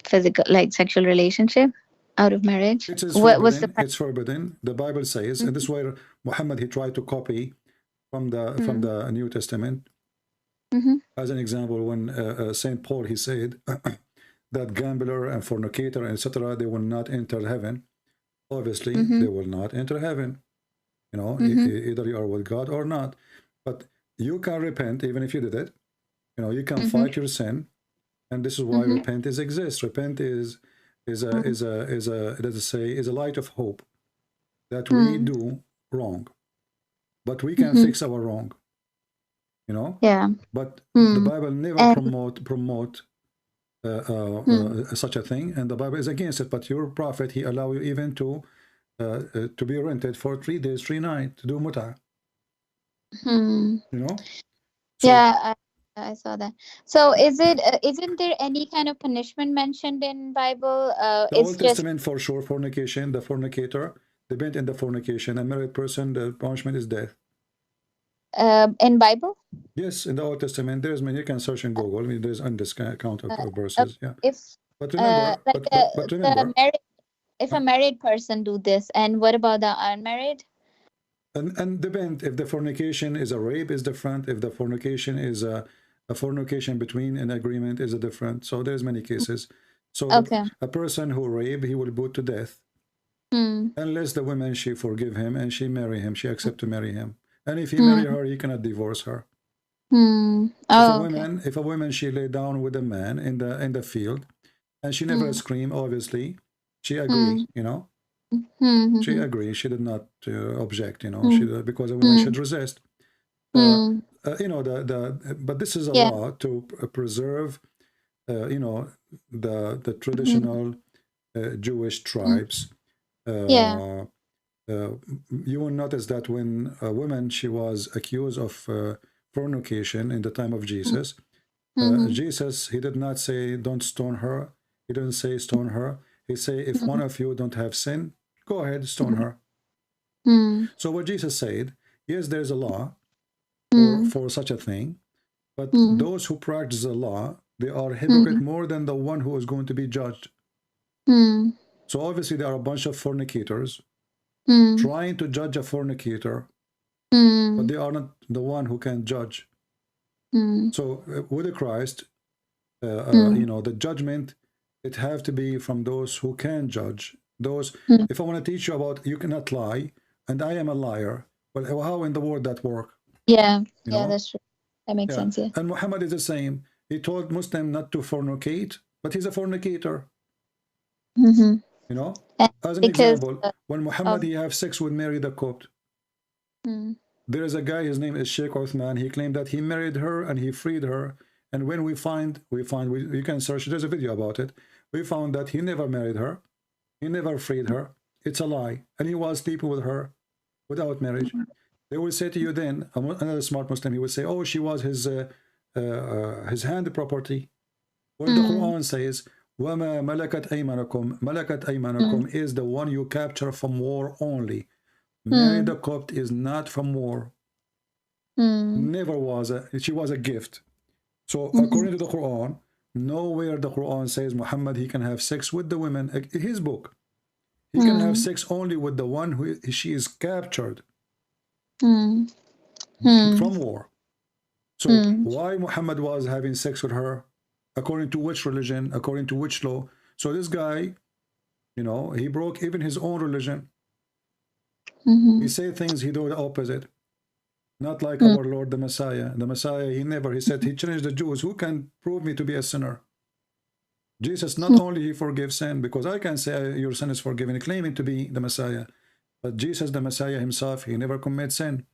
physical, like sexual relationship out of marriage? It is What's the forbidden. It's forbidden. The Bible says, and this is where Muhammad, he tried to copy from the New Testament. As an example, when Saint Paul, he said that gambler and fornicator, etc., they will not enter heaven. Obviously, they will not enter heaven. You know, either you are with God or not. But you can repent even if you did it. You know, you can fight your sin, and this is why repentance exists. Repent is a light of hope that we do wrong, but we can fix our wrong. You know. Yeah. But the Bible never promote such a thing, and the Bible is against it. But your prophet, he allow you even to be rented for 3 days, 3 nights to do muta. You know. So, yeah, I saw that. So, isn't there any kind of punishment mentioned in Bible? The Old Testament for sure, fornication, the fornicator, the bent in the fornication, a married person, the punishment is death. In Bible? Yes, in the Old Testament, there's many. You can search in Google. I mean, there's on this count of verses. Yeah. But remember, but remember, if a married person do this, and what about the unmarried? And depend if the fornication is a rape is different. If the fornication is a fornication between an agreement is a different. So there's many cases. So a person who rape, he will be put to death, unless the woman she forgive him and she marry him, she accept to marry him. And if he marry her, he cannot divorce her. If a woman she lay down with a man in the field, and she never scream, obviously, she agree. You know, she agree. She did not object. You know, because a woman should resist. You know, but this is a law to preserve. You know, the traditional Jewish tribes. You will notice that when a woman, she was accused of fornication in the time of Jesus, Jesus, he did not say, don't stone her. He didn't say stone her. He say, if one of you don't have sin, go ahead, stone her. So what Jesus said, yes, there's a law for such a thing, but those who practice the law, they are hypocrite more than the one who is going to be judged. So obviously there are a bunch of fornicators trying to judge a fornicator, but they are not the one who can judge. So with the Christ, you know, the judgment, it have to be from those who can judge. Those, if I want to teach you about you cannot lie, and I am a liar, well, how in the world that work? Yeah, that's true. That makes sense. Yeah. And Muhammad is the same. He told Muslim not to fornicate, but he's a fornicator. You know, as an example, when Muhammad he have sex with Mary the Copt, there is a guy, his name is Sheikh Uthman. He claimed that he married her and he freed her. And when we you can search, there's a video about it. We found that he never married her. He never freed her. It's a lie. And he was sleeping with her without marriage. They will say to you then, another smart Muslim, he will say, oh, she was his hand property. When the Quran says, وَمَا مَلَكَتْ أَيْمَانُكُمْ مَلَكَتْ أَيْمَانُكُمْ is the one you capture from war only. Mary the Copt is not from war. Never was. She was a gift. So according to the Quran, nowhere the Quran says Muhammad, he can have sex with the women. His book, he can have sex only with the one who she is captured from war. So why Muhammad was having sex with her? According to which religion? According to which law? So this guy, you know, he broke even his own religion. He said things he do the opposite. Not like Mm. our Lord the Messiah. The Messiah, he said, he challenged the Jews, who can prove me to be a sinner? Jesus, not only he forgives sin, because I can say your sin is forgiven, claiming to be the Messiah. But Jesus, the Messiah himself, he never commits sin.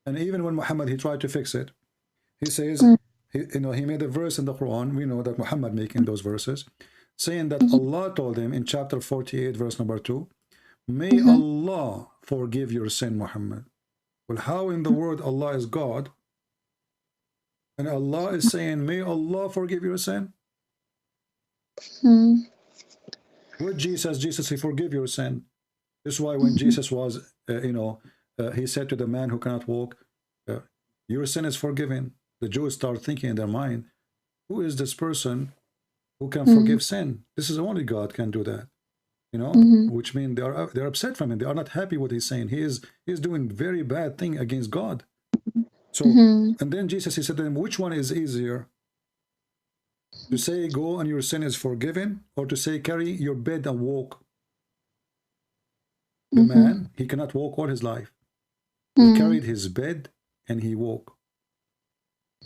And even when Muhammad, he tried to fix it. He says, Mm. he made a verse in the Quran. We know that Muhammad making those verses, saying that Mhm. Allah told him in chapter 48, verse number 2, may Mhm. Allah forgive your sin, Muhammad. Well, how in the world Allah is God, and Allah is saying, may Allah forgive your sin? Mm. With Jesus, he forgive your sin. This is why when Jesus was, he said to the man who cannot walk, your sin is forgiven. The Jews start thinking in their mind, who is this person who can Mm. forgive sin? This is only God can do that, Mhm. which means they're upset from him. They are not happy what he's saying. He is doing very bad thing against God. So, Mhm. and then Jesus, he said to them, which one is easier? To say, go and your sin is forgiven, or to say, carry your bed and walk? The Mhm. man, he cannot walk all his life. He Mm. carried his bed and he walked.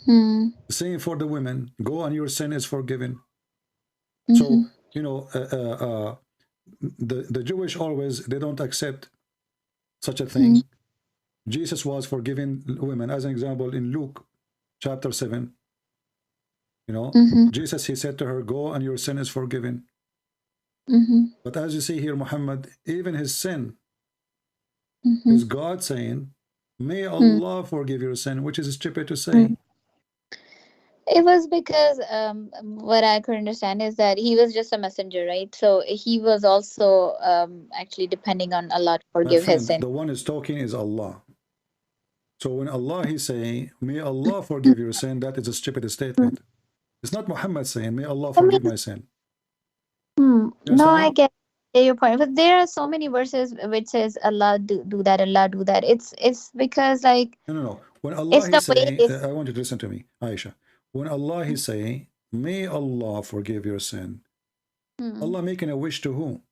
Mm. The same for the women, go and your sin is forgiven. Mhm. So, the Jewish always, they don't accept such a thing. Mm. Jesus was forgiving women. As an example, in Luke chapter 7, Mhm. Jesus, he said to her, go and your sin is forgiven. Mhm. But as you see here, Muhammad, even his sin Mhm. is God saying, may Mm. Allah forgive your sin, which is stupid to Mm. say. It was because what I could understand is that he was just a messenger, right? So he was also actually depending on Allah to My forgive his friend, sin. the one is talking is Allah. So when Allah is saying, may Allah forgive your sin, that is a stupid statement. It's not Muhammad saying, may Allah I mean, forgive my sin. You no, understand I me? get your point, but there are so many verses which says Allah do that, Allah do that. It's because like No, no, no. When Allah it's the is way saying, it's. I want you to listen to me, Aisha. When Allah is saying, may Allah forgive your sin, Hmm. Allah making a wish to who?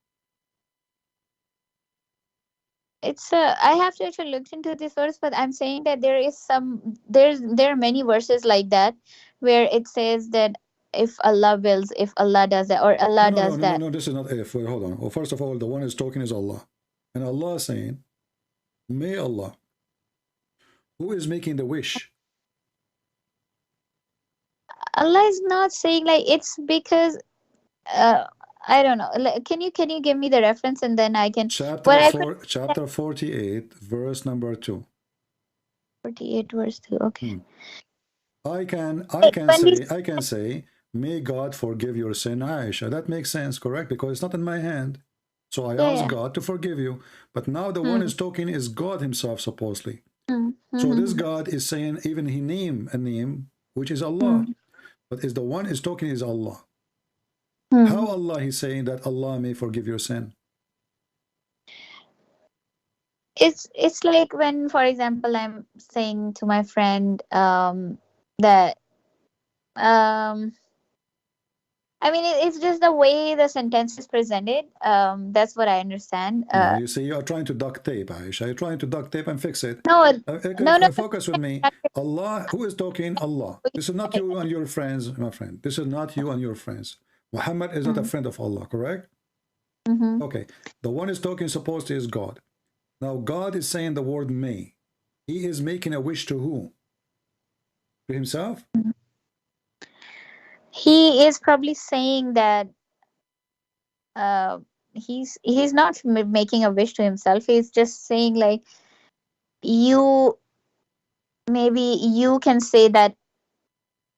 It's I have to actually look into this verse, but I'm saying that there are many verses like that where it says that if Allah wills, if Allah does that, or No, Allah no, no, does no, no, that. no. This is not if. Wait, hold on. Well, first of all, the one is talking is Allah. And Allah is saying, may Allah. Who is making the wish? Allah is not saying like it's because uh I don't know. Can you give me the reference and then I can what Chapter I could 4, chapter 48, verse number 2. 48 verse 2. Okay. Hmm. I can When we say, may God forgive your sin, Aisha. That makes sense, correct? Because it's not in my hand. So I yeah ask yeah. God to forgive you. But now the one Hmm. is talking is God himself, supposedly. Hmm. So this Hmm. God is saying, even he name a name, which is Allah. Hmm. But is the one is talking is Allah. Hmm. How Allah is saying that Allah may forgive your sin? It's like when, for example, I'm saying to my friend that um I mean it's just the way the sentence is presented. That's what I understand. No, you see, you are trying to duct tape, Aisha. You're trying to duct tape and fix it. No, no, no. Focus with me. Allah, who is talking? Allah. This is not you and your friends, my friend. This is not you and your friends. Muhammad is not a friend of Allah, correct? Mm-hmm. Okay. The one is talking supposed to is God. Now, God is saying the word may. He is making a wish to who? To himself? He is probably saying that uh he's not making a wish to himself. He's just saying like you maybe you can say that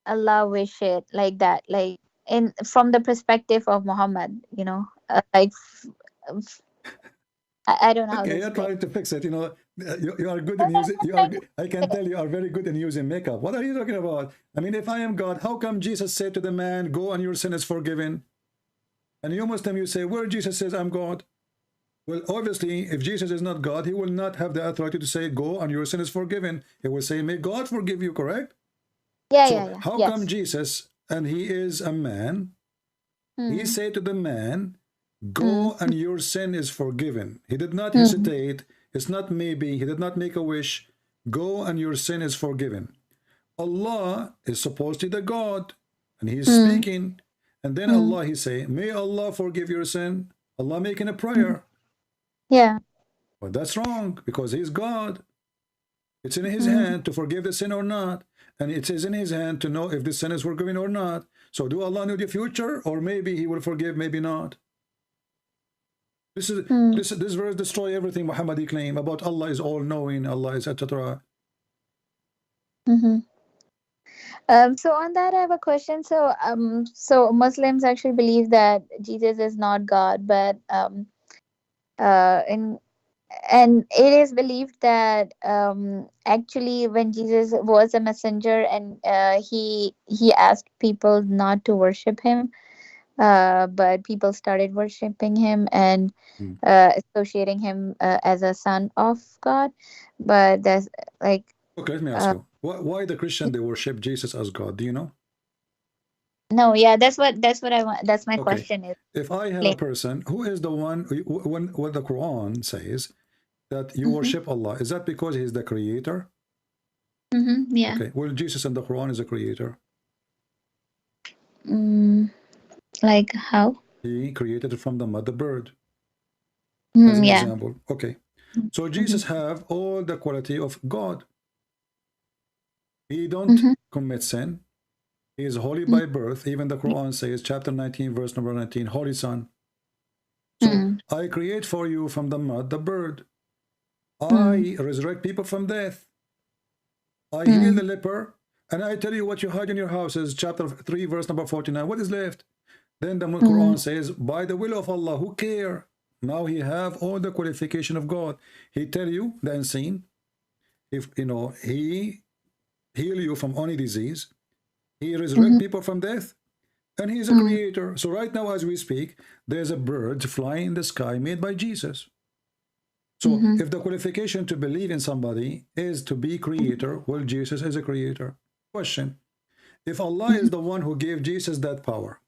Allah wish it like that, like in from the perspective of Muhammad, f- I don't know how to Okay, you're explain. trying to fix it. You are good in using. You are. I can tell you are very good in using makeup. What are you talking about? I mean, if I am God, how come Jesus said to the man, "Go and your sin is forgiven"? And you Muslim, you say, "Where Jesus says I'm God." Well, obviously, if Jesus is not God, he will not have the authority to say, "Go and your sin is forgiven." He will say, "May God forgive you." Correct? Yeah, yeah, So yeah. how come Yes. Jesus, and he is a man, he Hmm. said to the man, Hmm. go and your sin is forgiven. He did not Hmm. hesitate. It's not maybe. He did not make a wish. Go and your sin is forgiven. Allah is supposedly the God, and He's Mm. speaking. And then Mm. Allah, He say, may Allah forgive your sin. Allah making a prayer. Yeah. But that's wrong, because He's God. It's in His Mm. hand to forgive the sin or not. And it is in His hand to know if the sin is forgiven or not. So do Allah know the future? Or maybe He will forgive, maybe not. This verse destroy everything Muhammadi claim about Allah is all-knowing, Allah is etc. Mm-hmm. So on that, I have a question. So Muslims actually believe that Jesus is not God, but in and it is believed that actually when Jesus was a messenger and he asked people not to worship him, but people started worshiping him and Hmm. associating him as a son of God. But that's like Okay, let me ask you. Why the Christian, they worship Jesus as God? Do you know? no, yeah, that's what I want. That's my Okay. question is. If I have a person who is the one, when what the Quran says that you Mhm. worship Allah, is that because He's the creator? Yeah. Okay, well, Jesus in the Quran is a creator. Like how? He created it from the mother bird, as an Yeah. example. Okay, so Jesus have all the quality of God. He don't commit sin. He is holy by birth. Even the Quran says, chapter 19, verse number 19, Holy Son. So I create for you from the mud the bird. I resurrect people from death. I heal the leper. And I tell you what you hide in your houses, chapter 3, verse number 49. What is left? Then the Quran says, by the will of Allah, who care? Now he have all the qualification of God. He tell you the unseen. If you know, he heal you from any disease. He resurrect people from death. And He's a creator. So right now, as we speak, there's a bird flying in the sky made by Jesus. So if the qualification to believe in somebody is to be creator, well, Jesus is a creator. Question: if Allah is the one who gave Jesus that power,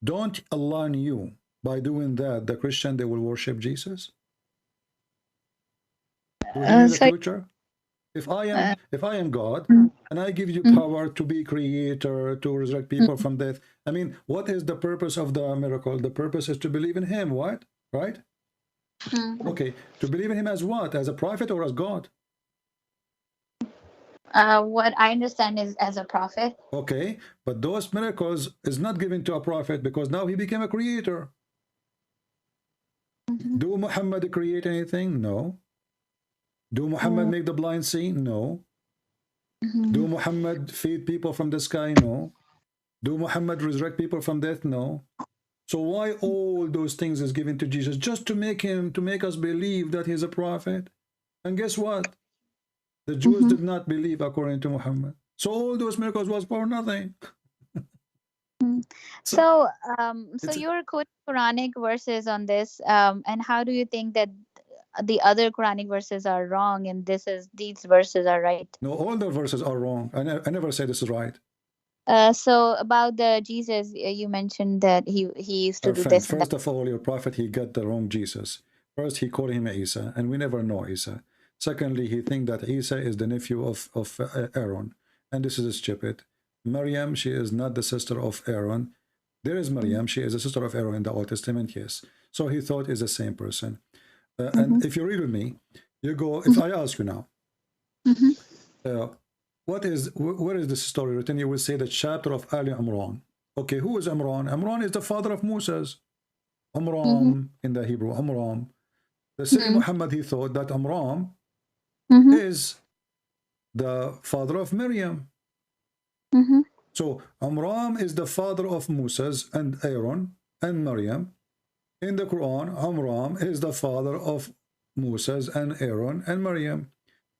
don't Allah knew by doing that the Christian, they will worship Jesus? Do He know the future? If I am God and I give you power to be creator, to resurrect people from death, I mean, what is the purpose of the miracle? The purpose is to believe in Him, what? Right? Okay, to believe in Him as what? As a prophet or as God? What I understand is as a prophet. Okay, but those miracles is not given to a prophet because now he became a creator. Do Muhammad create anything? No. Do Muhammad make the blind see? No. Do Muhammad feed people from the sky? No. Do Muhammad resurrect people from death? No. So why all those things is given to Jesus? Just to make us believe that he's a prophet. And guess what? The Jews did not believe according to Muhammad. So all those miracles was for nothing. So you're quoting Quranic verses on this, and how do you think that the other Quranic verses are wrong and these verses are right? No, all the verses are wrong. I never say this is right. So about the Jesus, you mentioned that he used to do Friend, this. first of all, your prophet, he got the wrong Jesus. First, he called him Isa, and we never know Isa. Secondly, he think that Isa is the nephew of Aaron, and this is stupid. Maryam, she is not the sister of Aaron. There is Maryam, she is a sister of Aaron in the Old Testament, yes. So he thought is the same person. And if you read with me, you go, if I ask you now, where is this story written? You will say the chapter of Ali Imran. Okay, who is Imran? Imran is the father of Moses. Amram in the Hebrew, Amram. The same Muhammad, he thought that Amram is the father of Miriam. So Amram is the father of Moses and Aaron and Miriam. In the Quran, Amram is the father of Moses and Aaron and Miriam.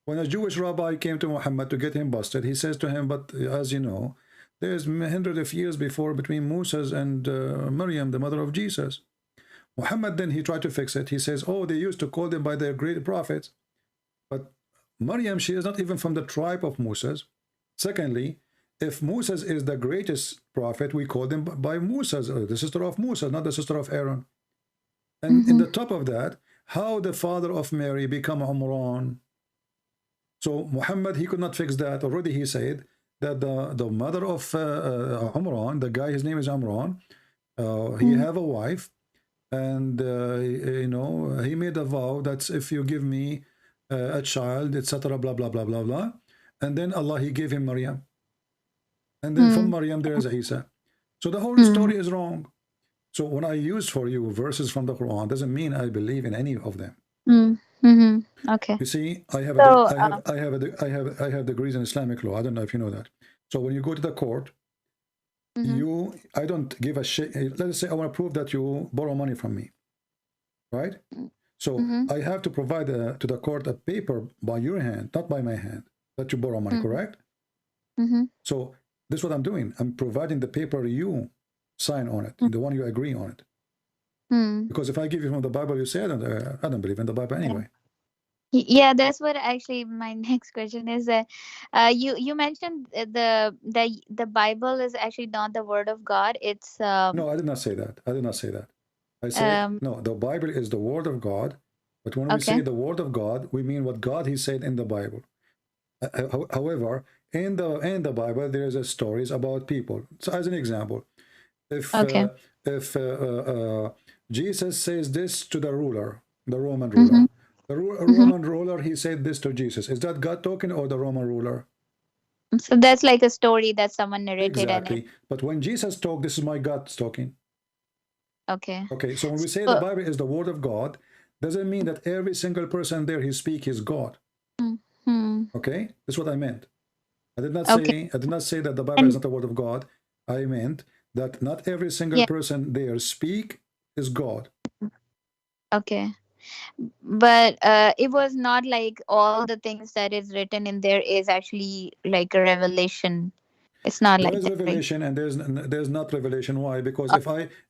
When a Jewish rabbi came to Muhammad to get him busted, he says to him, but as you know, there's hundreds of years before between Moses and Miriam, the mother of Jesus. Muhammad then, he tried to fix it. He says, oh, they used to call them by their great prophets. But Miriam, she is not even from the tribe of Moses. Secondly, if Moses is the greatest prophet, we call them by Moses, the sister of Moses, not the sister of Aaron. And in the top of that, how the father of Mary become Imran? So Muhammad, he could not fix that. Already he said that the mother of Umran, the guy, his name is Umran, he have a wife, and you know, he made a vow that if you give me a child, etc., blah blah blah blah blah, and then Allah, he gave him Maryam, and then from Maryam there is Isa. So the whole story is wrong. So when I use for you verses from the Quran, doesn't mean I believe in any of them. Okay. You see, I have So, I have degrees in Islamic law. I don't know if you know that. So when you go to the court, I don't give a shit. Let's say I want to prove that you borrow money from me, right? So I have to provide to the court a paper by your hand, not by my hand, that you borrow money, correct? So this is what I'm doing. I'm providing the paper you sign on it, the one you agree on it. Because if I give you from the Bible, you say I don't believe in the Bible anyway. Yeah, that's what actually my next question is. You mentioned the Bible is actually not the word of God. It's No, I did not say that. I did not say that. I said no. The Bible is the word of God, but when we say the word of God, we mean what God he said in the Bible. However, in the Bible, there's stories about people. So, as an example, if Jesus says this to the ruler, the Roman ruler, the Roman ruler, he said this to Jesus. Is that God talking or the Roman ruler? So that's like a story that someone narrated. Exactly. But when Jesus talked, this is my God talking. Okay. Okay. So when we say the Bible is the word of God, doesn't mean that every single person there he speak is God. Okay, that's what I meant. I did not say I did not say that the Bible is not the word of God. I meant that not every single person there speak is God. Okay. But it was not like all the things that is written in there is actually like a revelation. It's not There like is that, revelation, and there's not revelation. Why? Because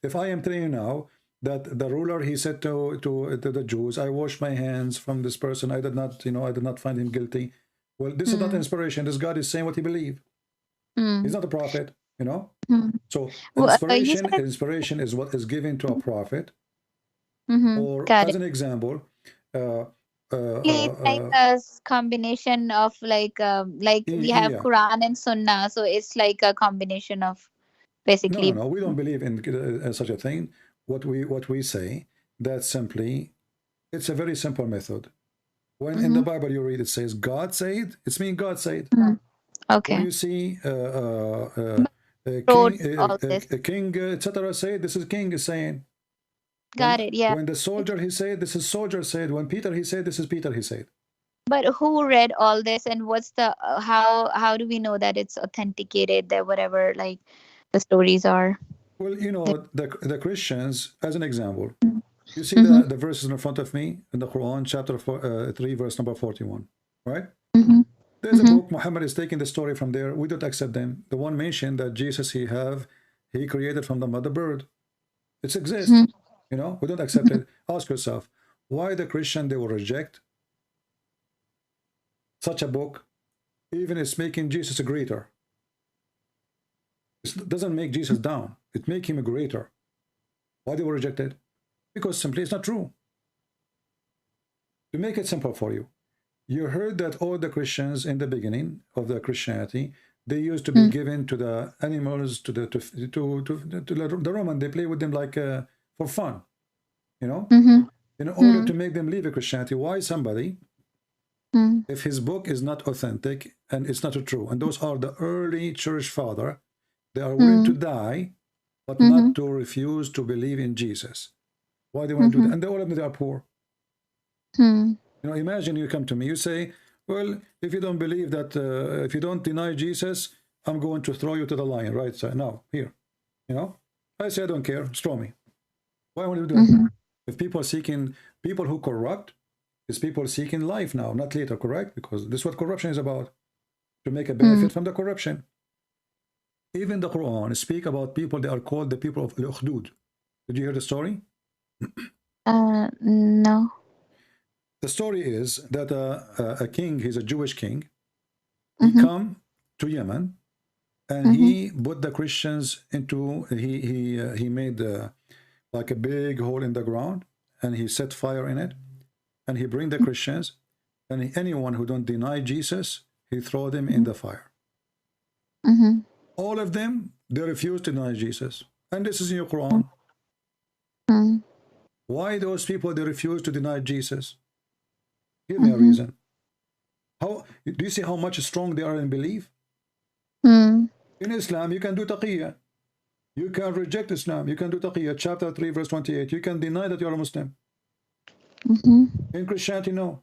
if I am telling you now that the ruler he said to the Jews, I wash my hands from this person. I did not, you know, I did not find him guilty. Well, this is not inspiration. This God is saying what he believed. He's not a prophet, you know. So inspiration is what is given to a prophet. Or as an example, it's like a combination of like we have Quran and Sunnah, so it's like a combination of basically. No, we don't believe in such a thing. What we say that simply, it's a very simple method. When in the Bible you read it says God said, it's mean God said. Okay. When you see a king, etc. say, this is king is saying. Got it. Yeah. When the soldier he said, this is soldier said. When Peter he said, this is Peter he said. But who read all this, and what's the how do we know that it's authenticated, that whatever like the stories are? Well, you know, the Christians, as an example, you see the verses in front of me in the Quran, chapter 3, verse number 41, right? There's a book, Muhammad is taking the story from there. We don't accept them. The one mentioned that Jesus he created from the mother bird. It exists, you know, we don't accept it. Ask yourself, why the Christian, they will reject such a book, even it's making Jesus greater. It doesn't make Jesus down. It makes him greater. Why they will reject it? Because simply it's not true. To make it simple for you, you heard that all the Christians in the beginning of the Christianity, they used to be given to the animals, to the Roman. They play with them like for fun, you know, in order to make them leave a Christianity. Why somebody, if his book is not authentic and it's not true, and those are the early church father, they are willing to die, but not to refuse to believe in Jesus. Why they want to do that? And all of them, they are poor. You know, imagine you come to me, you say, well, if you don't believe that, if you don't deny Jesus, I'm going to throw you to the lion, right? So now, here, you know, I say, I don't care, throw me. Why would you do that? If people who corrupt, is people seeking life now, not later, correct? Because this is what corruption is about, to make a benefit from the corruption. Even the Quran speak about people, they are called the people of Al-Ukhdud. Did you hear the story? No. The story is that a king, he's a Jewish king, he come to Yemen, and he put the Christians into, he made like a big hole in the ground, and he set fire in it, and he bring the Christians, And anyone who don't deny Jesus, he throw them in the fire. Mm-hmm. All of them, they refuse to deny Jesus. And this is in your Quran. Mm-hmm. Why those people, they refuse to deny Jesus? Give me a Mm-hmm. reason. How do you see how much strong they are in belief? Mm-hmm. In Islam, you can do taqiyya. You can reject Islam. You can do taqiyya. Chapter 3, verse 28. You can deny that you are a Muslim. Mm-hmm. In Christianity, no.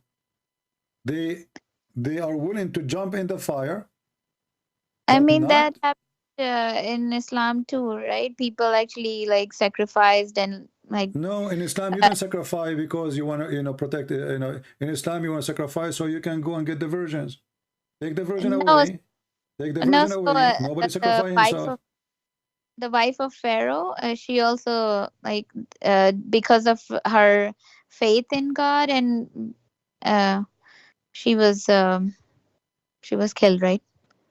They are willing to jump in the fire. I But mean, that not happened in Islam too, right? People actually like sacrificed and like. no, in Islam you don't sacrifice because you want to, protect. In Islam you want to sacrifice so you can go and get the virgins. Take the virgin No, away. Take the no. virgin So away. Nobody sacrifice himself. the wife of Pharaoh, she also like because of her faith in God, and uh, she was killed, right?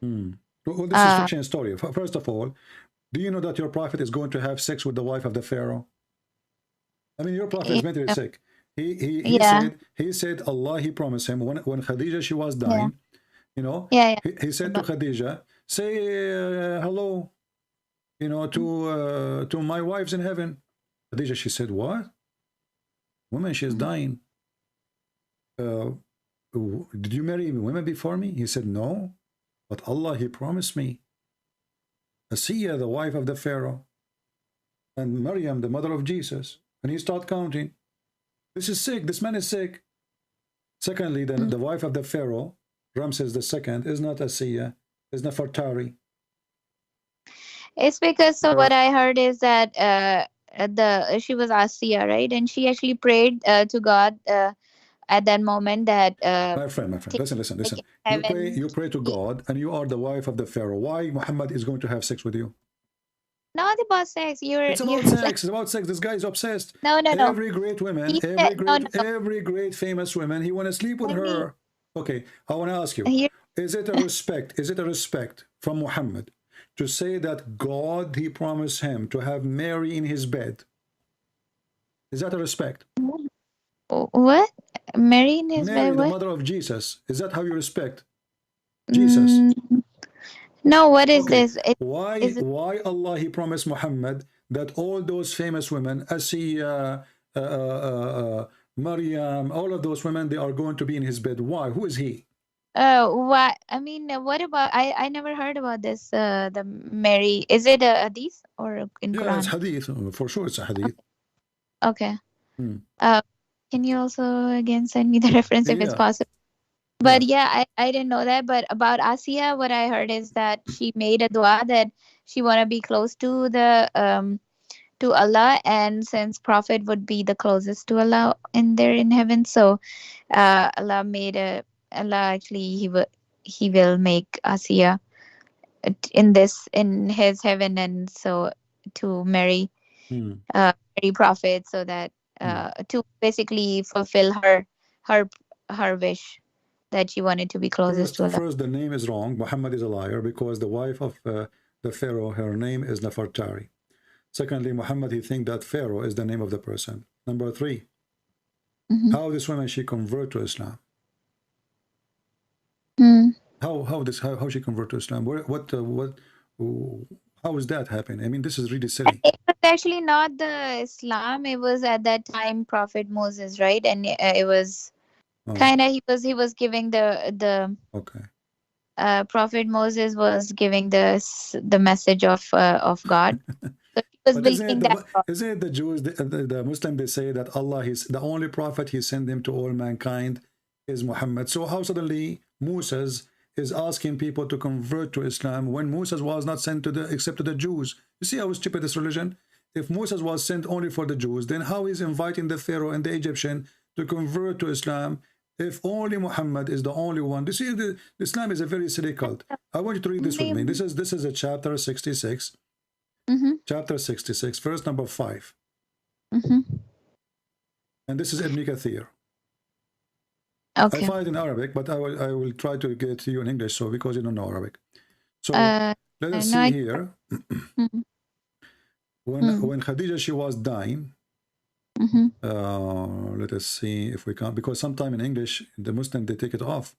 Well, this is fiction story. First of all, do you know that your prophet is going to have sex with the wife of the Pharaoh? I mean, your prophet is mentally sick. Yeah, He said Allah, he promised him when Khadija, she was yeah, dying, yeah, he said to Khadija, say hello, to my wives in heaven. Khadija, she said, what? Woman, she's dying. Did you marry women before me? He said, no, but Allah, he promised me. Asiya, the wife of the Pharaoh, and Maryam, the mother of Jesus. And he started counting. This is sick. This man is sick. Secondly, the wife of the Pharaoh, Ramses II, is not Asiya, is Nefertari. It's because so what I heard is that she was Asiya, right? And she actually prayed to God at that moment that My friend, listen. You pray to God, and you are the wife of the Pharaoh. Why Muhammad is going to have sex with you? Not about sex. It's about sex. It's about sex. This guy is obsessed. No. Every great woman, No. every great famous woman, he want to sleep with her. Okay, I want to ask you: Is it a respect? Is it a respect from Muhammad to say that God, he promised him to have Mary in his bed? Is that a respect? What? Mary in his Mary, bed? the What? mother of Jesus. Is that how you respect Jesus? No. What is this? Why Allah, he promised Muhammad that all those famous women, Asiya, Maryam, all of those women, they are going to be in his bed. Why? Who is he? What? I mean, what about? I never heard about this. The Mary. Is it a hadith or in Quran? Yeah, it's hadith. For sure, it's a hadith. Okay. Can you also again send me the reference if it's possible? But I didn't know that. But about Asiya, what I heard is that she made a dua that she want to be close to the to Allah, and since Prophet would be the closest to Allah in heaven, so Allah actually he will make Asiya in his heaven, and so to marry Prophet, so that to basically fulfill her wish that she wanted to be closest to Allah. First, the name is wrong. Muhammad is a liar because the wife of the Pharaoh, her name is Nefertari. Secondly, Muhammad, he think that Pharaoh is the name of the person. Number 3, how this woman, she convert to Islam? How she convert to Islam? How is that happen? I mean, this is really silly. It was actually not the Islam. It was at that time Prophet Moses, right? And it was kind of he was giving the Prophet Moses was giving the message of God. So he was believing that. Isn't it the Jews, the Muslim, they say that Allah is the only prophet he sent him to all mankind is Muhammad. So how suddenly Moses is asking people to convert to Islam when Moses was not sent except to the Jews? You see how stupid this religion? If Moses was sent only for the Jews, then how is inviting the Pharaoh and the Egyptian to convert to Islam if only Muhammad is the only one? You see, Islam is a very silly cult. I want you to read this with me. This is a chapter 66. Chapter 66, verse number 5. And this is Ibn Kathir. Okay. I find it in Arabic, but I will try to get to you in English, so because you don't know Arabic. So let us see here. When Khadija, she was dying, Let us see if we can, because sometime in English the Muslim they take it off.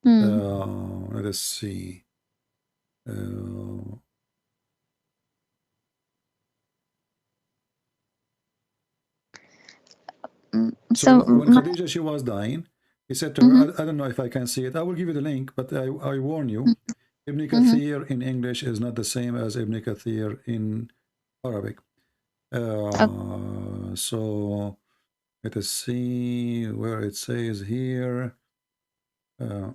Let us see. So when Khadija she was dying, he said to her, I don't know if I can see it. I will give you the link, but I warn you, Ibn Kathir in English is not the same as Ibn Kathir in Arabic. So let us see where it says here. Yeah,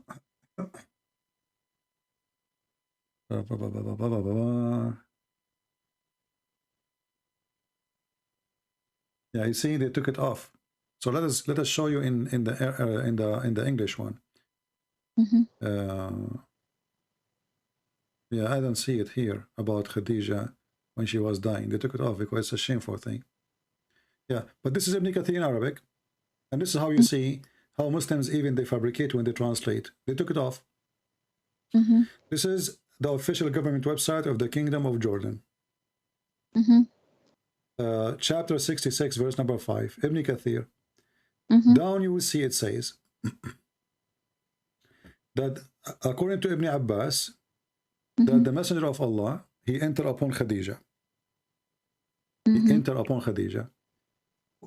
you see, they took it off. So let us show you in the English one. Yeah, I don't see it here about Khadija when she was dying. They took it off because it's a shameful thing. Yeah, but this is Ibn Kathir in Arabic, and this is how you see how Muslims even they fabricate when they translate. They took it off. This is the official government website of the Kingdom of Jordan. Chapter 66, verse number 5, Ibn Kathir. Down you will see it says that according to Ibn Abbas, that the Messenger of Allah, he entered upon Khadija. He entered upon Khadija.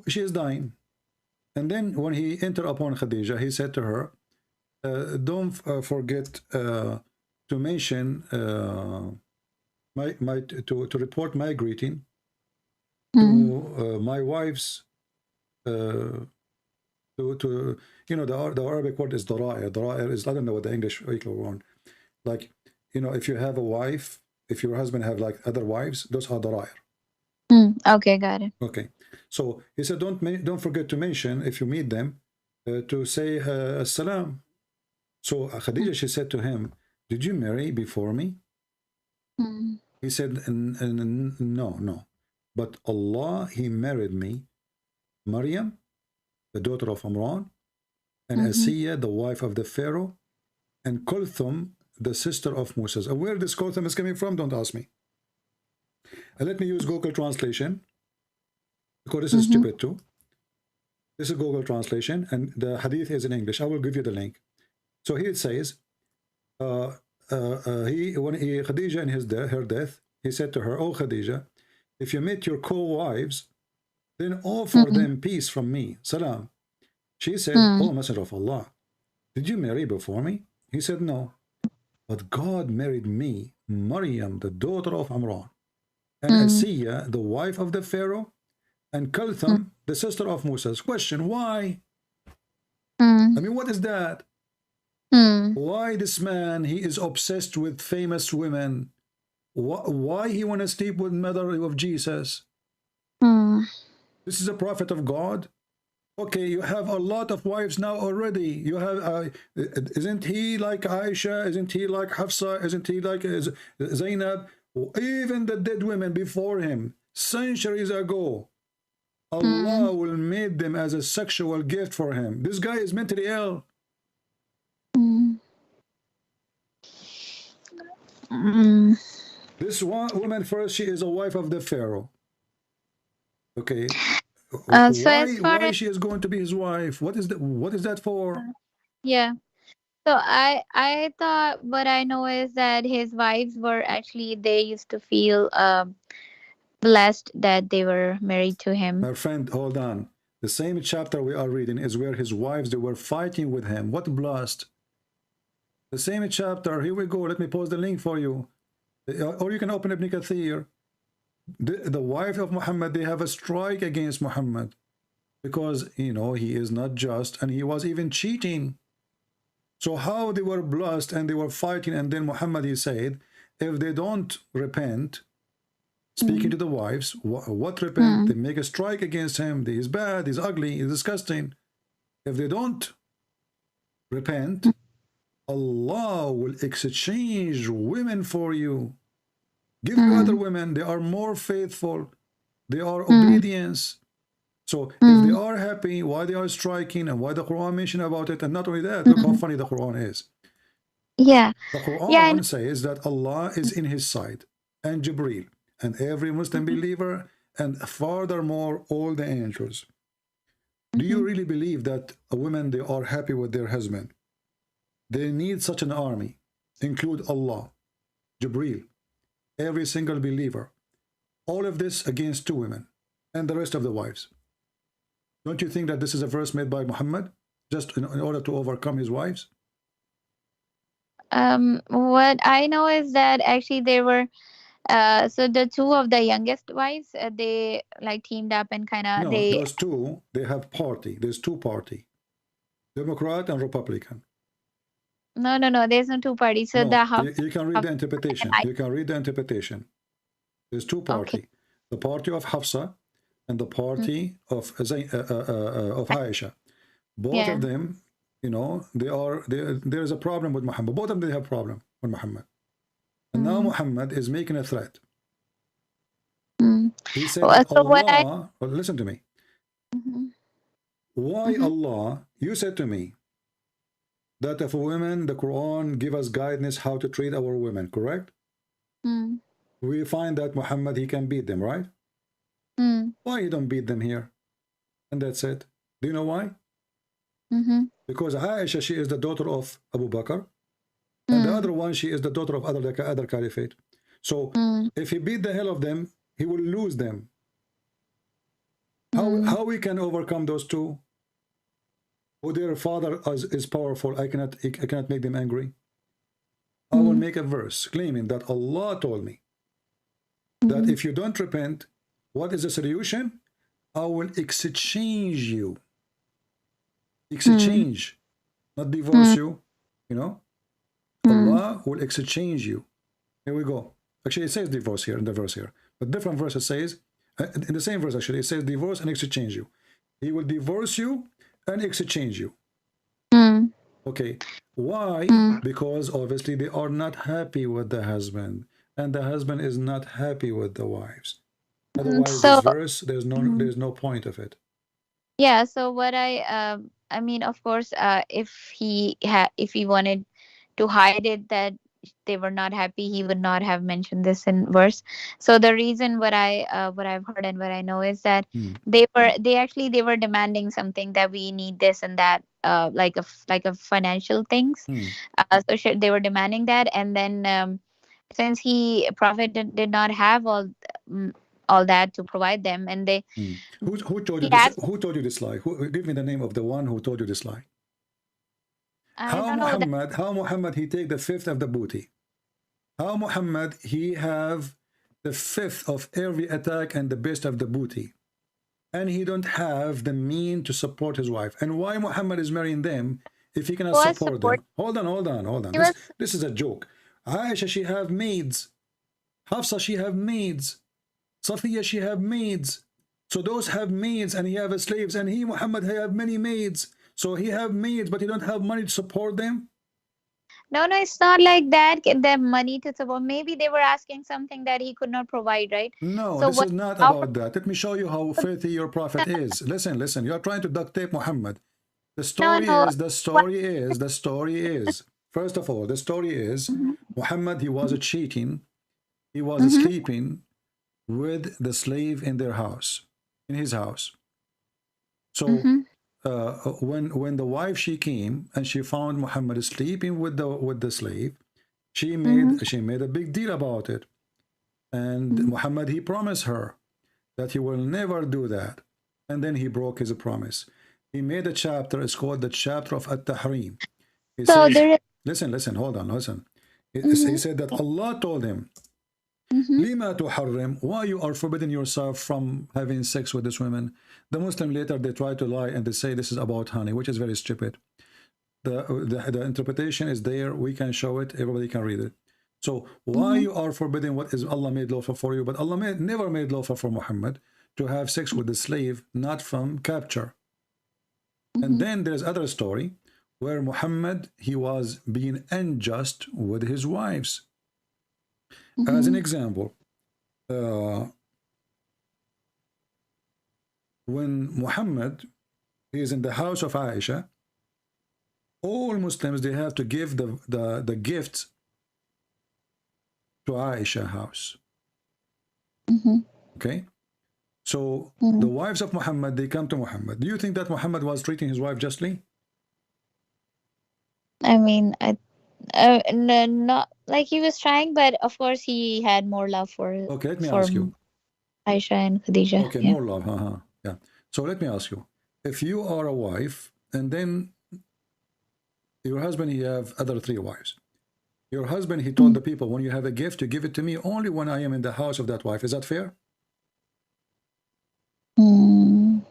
She is dying. And then when he entered upon Khadija, he said to her, don't forget to mention, to report my greeting to my wives, to you know, the Arabic word is dara'ir. Dara'ir is, I don't know what the English one. Like, you know, if you have a wife, if your husband have like other wives, those are dara'ir. Okay, got it. Okay, so he said, don't forget to mention if you meet them to say as-salam. So Khadija, she said to him, did you marry before me? He said, no. But Allah, he married me, Maryam, the daughter of Imran, and Asiya, the wife of the Pharaoh, and Kulthum, the sister of Moses. And where this Kulthum is coming from, don't ask me. And let me use Google Translation, because this is stupid too. This is Google Translation, and the hadith is in English. I will give you the link. So here it says, when Khadija in her death, he said to her, "Oh Khadija, if you meet your co-wives, then offer them peace from me, salam." She said, "Oh Messenger of Allah, did you marry before me?" He said, "No, but God married me, Maryam, the daughter of Imran, and Asiya, the wife of the Pharaoh, and Kulthum, the sister of Moses." Question, why? I mean, what is that? Why this man, he is obsessed with famous women? Why he want to sleep with mother of Jesus? This is a prophet of God. Okay, you have a lot of wives now already. You have, isn't he like Aisha? Isn't he like Hafsa? Isn't he like Zainab? Even the dead women before him, centuries ago, Allah will make them as a sexual gift for him. This guy is mentally ill. This woman first, she is a wife of the Pharaoh. Okay. Why she is going to be his wife? What is that for? Yeah. So I thought, what I know is that his wives were actually, they used to feel blessed that they were married to him. My friend, hold on. The same chapter we are reading is where his wives, they were fighting with him. What blessed? The same chapter. Here we go. Let me post the link for you. Or you can open Ibn Kathir. The wife of Muhammad, they have a strike against Muhammad because, you know, he is not just, and he was even cheating. So how they were blessed and they were fighting, and then Muhammad, he said, if they don't repent, speaking to the wives, what repent? They make a strike against him. He is bad, he's ugly, he's disgusting. If they don't repent, Allah will exchange women for you. Give you other women. They are more faithful. They are obedience. So if they are happy, why they are striking, and why the Quran mentioned about it, and not only that, look how funny the Quran is. Yeah. The Quran says that Allah is in his side, and Jibreel, and every Muslim believer, and furthermore all the angels. Do you really believe that women, they are happy with their husband? They need such an army, include Allah, Jibreel, every single believer, all of this against 2 women and the rest of the wives. Don't you think that this is a verse made by Muhammad just in order to overcome his wives? What I know is that actually they were so the 2 of the youngest wives, they like teamed up and kind of No, they those 2, they have party. There's 2 party, Democrat and Republican. no, there's no 2 parties. So No, the house you can read the interpretation. I, You can read the interpretation. There's 2 party. okay. The party of Hafsa and the party of Aisha. Both Yeah. of them, you know, there is a problem with Muhammad. Both of them, they have problem with Muhammad. And now Muhammad is making a threat. He said, Well, so Allah, well, listen to me. Why Mhm. Allah, you said to me that if a women, the Quran give us guidance how to treat our women, correct? We find that Muhammad, he can beat them, right? Why you don't beat them here? And that's it. Do you know why? Because Aisha, she is the daughter of Abu Bakr, and the other one, she is the daughter of other caliphate. So if he beat the hell of them, he will lose them. How we can overcome those 2? Who their father is powerful, I cannot make them angry. I will make a verse claiming that Allah told me that if you don't repent, what is the solution? I will exchange you. Exchange, not divorce you, you know. Allah will exchange you. Here we go. Actually, it says divorce here in the verse here, but different verse it says, in the same verse actually, it says divorce and exchange you. He will divorce you and exchange you. Okay, why? Because obviously they are not happy with the husband, and the husband is not happy with the wives. Otherwise, So this verse, there's no point of it. yeah, so what I mean, of course, if he wanted to hide it that they were not happy, he would not have mentioned this in verse. So the reason what I've heard and what I know is that they were demanding something, that we need this and that, like a financial things. So they were demanding that, and then since prophet did not have all that to provide them, and they Who told you he this? asked, Who told you this lie? Give me the name of the one who told you this lie. I don't know that, How Muhammad he take the 5th of the booty? How Muhammad he have the 5th of every attack and the best of the booty, and he don't have the mean to support his wife? And why Muhammad is marrying them if he cannot support them? Hold on. This is a joke. Aisha, she have maids. Hafsa, she have maids. Safiya, she have maids. So those have maids, and he have slaves, and he, Muhammad, he have many maids. So he have maids, but he don't have money to support them. No, it's not like that. Get them money to support. Maybe they were asking something that he could not provide, right? No, So this is not about that. Let me show you how filthy your prophet is. Listen. You are trying to duct tape Muhammad. The story is. First of all, the story is Muhammad, he was cheating. He was sleeping with the slave in their house, in his house. So when the wife, she came and she found Muhammad sleeping with the slave, she made a big deal about it. And Muhammad, he promised her that he will never do that. And then he broke his promise. He made a chapter, it's called the chapter of At-Tahrim. He says, listen, hold on, listen. He said that Allah told him, Lima tuharrim, why you are forbidding yourself from having sex with this woman? The Muslim later, they try to lie and they say this is about honey, which is very stupid. The interpretation is there, we can show it, everybody can read it. So why you are forbidding what is Allah made lawful for you, but Allah never made lawful for Muhammad to have sex with the slave, not from capture. And then there's other story where Muhammad, he was being unjust with his wives. As an example, when Muhammad is in the house of Aisha, all Muslims, they have to give the gifts to Aisha house. Okay? So Mm. the wives of Muhammad, they come to Muhammad. Do you think that Muhammad was treating his wife justly? I mean, not like he was trying, but of course he had more love Okay, let me for ask you. Aisha and Khadija. Okay, Yeah. more love. Yeah. So let me ask you. If you are a wife and then your husband, he have other 3 wives. Your husband, he told Mm. the people, when you have a gift, you give it to me only when I am in the house of that wife. Is that fair? Mm.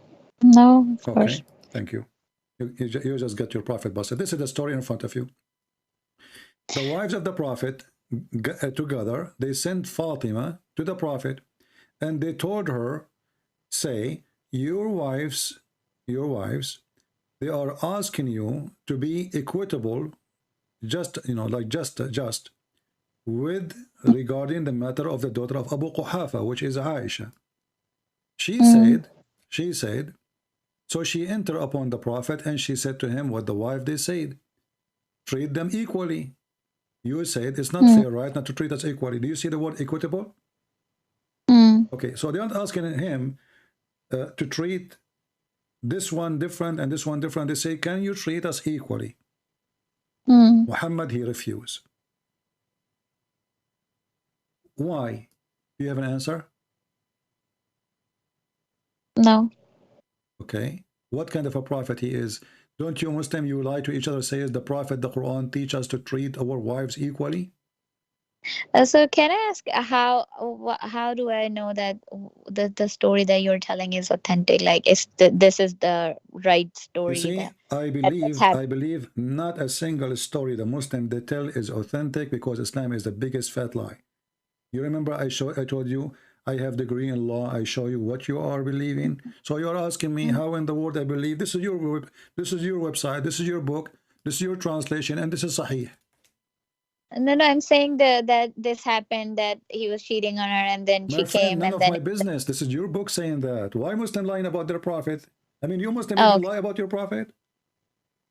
No, of course. Okay, thank you. You just got your prophet busted. This is the story in front of you. The wives of the prophet together, they sent Fatima to the prophet and they told her, say, your wives, they are asking you to be equitable, just, like just with regarding the matter of the daughter of Abu Quhafa, which is Aisha. She Mm. said, so she entered upon the prophet and she said to him what the wife they said, treat them equally. You said it's not Mm. fair, right, not to treat us equally. Do you see the word equitable? Mm. Okay, so they aren't asking him to treat this one different and this one different. They say, can you treat us equally? Mm. Muhammad, he refused. Why? Do you have an answer? No. Okay. What kind of a prophet he is? Don't you Muslim, you lie to each other, says the prophet, the Quran teach us to treat our wives equally? So can I ask how do I know that the story that you're telling is authentic? Like, this is the right You story see, that's happening? I believe not a single story the Muslim they tell is authentic because Islam is the biggest fat lie. You remember I told you I have degree in law. I show you what you are believing. So you're asking me how in the world I believe. This is your website. This is your book. This is your translation, and this is Sahih. No, I'm saying that this happened, that he was cheating on her, and then My she friend, came, none and of then my business. This is your book saying that. Why Muslim lying about their prophet? I mean, you Muslim oh, even lie about your prophet?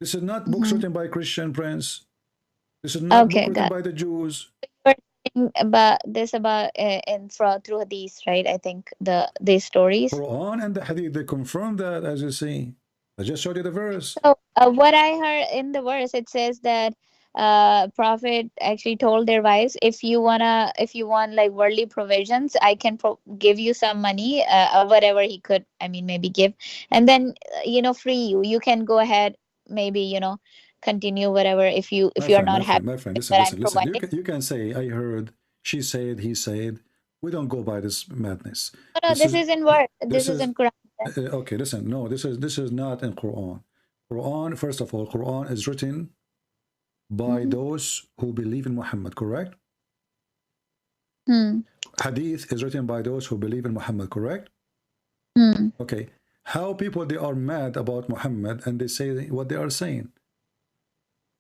This is not books mhm. written by Christian Prince. This is not book Okay, written got by the Jews. we're saying about this about in through hadith, right? I think these stories. Quran and the Hadith, they confirm that, as you see. I just showed you the verse. So what I heard in the verse, it says that prophet actually told their wives, if you want like worldly provisions, I can give you some money, or whatever he could, I mean, maybe give, and then free you can go ahead, maybe continue whatever, if you're not happy My friend, with listen, what I'm listen. providing. You can say, I heard, she said, he said. We don't go by this madness. No, This this is, is in word, this this is is, in Quran. okay, listen, no, this is not in Quran. Quran, first of all, Quran is written by Mm-hmm. those who believe in Muhammad, correct? Hmm. Hadith is written by those who believe in Muhammad, correct? Hmm. Okay. How people, they are mad about Muhammad and they say what they are saying.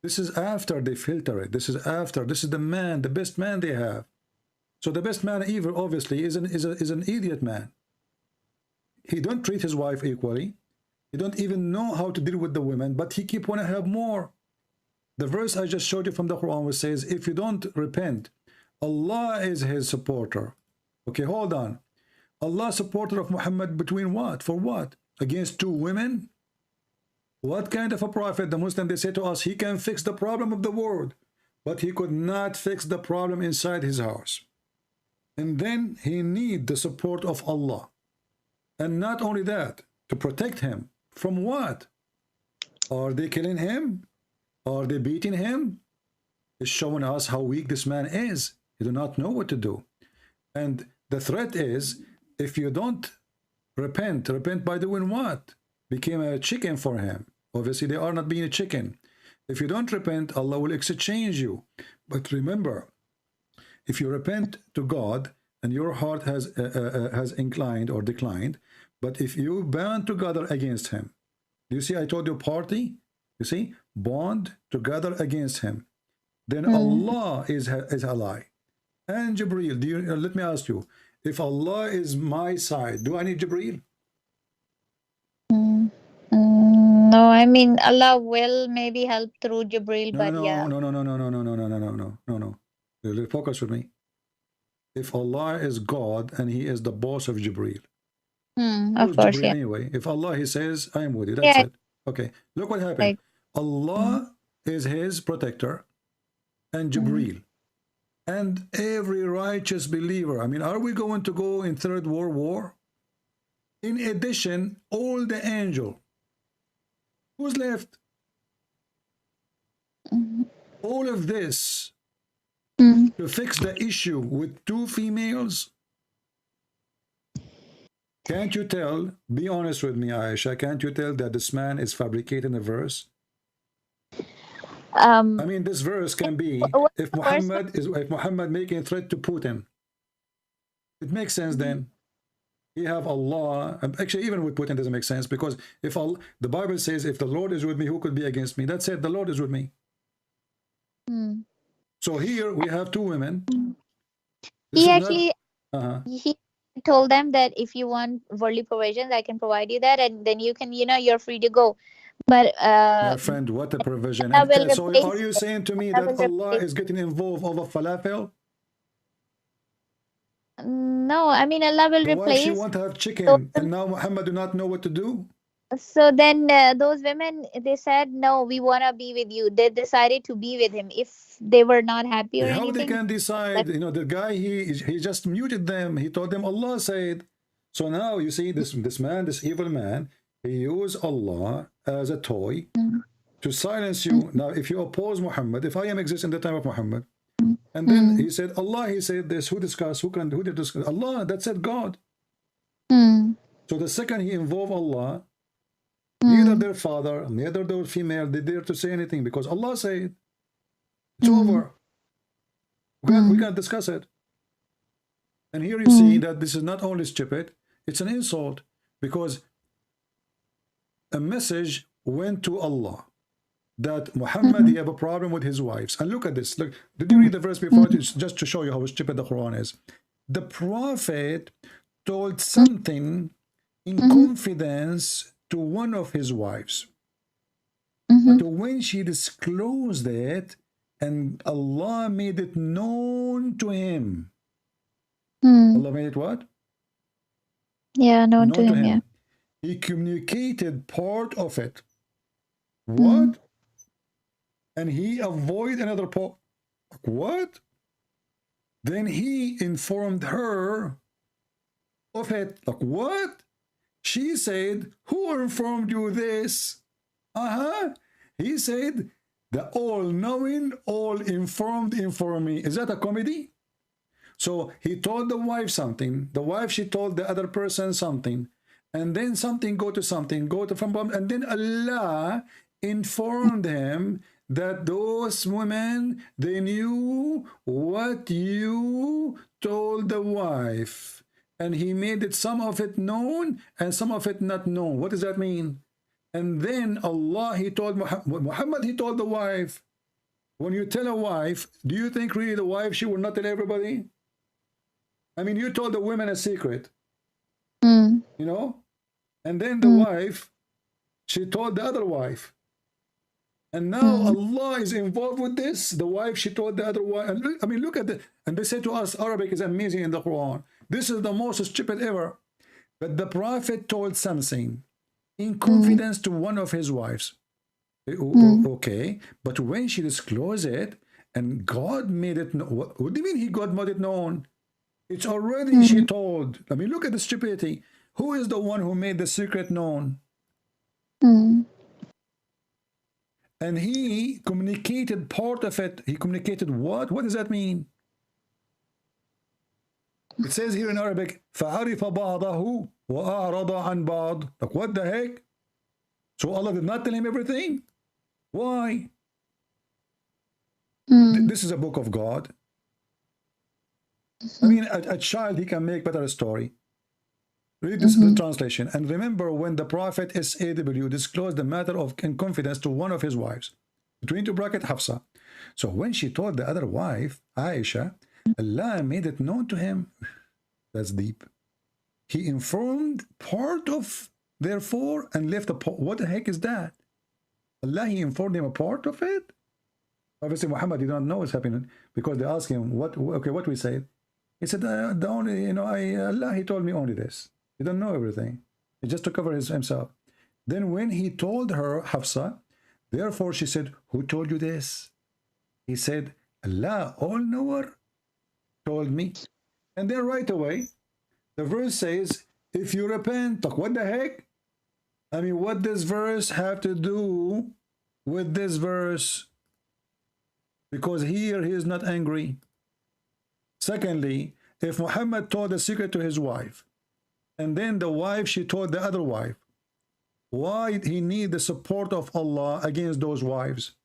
This is after they filter it. This is the man, the best man they have. So the best man, even obviously, is an idiot man. He don't treat his wife equally. He don't even know how to deal with the women, but he keep want to have more. The verse I just showed you from the Quran, which says, if you don't repent, Allah is his supporter. Okay, hold on. Allah supporter of Muhammad between what? For what? Against 2 women? What kind of a prophet? The Muslim, they say to us, he can fix the problem of the world, but he could not fix the problem inside his house. And then he need the support of Allah. And not only that, to protect him. From what? Are they killing him? Are they beating him? It's showing us how weak this man is. He do not know what to do. And the threat is, if you don't repent by doing what? Became a chicken for him. Obviously, they are not being a chicken. If you don't repent, Allah will exchange you. But remember, if you repent to God and your heart has inclined or declined, but if you band together against him, you see, I told you party, you see, bond together against him, then Hmm. Allah is ally. And Jibreel, let me ask you, if Allah is my side, do I need Jibreel? Hmm. No, I mean, Allah will maybe help through Jibril, No, but no, yeah. no, no, no, no, no, no, no, no, no, no, no, no, no. Focus with me. If Allah is God and He is the boss of Jibreel, Of Who's course, Jibreel yeah. anyway? If Allah, he says, I am with you, that's Yeah, it. Okay, look what happened. like, Allah is his protector and mm, Jibreel and every righteous believer. I mean, are we going to go in Third World War? In addition, all the angel. Who's left? mm, All of this mm. to fix the issue with two females. Can't you tell, be honest with me, Aisha, can't you tell that this man is fabricating a verse? I mean, this verse can be What's if the first one? Muhammad making a threat to Putin. It makes sense then. You have Allah. Actually, even with Putin doesn't make sense, because if the Bible says, if the Lord is with me, who could be against me? That's it. The Lord is with me. Mm. So here we have two women. This He is actually not. he told them that if you want worldly provisions, I can provide you that, and then you can, you're free to go. But My friend, what a provision. Allah will And so are replace. you saying to me Allah that will Allah replace. is getting involved over falafel? No, I mean Allah will The wife, she replace. want to have Those, chicken, and now Muhammad do not know what to do. so then those women, they said no, we wanna be with you. They decided to be with him. If they were not happy or How they anything, can decide? You know, the guy, he just muted them. He told them Allah said. So now you see this man, this evil man, he used Allah as a toy to silence you. Now, if you oppose Muhammad, if I am exist in the time of Muhammad, and then he said Allah, he said this. Who discussed? Who did discuss? Allah. That's it. God. So the second he involved Allah, neither their father, neither their female, they dare to say anything, because Allah said it's over. We can't discuss it. And here you see that this is not only stupid, it's an insult, because a message went to Allah that Muhammad, he have a problem with his wives. And look at this. Look, did you read the verse before? Just to show you how stupid the Quran is. The Prophet told something in confidence to one of his wives. But when she disclosed it, and Allah made it known to him. Allah made it what? Yeah, known to him, yeah. He communicated part of it. What? And he avoided another part. What? Then he informed her of it. Like, what? She said, who informed you this? He said, the all-knowing, all-informed informed me. Is that a comedy? So he told the wife something. The wife, she told the other person something. And then something go to something, and then Allah informed him that those women, they knew what you told the wife. And he made it, some of it known and some of it not known. What does that mean? And then Allah, he told Muhammad, he told the wife, when you tell a wife, do you think really the wife, she will not tell everybody? I mean, you told the women a secret, you know? And then the wife, she told the other wife. And now Allah is involved with this. The wife, she told the other wife. And I mean, look at it. And they say to us, Arabic is amazing in the Quran. This is the most stupid ever. But the Prophet told something in confidence to one of his wives. Okay. But when she disclosed it, and God made it known. What do you mean God made it known? It's already she told. I mean, look at the stupidity. Who is the one who made the secret known? And he communicated part of it. He communicated what? What does that mean? It says here in Arabic, فَعَرِفَ بَعْضَهُ وَأَعْرَضَ عَنْ بَعْض. Like, what the heck? So Allah did not tell him everything? Why? This is a book of God. I mean, a child, he can make better story. Read this the translation. And remember, when the Prophet SAW disclosed the matter of in confidence to one of his wives, between two bracket Hafsa. So when she told the other wife, Aisha, Allah made it known to him. That's deep. He informed part of, therefore, and left a part. What the heck is that? Allah, he informed him a part of it? Obviously, Muhammad did not know what's happening, because they asked him, what we said? He said, the only, Allah, he told me only this. He don't know everything. He just to cover himself. Then when he told her, Hafsa, therefore she said, who told you this? He said, Allah, all-knower, told me. And then right away, the verse says, if you repent, what the heck? I mean, what does verse have to do with this verse? Because here he is not angry. Secondly, if Muhammad told the secret to his wife, and then the wife, she told the other wife, why he need the support of Allah against those wives?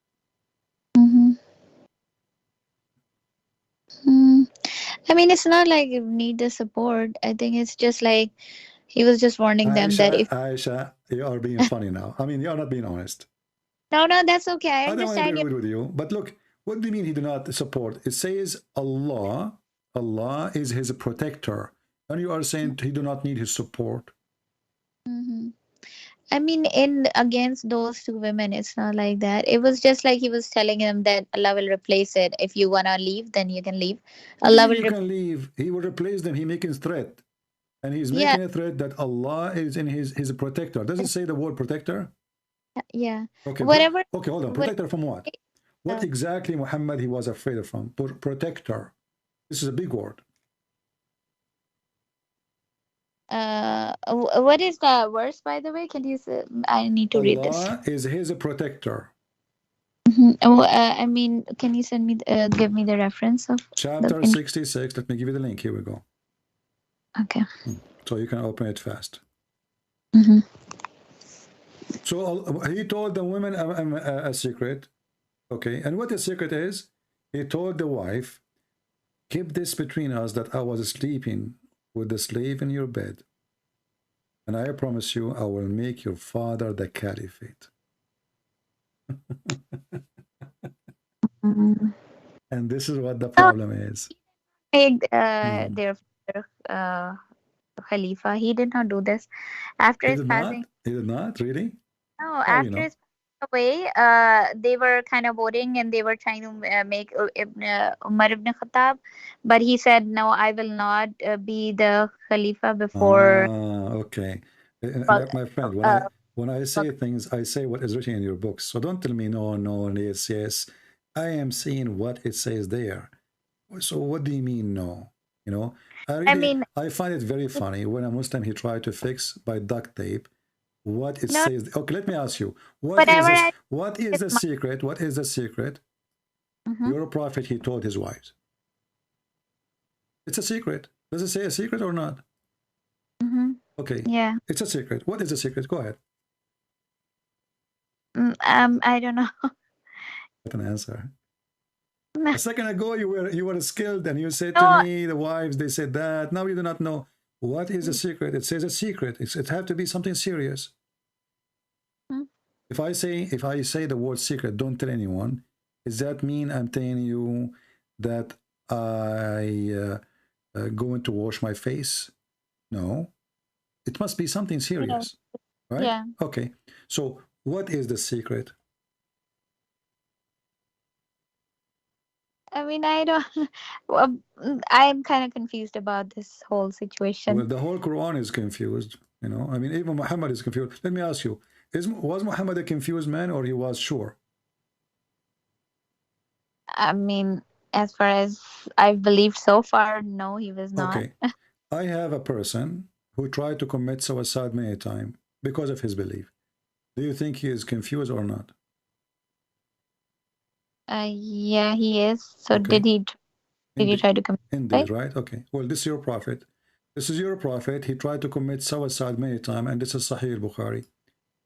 I mean, it's not like you need the support. I think it's just like he was just warning them that if Aisha, you are being funny now. I mean, you are not being honest. no, that's okay. I don't want to understand be rude with you, but look, what do you mean he do not support? It says Allah is his protector, and you are saying he do not need his support. I mean, in against those two women, it's not like that. It was just like he was telling them that Allah will replace it. If you wanna leave, then you can leave. Allah will you can leave. He will replace them. He making threat, and he's making a threat that Allah is in his protector. Does it say the word protector? Yeah. Okay. Whatever. Okay, hold on. Protector from what? What exactly Muhammad he was afraid of from? Protector. This is a big word. What is the verse, by the way? Can you say, I need to read this. Allah is his protector. I mean, can you send me give me the reference of chapter 66? Let me give you the link. Here we go. Okay. So you can open it fast. So he told the women a secret. Okay, and what the secret is? He told the wife, keep this between us, that I was sleeping with the slave in your bed, and I promise you I will make your father the caliphate. And this is what the problem is. Their Khalifa, he did not do this after his passing. He did not really. No, after his away, they were kind of voting and they were trying to make Umar ibn Khattab, but he said, no, I will not be the Khalifa before. Okay. My friend, when I say things, I say what is written in your books. So don't tell me no, yes. I am seeing what it says there. So what do you mean no? You know, I find it very funny when a Muslim, he tried to fix by duct tape what it says. Okay, let me ask you, what is the secret? What is the secret? Your prophet, he told his wives. It's a secret. Does it say a secret or not? Okay. Yeah. It's a secret. What is the secret? Go ahead. I don't know. What an answer. A second ago, you were skilled, and you said to me, the wives, they said that. Now you do not know. What is a secret? It says a secret. It has to be something serious. If I say the word secret, don't tell anyone, does that mean I'm telling you that I going to wash my face? No. It must be something serious, right? Yeah. Okay. So what is the secret? I mean, I don't. Well, I'm kind of confused about this whole situation. Well, the whole Quran is confused. You know, I mean, even Muhammad is confused. Let me ask you: was Muhammad a confused man, or he was sure? I mean, as far as I've believed so far, no, he was not. Okay, I have a person who tried to commit suicide many times because of his belief. Do you think he is confused or not? Yeah, he is. So okay. did he try to commit? Indeed, right? Okay. Well, this is your prophet. This is your prophet. He tried to commit suicide many times, and this is Sahih al-Bukhari.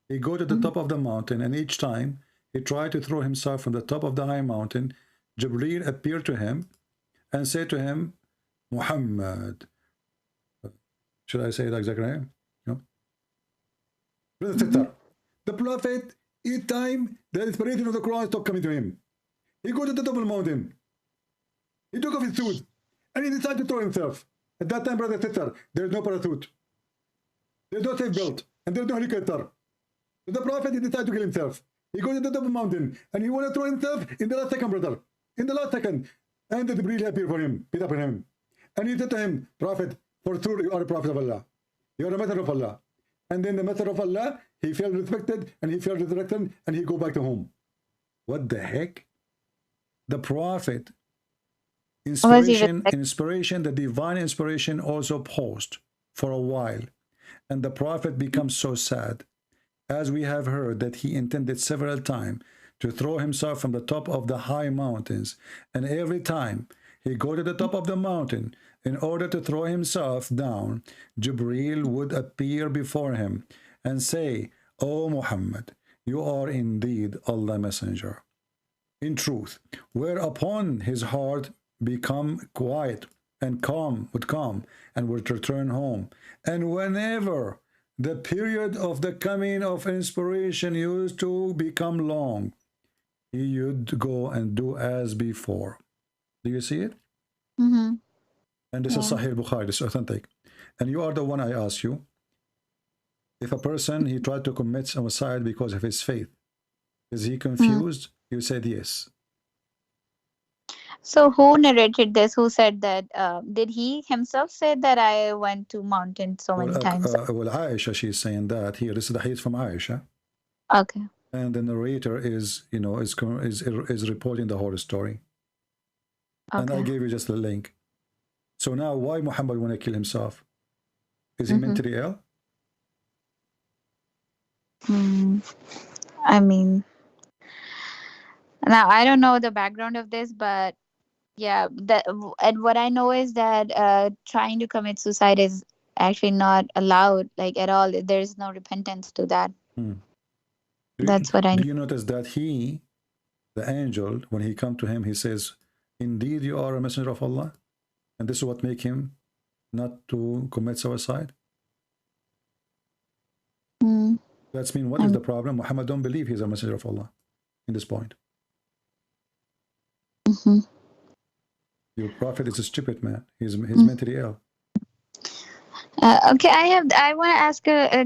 He go to the top of the mountain, and each time he tried to throw himself from the top of the high mountain, Jibreel appeared to him and said to him, Muhammad. Should I say the exact name? No. The prophet, each time the inspiration of the Quran stopped coming to him, he go to the top of the mountain. He took off his suit and he decided to throw himself. At that time, brother sister, there's no parachute. There's no safe belt. And there's no helicopter. So the prophet, he decided to kill himself. He goes to the top of the mountain and he want to throw himself in the last second, brother. In the last second. And the Jibreel appeared for him, picked up on him. And he said to him, Prophet, for sure you are a prophet of Allah. You're a messenger of Allah. And then the messenger of Allah, he felt respected and he felt resurrected and he go back to home. What the heck? The Prophet, Was he inspiration, the divine inspiration also paused for a while. And the Prophet becomes so sad, as we have heard that he intended several times to throw himself from the top of the high mountains. And every time he go to the top of the mountain in order to throw himself down, Jibreel would appear before him and say, "O Muhammad, you are indeed Allah's messenger." In truth, whereupon his heart become quiet and calm and would return home. And whenever the period of the coming of inspiration used to become long, he would go and do as before. Do you see it? Mm-hmm. And this is Sahih Bukhari, this is authentic. And you are the one I ask you. If a person, he tried to commit suicide because of his faith, is he confused? You said yes. So who narrated this? Who said that? Did he himself say that I went to mountain so many times? Well, Aisha, she's saying that here. This is the hadith from Aisha. Okay. And the narrator is, you know, is reporting the whole story. Okay. And I gave you just the link. So now, why Muhammad want to kill himself? Is he mentally ill? I mean, now I don't know the background of this, but yeah, and what I know is that trying to commit suicide is actually not allowed, like at all. There is no repentance to that. That's what I know. Do you notice that the angel, when he come to him, he says, "Indeed, you are a messenger of Allah," and this is what make him not to commit suicide. That's mean, what is the problem? Muhammad don't believe he's a messenger of Allah in this point. Your prophet is a stupid man. He's mentally ill. Okay, I want to ask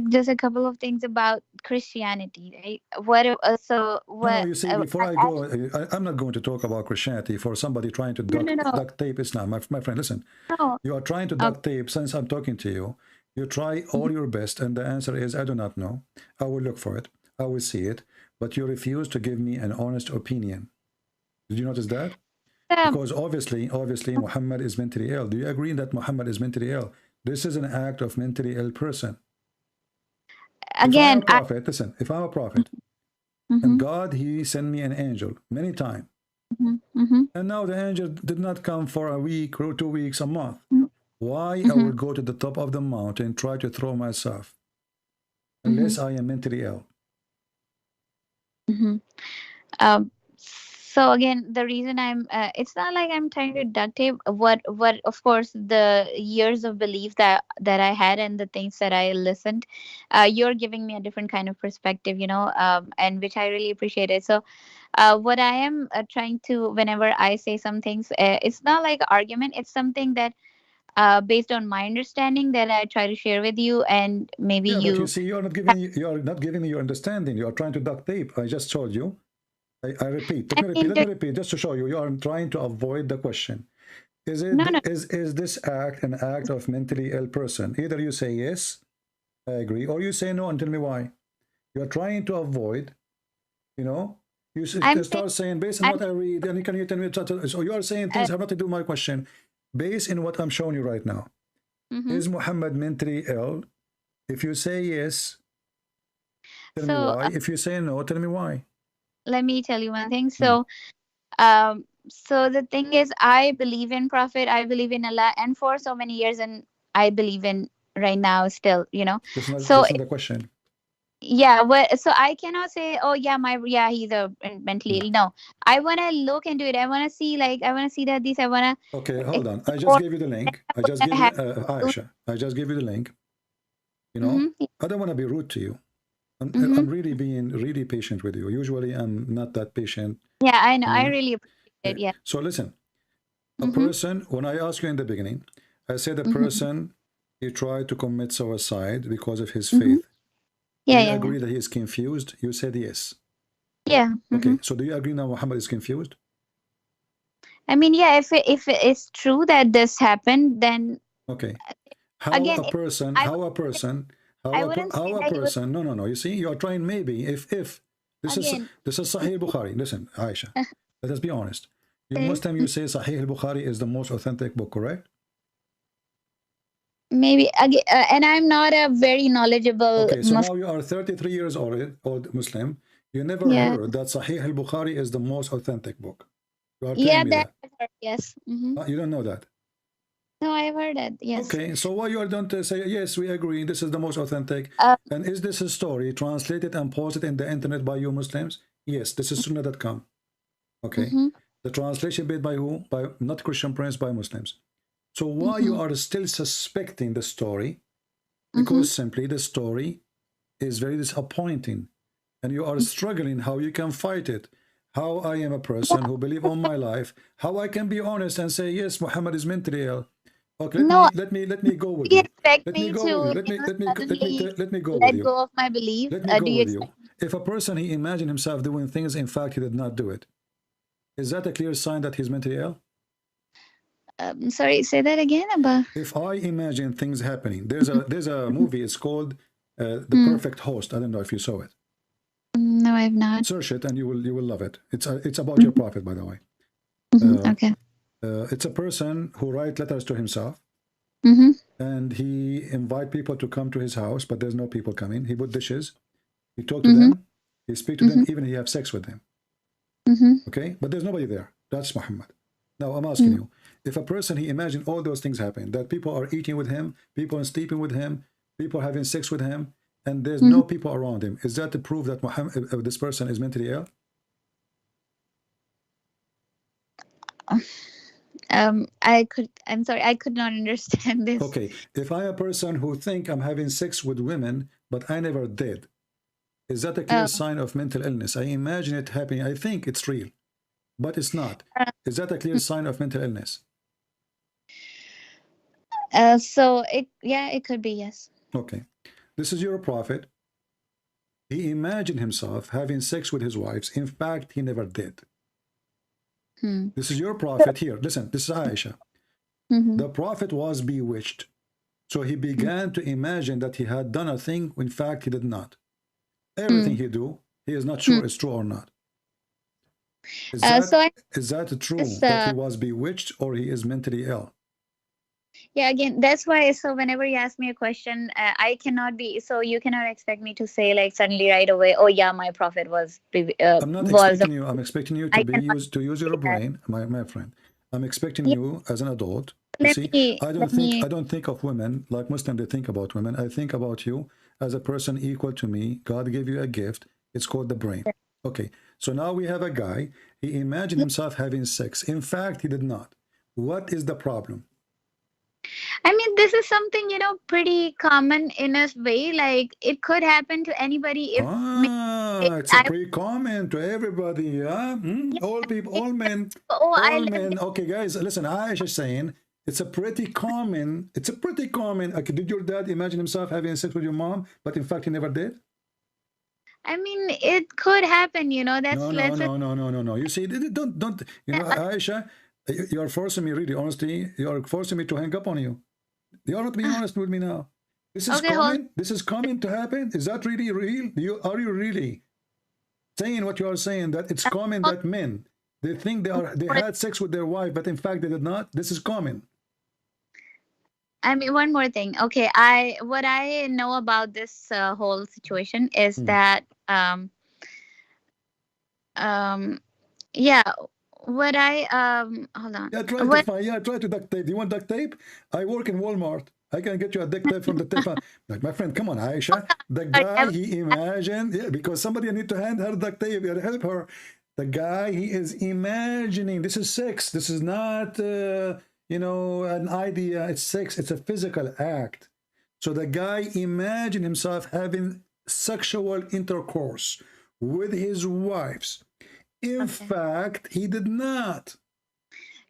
just a couple of things about Christianity. Right? No, you see, before I go, I'm not going to talk about Christianity for somebody trying to duct tape Islam. My friend, listen. No. You are trying to duct tape. Since I'm talking to you, you try all your best, and the answer is, I do not know. I will look for it. I will see it. But you refuse to give me an honest opinion. Did you notice that? Because obviously, Muhammad is mentally ill. Do you agree that Muhammad is mentally ill? This is an act of mentally ill person. Again, listen, if I'm a prophet, and God, he sent me an angel many times, and now the angel did not come for a week or 2 weeks, a month. Why I will go to the top of the mountain, try to throw myself, unless I am mentally ill? So again, the reason it's not like I'm trying to duct tape what of course the years of belief that I had and the things that I listened, you're giving me a different kind of perspective, you know, and which I really appreciated. So what I am trying to, whenever I say some things, it's not like argument, it's something that based on my understanding that I try to share with you, and maybe But you see, you're not giving me your understanding. You are trying to duct tape. I just told you. I repeat. Let me repeat just to show you. You are trying to avoid the question. Is it is this act an act of mentally ill person? Either you say yes, I agree, or you say no and tell me why. You are trying to avoid. You know, you start saying based on what I read, and can you tell me? So you are saying things have nothing to do with my question. Based in what I'm showing you right now, is Muhammad mentally ill? If you say yes, tell me why. If you say no, tell me why. Let me tell you one thing. So, so the thing is, I believe in Prophet. I believe in Allah, and for so many years, and I believe in right now still. You know. That's not the question. Yeah. So I cannot say, oh yeah, he's a mentally ill. No, I want to look into it. I want to see, like, I want to see that this. I want to. Okay, hold on. I just gave you the link. I just gave you Aisha. I just gave you the link. You know, I don't want to be rude to you. I'm really being really patient with you. Usually I'm not that patient. Yeah, I know. I really appreciate it. Yeah. So listen, a person, when I asked you in the beginning, I said a person, he tried to commit suicide because of his faith. Yeah, do you agree that he is confused? You said yes. Yeah. Okay. So do you agree now Muhammad is confused? I mean, yeah, if it's true that this happened, then... Okay. How Again, a person, I how a person, I wouldn't say how a that he was person, no. You see, you are trying maybe, if, this again. is Sahih Bukhari. Listen, Aisha, let us be honest. You Okay. Muslim, you say Sahih Bukhari is the most authentic book, correct? Maybe again, and I'm not a very knowledgeable Okay, so Muslim. now you are 33 years old Muslim. You never Yeah, heard that Sahih al-Bukhari is the most authentic book. You are yeah, telling me that that. I've heard, yes. You don't know that. No, I've heard it. Yes. Okay, so why you don't say, yes, we agree, this is the most authentic. Uh, And is this a story translated and posted in the internet by you Muslims? Yes, this is Sunnah.com. Okay. mhm, The translation made by who? By not Christian Prince, by Muslims. So why you are still suspecting the story? Because simply the story is very disappointing. And you are struggling how you can fight it. How I am a person who believe all my life, how I can be honest and say, yes, Muhammad is mentally ill. Okay, no, let me go with do you you. expect Let me me go to, with you. suddenly Let me go with let you. go of my belief? Let me Do go you with you. expect? If a person he imagined himself doing things, in fact he did not do it, is that a clear sign that he's mentally ill? Sorry, say that again. About If I imagine things happening, there's a movie. It's called The Perfect Host. I don't know if you saw it. no, I've not. Search it and you will love it. It's about your prophet, by the way. Okay. It's a person who writes letters to himself, and he invite people to come to his house, but there's no people coming. He put dishes, he talk to them, he speak to them, even he have sex with them. Okay, but there's nobody there. That's Muhammad. Now I'm asking you, if a person he imagined all those things happen, that people are eating with him, people are sleeping with him, people having sex with him, and there's no people around him, is that to prove that Muhammad, this person is mentally ill? I'm sorry, I could not understand this. Okay, if I am a person who think I'm having sex with women, but I never did, is that a clear sign of mental illness? I imagine it happening. I think it's real, but it's not. Is that a clear sign of mental illness? So it could be, yes. Okay, this is your prophet. He imagined himself having sex with his wives. In fact, he never did. This is your prophet here. Listen, this is Aisha. The prophet was bewitched. So he began to imagine that he had done a thing. In fact, he did not. Everything he do, he is not sure it's true or not. Is that true that he was bewitched or he is mentally ill? Yeah, again, that's why. So whenever you ask me a question, I cannot be. So you cannot expect me to say like suddenly right away, oh yeah, my prophet was. I'm not expecting you. I'm expecting you to use your brain, my friend. I'm expecting you as an adult. You see, I don't think of women like Muslims. They think about women. I think about you as a person equal to me. God gave you a gift. It's called the brain. Okay. So now we have a guy. He imagined himself having sex. In fact, he did not. What is the problem? I mean, this is something, pretty common in a way. Like, it could happen to anybody. If it's a pretty common to everybody. Yeah? All people, all men, all men. Okay, guys, listen. Aisha is saying it's a pretty common. It's a pretty common. Okay, did your dad imagine himself having sex with your mom, but in fact he never did? I mean, it could happen. That's no. You see, don't. Aisha, you are forcing me, really, honestly, you are forcing me to hang up on you. You are not being honest with me now. This is common. This is common to happen. Is that really real? Are you really saying what you are saying, that it's common that men, they think they had sex with their wife, but in fact they did not? This is common. I mean, one more thing. Okay, what I know about this whole situation is that yeah. What I hold on. Yeah, try to duct tape. Do you want duct tape? I work in Walmart. I can get you a duct tape from the tape. Like, my friend, come on, Aisha. The guy he imagined, because somebody need to hand her duct tape or help her. The guy, he is imagining. This is sex. This is not an idea. It's sex. It's a physical act. So the guy imagined himself having sexual intercourse with his wives. In fact, he did not.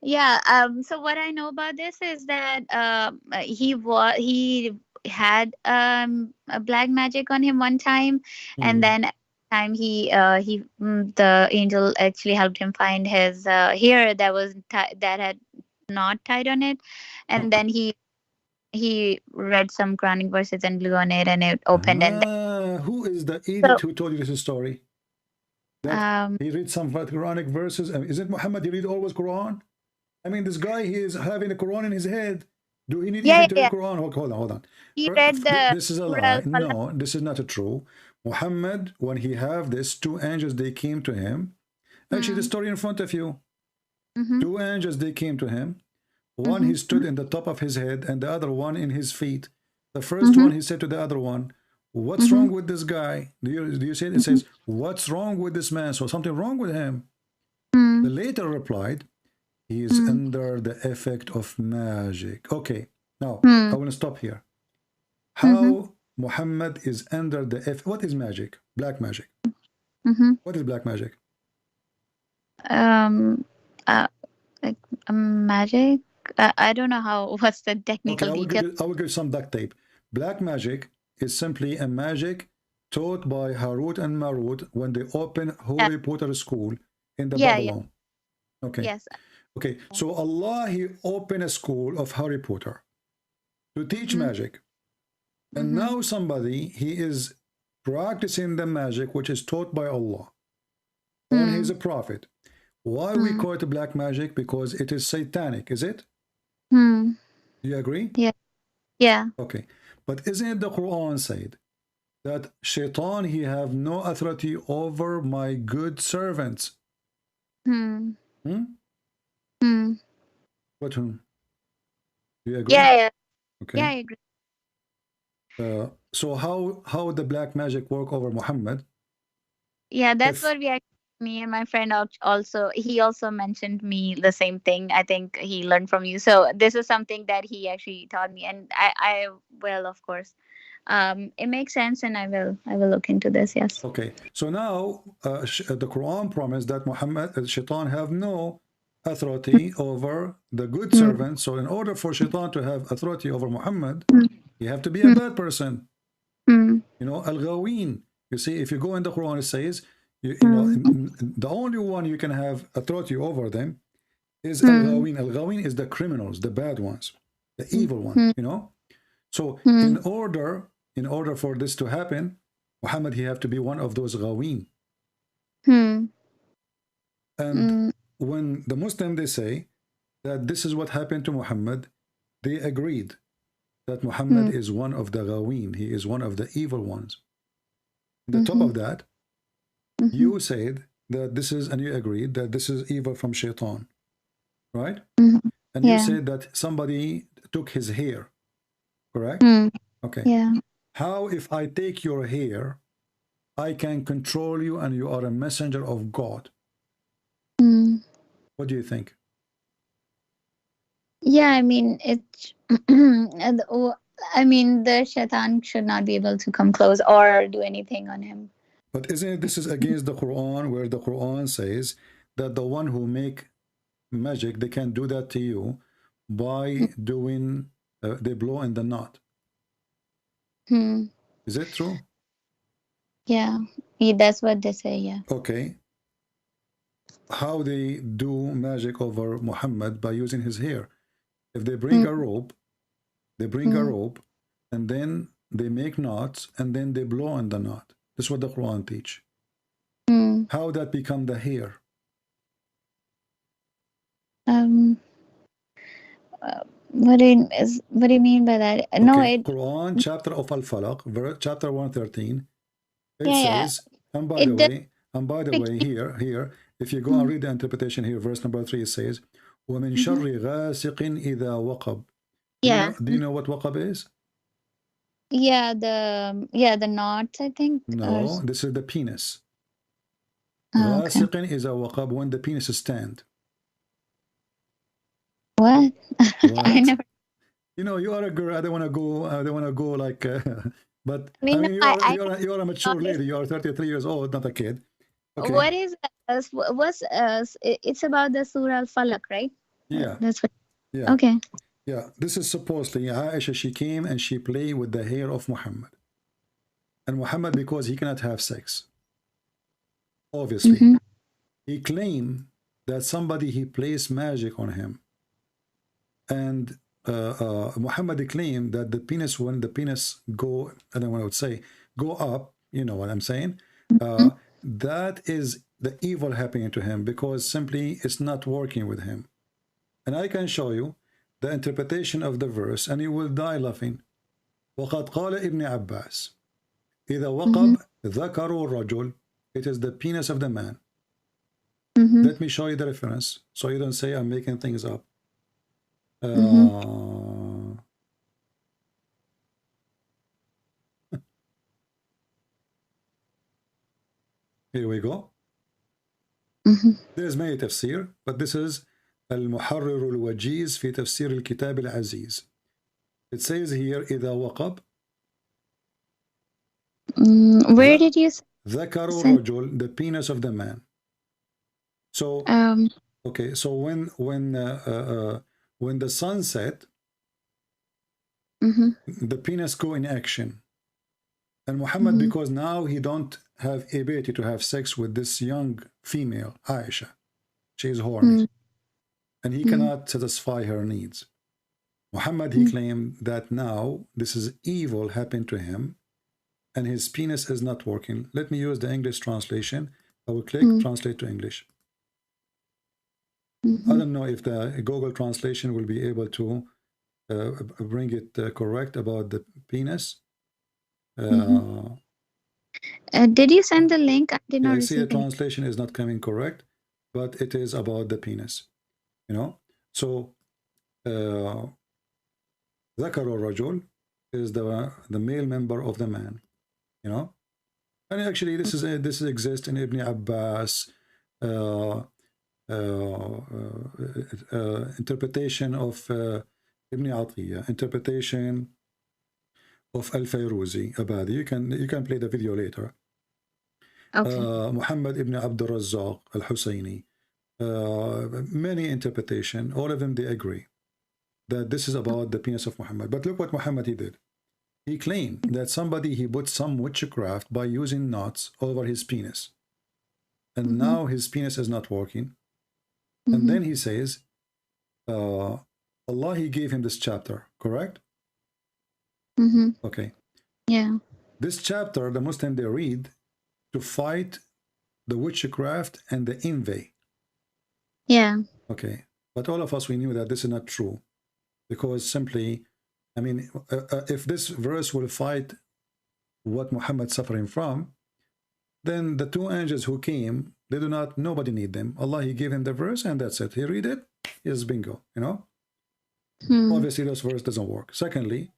Yeah. So what I know about this is that he had a black magic on him one time, and then time the angel actually helped him find his hair that had not tied on it, and then he he read some Quranic verses and blew on it, and it opened. And Who is the so, idiot who told you this story? That um, he read some Quranic verses. Is it Muhammad? He read always Quran? I mean, this guy, he is having a Quran in his head. Do he need yeah, even to read yeah, Quran? Hold on. he read the This is a Surah lie. Al-Falaq. No, this is not true. Muhammad, when he have this, two angels, they came to him. Actually, the story in front of you. Two angels, they came to him. One, he stood in the top of his head, and the other one in his feet. The first one, he said to the other one, what's wrong with this guy? Do you see it? It says, what's wrong with this man? So something wrong with him. The later replied, he is under the effect of magic. Okay, now I want to stop here. How Muhammad is under the effect? What is magic? Black magic. What is black magic? Like magic. I don't know how. What's the technical Okay, detail? I will give you some duct tape. Black magic is simply a magic taught by Harut and Marut when they open Harry Potter school in the Babylon. Okay. Yes. Okay, so Allah, he opened a school of Harry Potter to teach magic. And now somebody, he is practicing the magic which is taught by Allah. And he's a prophet. Why we call it black magic? Because it is satanic, is it? Do you agree? Yeah. Yeah. Okay. But isn't it the Quran said that Shaitan, he have no authority over my good servants? What whom? Do you agree? Yeah. Okay. Yeah, I agree. So how the black magic work over Muhammad? Yeah, that's what we actually, me and my friend also, he also mentioned me the same thing. I think he learned from you. So this is something that he actually taught me, and I will, of course. It makes sense, and I will look into this. Yes. Okay. So now the Quran promised that Muhammad, Shaitan have no authority over the good servant. So in order for Shaitan to have authority over Muhammad, you have to be a bad person. You know, al-Ghaween. You see, if you go in the Quran, it says, you know, the only one you can have authority over them is al-Ghaween. Al-Ghaween is the criminals, the bad ones, the evil ones, you know. So in order for this to happen, Muhammad, he have to be one of those Ghaween. And when the Muslim, they say that this is what happened to Muhammad, they agreed that Muhammad is one of the Ghaween. He is one of the evil ones. On the top of that, you said that this is, and you agreed that this is evil from Shaitan, right? And you said that somebody took his hair, correct? Okay. Yeah. How if I take your hair, I can control you and you are a messenger of God? What do you think? Yeah, I mean, I mean, the shaitan should not be able to come close or do anything on him. But isn't it, this is against the Quran, where the Quran says that the one who make magic, they can do that to you by doing, they blow in the knot. Is it true? Yeah, that's what they say, yeah. Okay. How they do magic over Muhammad? By using his hair. If they bring a rope, and then they make knots, and then they blow on the knot. This is what the Quran teach. How that become the hair? What do you mean by that? Okay. No, Quran chapter of Al-Falaq, chapter 113. It says, and by the way, here, if you go and read the interpretation here, verse number 3, it says, وَمِن شَرِّ غَاسِقٍ إِذَا وَقَبْ. Do you know what waqab is? Yeah, the knots, I think. No, this is the penis. Oh, okay. غَاسِقٍ is a waqab, when the penis stand. What? What? I never. You know, you are a girl. I don't want to go like, but I mean, you're a mature lady. You are 33 years old, not a kid. Okay. What is it's about the Surah Al-Falaq, right? Yeah. That's what. Yeah. Okay. Yeah. This is supposedly Aisha. She came and she played with the hair of Muhammad, and Muhammad, because he cannot have sex, obviously, he claimed that somebody, he plays magic on him, and Muhammad claimed that the penis, when the penis go, I don't know what I would say, go up, you know what I'm saying? That is the evil happening to him because simply it's not working with him. And I can show you the interpretation of the verse and you will die laughing. وقد قال ابن عباس إذا وقب ذكر الرجل, it is the penis of the man. Let me show you the reference so you don't say I'm making things up. Here we go. There's many tafsir, but this is المحرر الوجيز في تفسير الكتاب العزيز. It says here إذا وقب. Where did you say? ذكر الرجل, the penis of the man. So okay, so when the sun set, the penis go in action, and Muhammad, because now he don't have ability to have sex with this young female Aisha, she is horny, and he cannot satisfy her needs. Muhammad, he claimed that now this is evil happened to him, and his penis is not working. Let me use the English translation. I will click translate to English. I don't know if the Google translation will be able to bring it correct about the penis. Did you send the link? I did not I see the receive it. translation is not coming correct, but it is about the penis, you know. So ذكر الرجل is the male member of the man, you know. And actually this exists in Ibn Abbas interpretation of Ibn Atiyah, interpretation of Al-Fayruzi Abadi. You can play the video later. Okay. Muhammad ibn Abd al-Razzaq al-Husayni, many interpretation, all of them they agree that this is about the penis of Muhammad. But look what Muhammad he did. He claimed that somebody he put some witchcraft by using knots over his penis, and now his penis is not working. And then he says, Allah, he gave him this chapter, correct? Okay. Yeah. This chapter, the Muslim, they read to fight the witchcraft and the envy. Yeah. Okay. But all of us, we knew that this is not true. Because simply, I mean, if this verse will fight what Muhammad suffering from, then the two angels who came, they do not, nobody need them. Allah, he gave him the verse and that's it. He read it, yes, bingo, you know. Obviously this verse doesn't work. Secondly,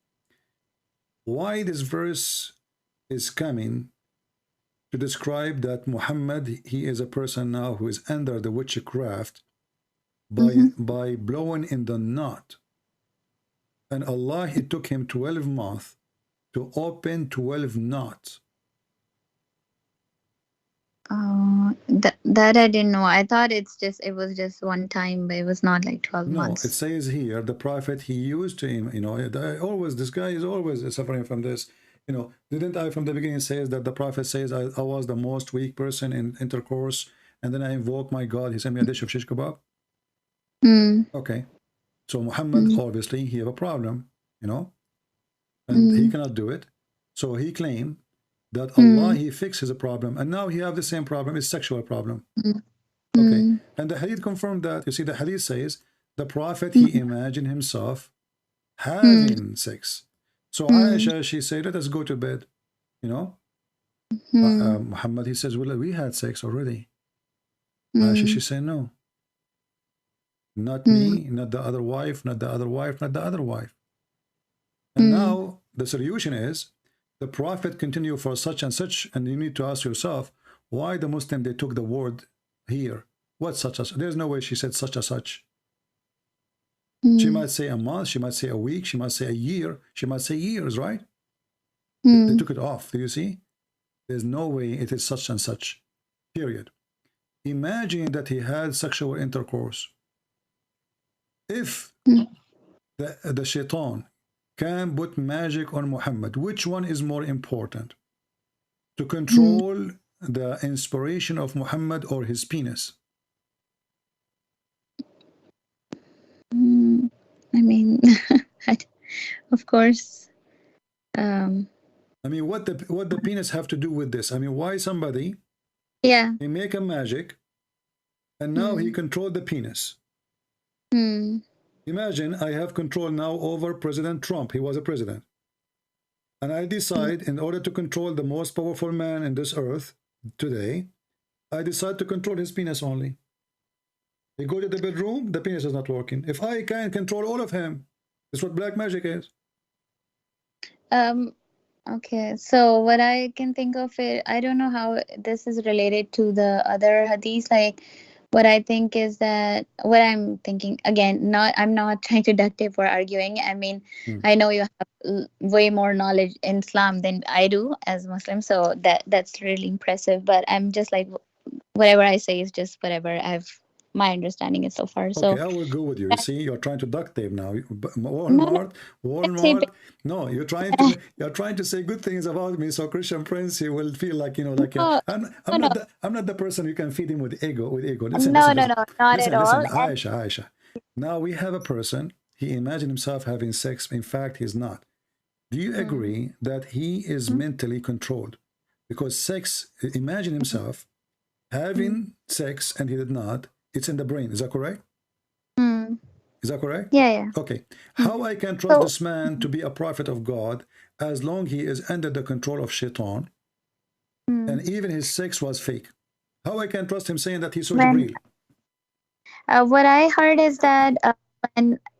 why this verse is coming to describe that Muhammad, he is a person now who is under the witchcraft by blowing in the knot, and Allah, he took him 12 months to open 12 knots. That I didn't know. I thought it was just one time, but it was not like 12 months. No, it says here the prophet, he used to him, you know, always, this guy is always suffering from this, you know. Didn't I from the beginning says that the prophet says I was the most weak person in intercourse, and then I invoke my God, he sent me a dish of shish kebab. Okay, so Muhammad, obviously he have a problem, you know, and he cannot do it, so he claimed that Allah, he fixes a problem, and now he have the same problem, it's sexual problem. Okay, and the hadith confirmed that. You see, the hadith says the prophet, he imagined himself having sex. So Aisha, she said, let us go to bed, you know. Muhammad, he says, well, we had sex already. Aisha, she said, no. Not me, not the other wife, not the other wife, not the other wife. And now the solution is, the prophet continue for such and such, and you need to ask yourself, why the Muslim, they took the word here? What such as? There's no way she said such as such. She might say a month, she might say a week, she might say a year, she might say years, right? They took it off, do you see? There's no way it is such and such, period. Imagine that he had sexual intercourse. If the shaitan can put magic on Muhammad, which one is more important? To control the inspiration of Muhammad or his penis? I mean, of course. I mean, what the penis have to do with this? I mean, why somebody Yeah. he make a magic and now he controlled the penis? Imagine I have control now over President Trump. He was a president. And I decide, in order to control the most powerful man in this earth today, I decide to control his penis only. He go to the bedroom, the penis is not working. If I can control all of him, that's what black magic is. Okay, so what I can think of it, I don't know how this is related to the other hadith. Like, what I think is that what I'm thinking again, I'm not trying to duct tape or arguing. I mean, I know you have way more knowledge in Islam than I do as Muslim, so that's really impressive. But I'm just like, whatever I say is just whatever my understanding is so far. So okay, I will go with you. You see, you're trying to duct tape now. Walmart. No, you're trying to say good things about me, so Christian Prince, he will feel like, you know, like I'm not the person you can feed him with ego. Listen, not listen, at all. Aisha. Now we have a person. He imagined himself having sex. In fact, he's not. Do you agree that he is mentally controlled? Because sex, imagine himself having sex and he did not. It's in the brain. Is that correct? Is that correct? Yeah. Okay. How I can trust this man to be a prophet of God as long he is under the control of Shaitan, and even his sex was fake? How I can trust him saying that he saw Jibreel? What I heard is that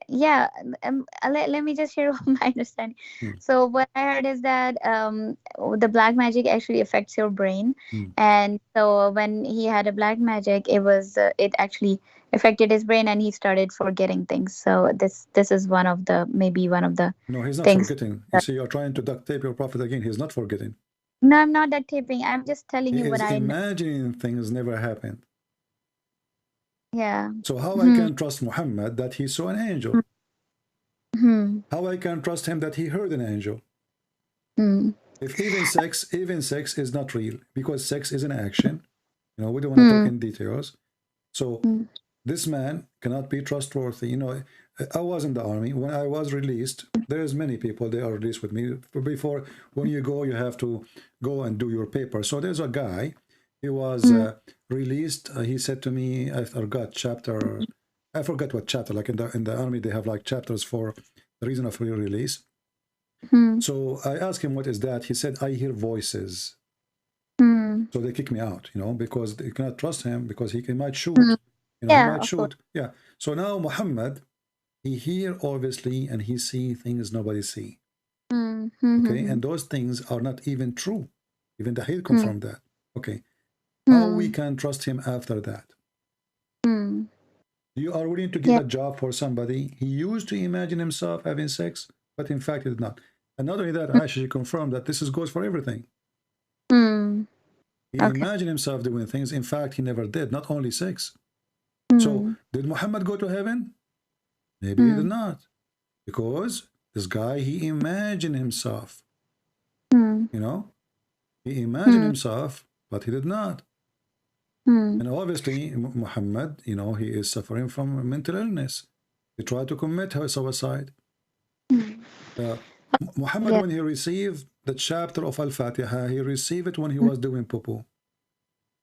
let me just share my understanding. So what I heard is that the black magic actually affects your brain, and so when he had a black magic, it actually affected his brain, and he started forgetting things. So this is maybe one of the no, he's not things. Forgetting. You see, you're trying to duct tape your prophet again. He's not forgetting. No, I'm not duct taping. I'm just telling you what I know. Imagining things never happened. Yeah. So how I can trust Muhammad that he saw an angel? How I can trust him that he heard an angel? If even sex is not real, because sex is an action. You know, we don't want to talk in details. So this man cannot be trustworthy. You know, I was in the army. When I was released, there's many people, they are released with me. Before, when you go, you have to go and do your paper. So there's a guy, he was released. He said to me, I forgot what chapter, like in the army, they have like chapters for the reason of your release. So I asked him, what is that? He said, I hear voices. So they kick me out, you know, because they cannot trust him, because he might shoot. You know, he might shoot. Yeah. So now Muhammad, he hear obviously, and he see things nobody see. Okay, and those things are not even true. Even the hadith confirm that. Okay. How we can trust him after that? You are willing to give a job for somebody. He used to imagine himself having sex, but in fact he did not. And not only that, Aisha confirmed that this goes for everything. He imagined himself doing things. In fact, he never did, not only sex. So did Muhammad go to heaven? Maybe he did not. Because this guy, he imagined himself. You know? He imagined himself, but he did not. And obviously, Muhammad, you know, he is suffering from a mental illness. He tried to commit suicide. Muhammad, when he received the chapter of Al-Fatiha, he received it when he was doing poo-poo.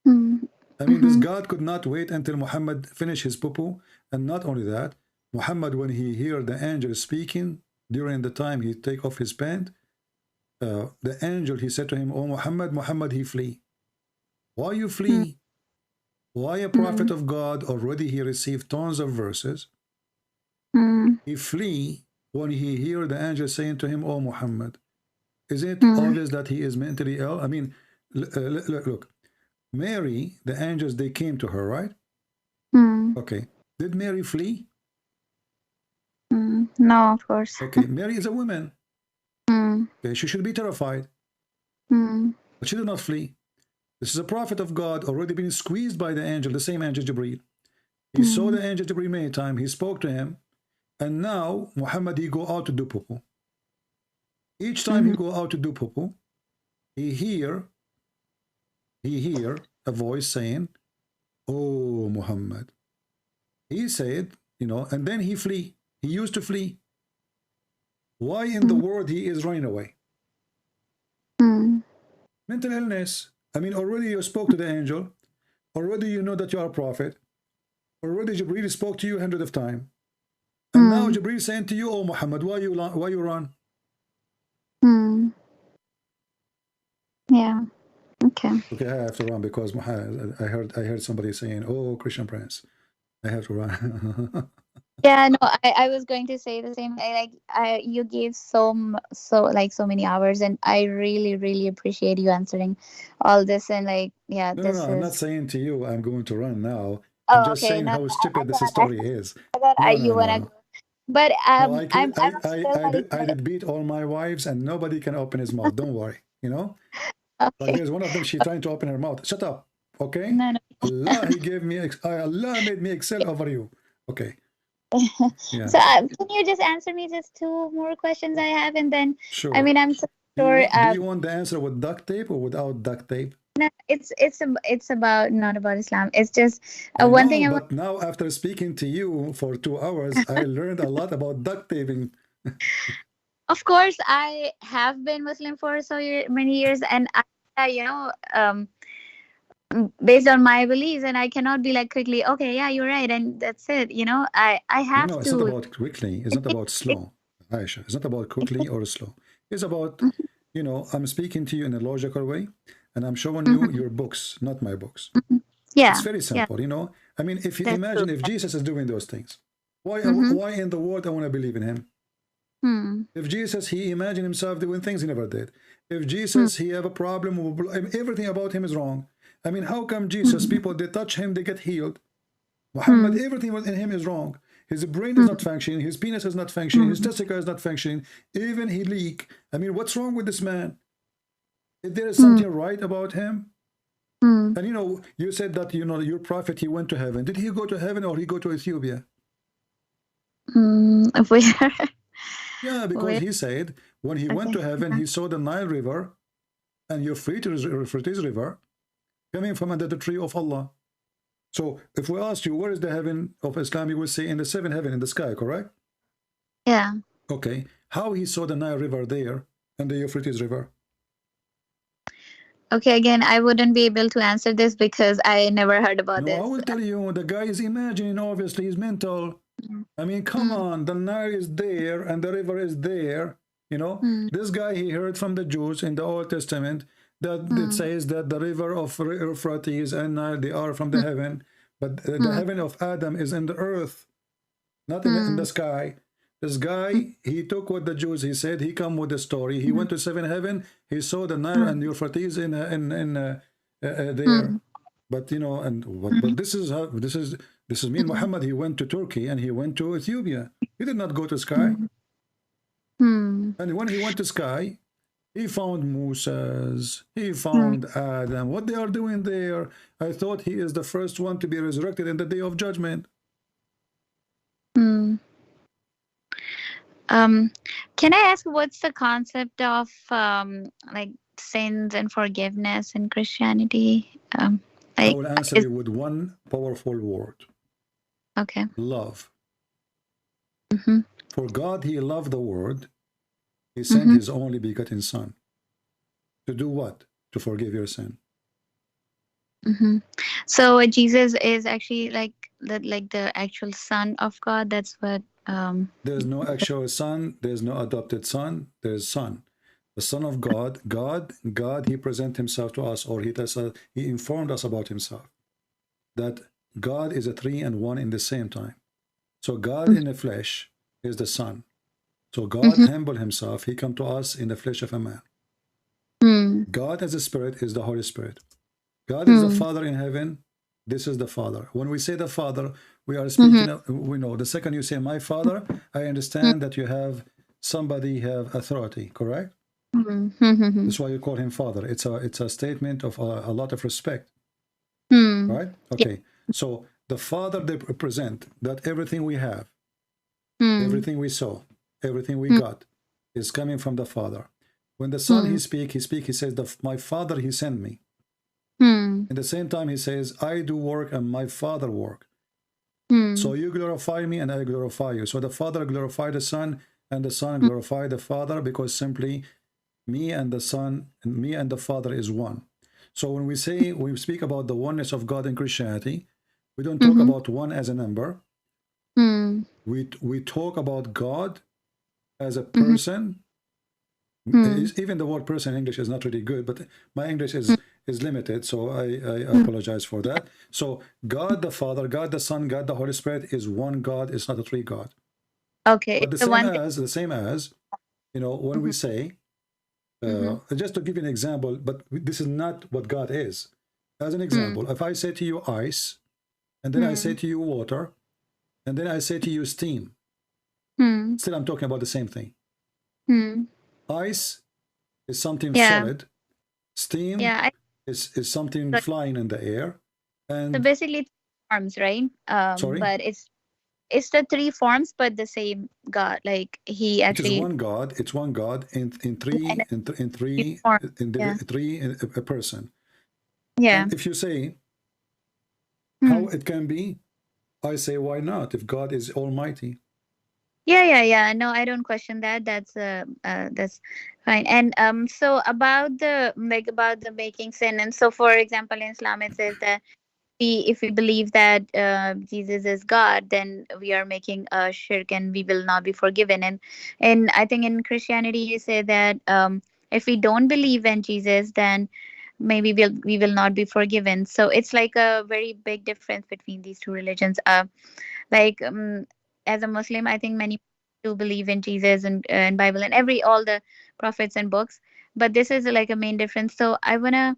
I mean, this God could not wait until Muhammad finished his poo-poo. And not only that, Muhammad, when he heard the angel speaking, during the time he take off his pant, the angel, he said to him, "Oh Muhammad, he flee. Why you flee? Why a prophet of God, already he received tons of verses. He flee when he hear the angel saying to him, "Oh Muhammad." Is it obvious that he is mentally ill? I mean, look, Mary, the angels, they came to her, right? Okay. Did Mary flee? No, of course. Okay, Mary is a woman. Okay, she should be terrified. But she did not flee. This is a prophet of God, already been squeezed by the angel, the same angel Jibreel. He saw the angel Jibreel many times. He spoke to him. And now, Muhammad, he go out to do poo-poo. Each time he go out to do poo-poo, he hear a voice saying, "Oh Muhammad." He said, you know, and then he flee. He used to flee. Why in the world he is running away? Mental illness. I mean, already you spoke to the angel. Already you know that you are a prophet. Already Jibreel spoke to you hundreds of times. And now Jibreel saying to you, oh Muhammad, why you run? Yeah. Okay. Okay, I have to run because I heard somebody saying, oh, Christian Prince, I have to run. Yeah, no, I was going to say the same. You gave so many hours, and I really appreciate you answering all this. And No, this I'm not is. saying to you I'm going to run now. I'm Oh, just okay. saying No, how stupid this I story is. thought No, you no, wanna no. go, but No, I I'm could, still I did beat all my wives and nobody can open his mouth. Don't worry, you know? Like okay. there's one of them, she trying to open her mouth. Shut up, okay? No. Allah, he gave me, Allah made me excel over you. Okay. Yeah. So can you just answer me just two more questions I have, and then Sure. I mean I'm so sure. Do you want the answer with duct tape or without duct tape? No, it's about not about Islam. It's just I one know, thing I but now after speaking to you for 2 hours, I learned a lot about duct taping. Of course, I have been Muslim for many years, and based on my beliefs, and I cannot be like quickly, okay, yeah, you're right, and that's it. I have No, it's to. not about quickly. It's not about slow, Aisha. It's not about quickly or slow. It's about, I'm speaking to you in a logical way, and I'm showing you your books, not my books. Yeah, It's very simple, I mean, if you that's imagine true. if Jesus is doing those things, why in the world I want to believe in him? If Jesus, he imagined himself doing things he never did. If Jesus, he have a problem, everything about him is wrong. I mean, how come Jesus, people, they touch him, they get healed? Muhammad, everything in him is wrong. His brain is not functioning, his penis is not functioning, his testicle is not functioning, even he leak. I mean, what's wrong with this man? If there is something right about him? And you said that, your prophet, he went to heaven. Did he go to heaven or he go to Ethiopia? Yeah, because he said when he went to heaven, he saw the Nile River and Euphrates River coming from under the tree of Allah. So if we ask you, where is the heaven of Islam, you will say in the seventh heaven in the sky, correct? Yeah. Okay. How he saw the Nile River there and the Euphrates River? Okay, again, I wouldn't be able to answer this because I never heard about this. No, I will tell you, the guy is imagining, obviously, he's mental. I mean, come on, the Nile is there and the river is there. This guy, he heard from the Jews in the Old Testament that it says that the river of Euphrates and Nile, they are from the heaven, but the heaven of Adam is in the earth, not in the sky. This guy, he took what the Jews, he said, he come with the story. He went to seven heaven, he saw the Nile and Euphrates in there. But but this is me and Muhammad. He went to Turkey and he went to Ethiopia. He did not go to sky. And when he went to sky, he found Moses, he found Adam. What they are doing there? I thought he is the first one to be resurrected in the day of judgment. Can I ask what's the concept of sins and forgiveness in Christianity? I will answer you with one powerful word. Okay. Love. For God, he loved the world. He sent his only begotten son. To do what? To forgive your sin. So Jesus is actually like the actual son of God. That's what. There's no actual son. There's no adopted son. There's son. The Son of God. God. He present himself to us, or he informed us about himself. That God is a three and one in the same time. So God in the flesh is the Son. So God humbled himself. He come to us in the flesh of a man. God as a spirit is the Holy Spirit. God is the Father in heaven. This is the Father. When we say the Father, we are speaking of, we know the second you say my Father, I understand that you have somebody have authority, correct? That's why you call him Father. It's a statement of a lot of respect. Right? Okay. So the Father, they represent that everything we have, everything we saw, everything we got is coming from the Father. When the Son, he says, my Father, he sent me. At the same time, he says, I do work and my Father work. So you glorify me and I glorify you. So the Father glorified the Son and the Son glorify the Father, because simply me and the Son and me and the Father is one. So when we speak about the oneness of God in Christianity, we don't talk about one as a number. We talk about God as a person. Even the word person in English is not really good, but my English is limited, so I apologize for that. So God the Father, God the Son, God the Holy Spirit is one God. It's not a three God. Okay. But the same as, you know, when we say, just to give you an example, but this is not what God is. As an example, if I say to you ice, and then I say to you water, and then I say to you steam, still I'm talking about the same thing. Ice is something solid. Steam is something flying in the air. And so basically forms, right? Sorry? But it's the three forms, but the same God. Like he actually, it is one God. It's one God in three a person. Yeah. And if you say how it can be, I say why not? If God is Almighty. Yeah. No, I don't question that. That's fine. And so about the making sin, and so for example in Islam it says that if we believe that Jesus is God, then we are making a shirk and we will not be forgiven. And I think in Christianity you say that if we don't believe in Jesus, then maybe we will not be forgiven. So it's like a very big difference between these two religions. Like as a Muslim, I think many do believe in Jesus and Bible and all the prophets and books, but this is like a main difference. So I wanna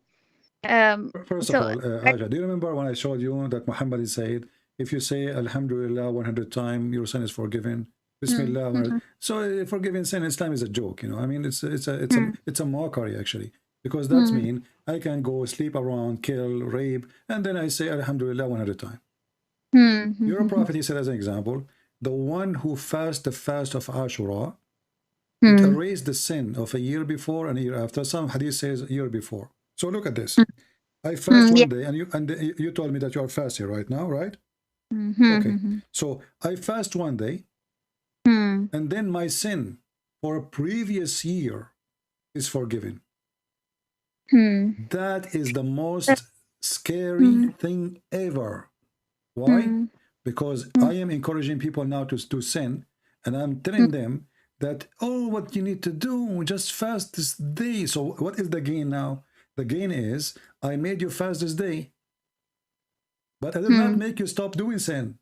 first of all, Haja, do you remember when I showed you that Muhammad said, if you say Alhamdulillah 100 times, your sin is forgiven. Bismillah. So forgiving sin in Islam is a joke, you know. I mean, it's a mockery actually, because that's mean I can go sleep around, kill, rape, and then I say Alhamdulillah 100 times. Your prophet, he said as an example, the one who fasts the fast of Ashura, it erased the sin of a year before and a year after. Some hadith says a year before. So look at this. I fast one day, and you told me that you are fasting right now, right? Okay. So I fast one day, and then my sin for a previous year is forgiven. That is the most scary thing ever. Why? Because I am encouraging people now to sin, and I'm telling them that, oh, what you need to do, just fast this day. So what is the gain now? The gain is I made you fast this day, but I did not make you stop doing sin.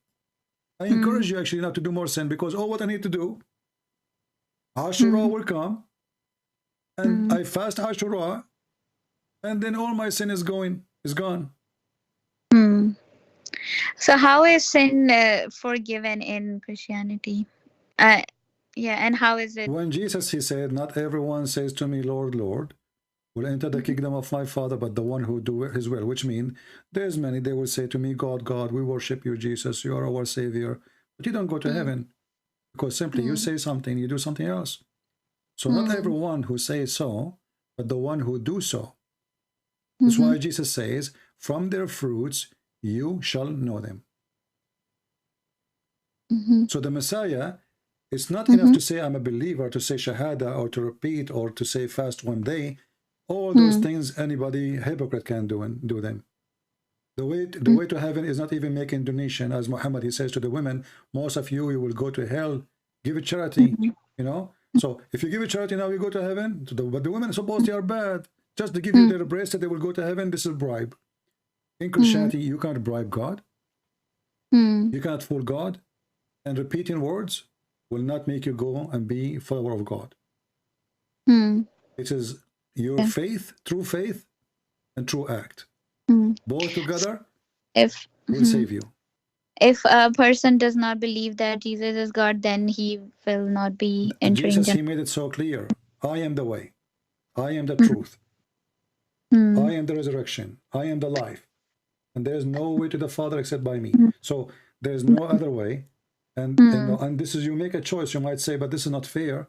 I encourage you actually not to do more sin, because what I need to do, Ashura will come, and I fast Ashura, and then all my sin is gone. So how is sin forgiven in Christianity? And how is it? When Jesus, he said, not everyone says to me, Lord, Lord, will enter the kingdom of my Father, but the one who do his will, which means there's many, they will say to me, God, God, we worship you, Jesus, you are our Savior, but you don't go to heaven, because simply you say something, you do something else. So not everyone who says so, but the one who do so. That's why Jesus says, from their fruits you shall know them. So the Messiah, it's not enough to say I'm a believer, to say Shahada, or to repeat, or to say fast one day. All those things anybody, hypocrite, can do them. The way to heaven is not even making donation. As Muhammad, he says to the women, most of you will go to hell. Give it charity, you know. So if you give it charity now, you go to heaven. But the women, suppose they are bad, just to give you their bracelet, they will go to heaven. This is bribe. In Christianity, you can't bribe God. You cannot fool God. And repeating words will not make you go and be a follower of God. It is your faith, and true act. Both together will save you. If a person does not believe that Jesus is God, then he will not be entering. Jesus, he made it so clear. I am the way. I am the truth. I am the resurrection. I am the life. And there is no way to the Father except by me. So there is no other way. And this is, you make a choice. You might say, but this is not fair.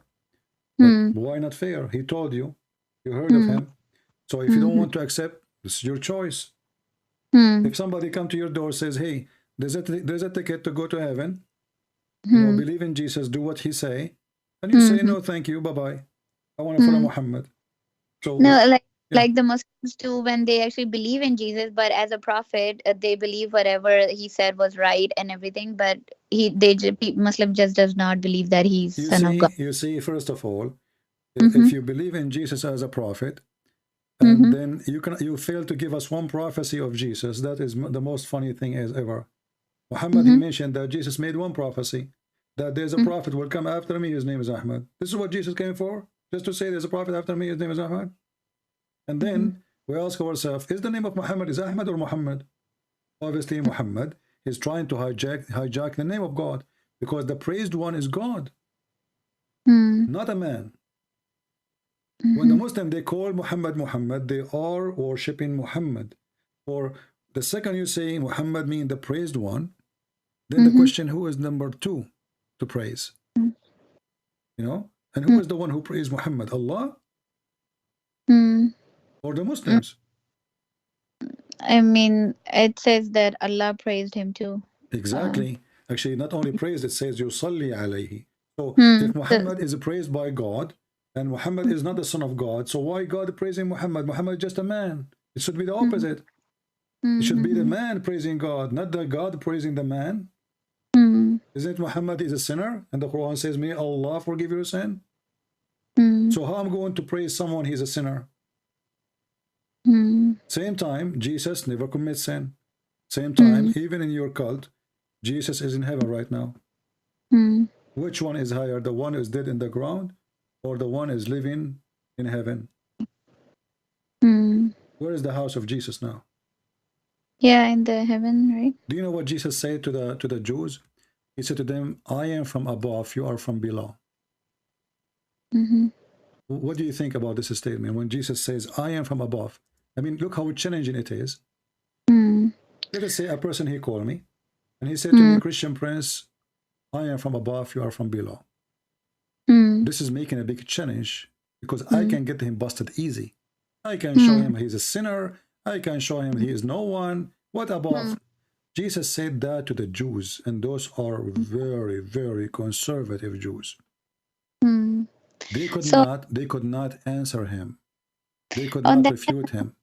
But why not fair? He told you. You heard of him. So if you don't want to accept, this is your choice. If somebody come to your door and says, hey, there's a ticket to go to heaven, you know, believe in Jesus, do what he say, And you say, no, thank you, bye-bye. I want to follow Muhammad. So No, yeah. like the Muslims too, when they actually believe in Jesus, but as a prophet, they believe whatever he said was right and everything. But Muslim just does not believe that he's son of God. You see, first of all, Mm-hmm. if you believe in Jesus as a prophet, and then you fail to give us one prophecy of Jesus, that is the most funny thing as ever. Muhammad, he mentioned that Jesus made one prophecy, that there's a prophet will come after me, his name is Ahmad. This is what Jesus came for, just to say there's a prophet after me, his name is Ahmad. And then we ask ourselves, is the name of Muhammad is Ahmad or Muhammad? Obviously Muhammad is trying to hijack the name of God, because the praised one is God, not a man. When the Muslim, they call Muhammad Muhammad, they are worshipping Muhammad. Or the second you say Muhammad mean the praised one, then the question, who is number two to praise? You know? And who is the one who praised Muhammad? Allah? Or the Muslims? I mean, it says that Allah praised him too. Exactly. Actually, not only praised, it says Yusalli alayhi. So if Muhammad is praised by God, and Muhammad is not the son of God, so why God praising Muhammad? Muhammad is just a man. It should be the opposite. It should be the man praising God, not the God praising the man. Isn't Muhammad is a sinner? And the Quran says, may Allah forgive your sin. So how I'm going to praise someone he's a sinner? Same time, Jesus never commits sin. Same time, even in your cult, Jesus is in heaven right now. Which one is higher? The one who is dead in the ground, or the one is living in heaven? Where is the house of Jesus now? Yeah, in the heaven, right? Do you know what Jesus said to the Jews? He said to them, I am from above, you are from below. What do you think about this statement when Jesus says, I am from above? I mean, look how challenging it is. Let us say a person, he called me, and he said to me, Christian Prince, I am from above, you are from below. This is making a big challenge, because I can get him busted easy. I can show him he's a sinner. I can show him he is no one. What above? Jesus said that to the Jews, and those are very, very conservative Jews. They could not answer him. They could not refute him.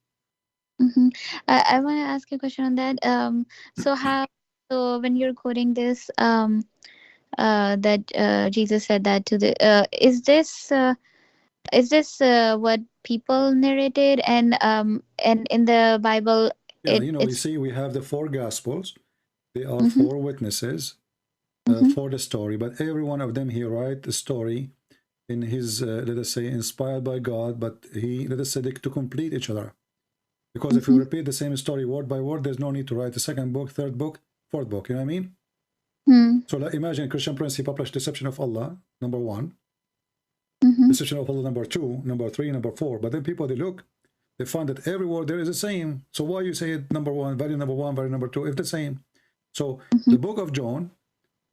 I want to ask you a question on that. So when you're quoting this, that Jesus said that to the, is this what people narrated, and in the Bible? Yeah, you see, we have the 4 Gospels. They are 4 witnesses for the story, but every one of them, he write the story in his, let us say, inspired by God, but he, let us say, to complete each other. Because if you repeat the same story word by word, there's no need to write the 2nd book, 3rd book, 4th book, you know what I mean? So like, imagine Christian Prince, he published Deception of Allah, number 1. Deception of Allah, number 2, number 3, number 4. But then people, they look, they find that every word there is the same. So why you say it number 1, value number 1, value number 2, if the same? So the book of John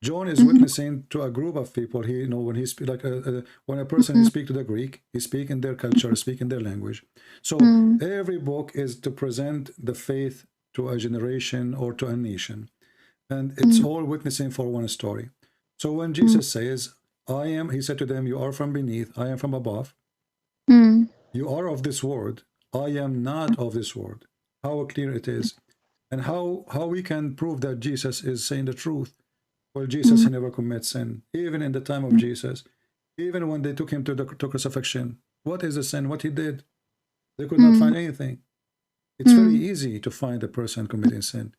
is witnessing to a group of people. He, when he speak, like when a person speak to the Greek, he speak in their culture, speak in their language. So every book is to present the faith to a generation or to a nation, and it's all witnessing for one story. So when Jesus says, I am, he said to them, you are from beneath, I am from above. You are of this world, I am not of this world. How clear it is. And how we can prove that Jesus is saying the truth? Well, Jesus, he never commits sin. Even in the time of Jesus, even when they took him to crucifixion, what is the sin? What he did? They could not find anything. It's very easy to find a person committing sin.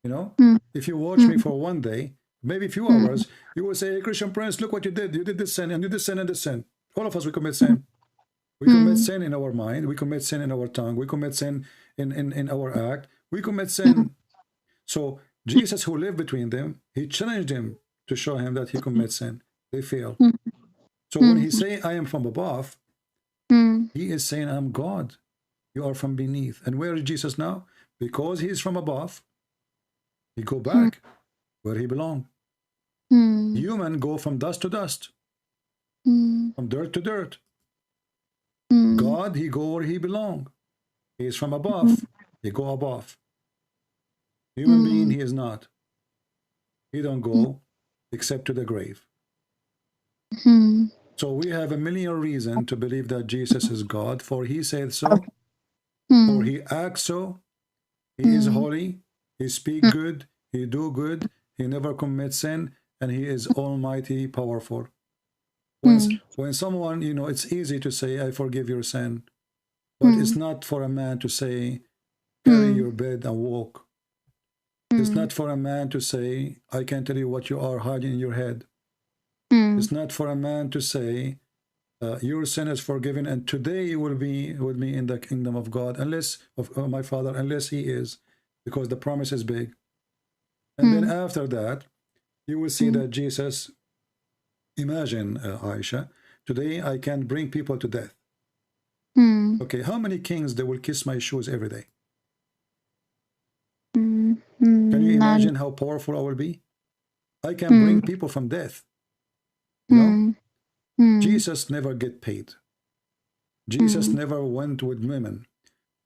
You know, if you watch me for one day, maybe a few hours, you will say, hey, Christian Prince, look what you did. You did this sin, and you did this sin and this sin. All of us, we commit sin. We commit sin in our mind. We commit sin in our tongue. We commit sin in our act. We commit sin. So Jesus, who lived between them, he challenged him to show him that he commits sin. They fail. So when he say, I am from above, he is saying, I'm God. You are from beneath. And where is Jesus now? Because he is from above, he go back where he belong. Human go from dust to dust, from dirt to dirt. God, he go where he belong. He is from above, he go above. Human being, he is not. He don't go except to the grave. So we have a million reasons to believe that Jesus is God, for he said so, Okay. for he acts so, he is holy, he speak good, he do good, he never commits sin, and he is almighty powerful. When someone, you know, it's easy to say, I forgive your sin, but it's not for a man to say, carry your bed and walk. It's not for a man to say, I can tell you what you are hiding in your head. It's not for a man to say, your sin is forgiven, and today you will be with me in the kingdom of God, unless of my Father, unless he is, because the promise is big. And then after that, you will see that Jesus, imagine, Aisha, today I can bring people to death. Okay, how many kings they will kiss my shoes every day? Can you imagine how powerful I will be? I can bring people from death. You know? Jesus never get paid. Jesus never went with women.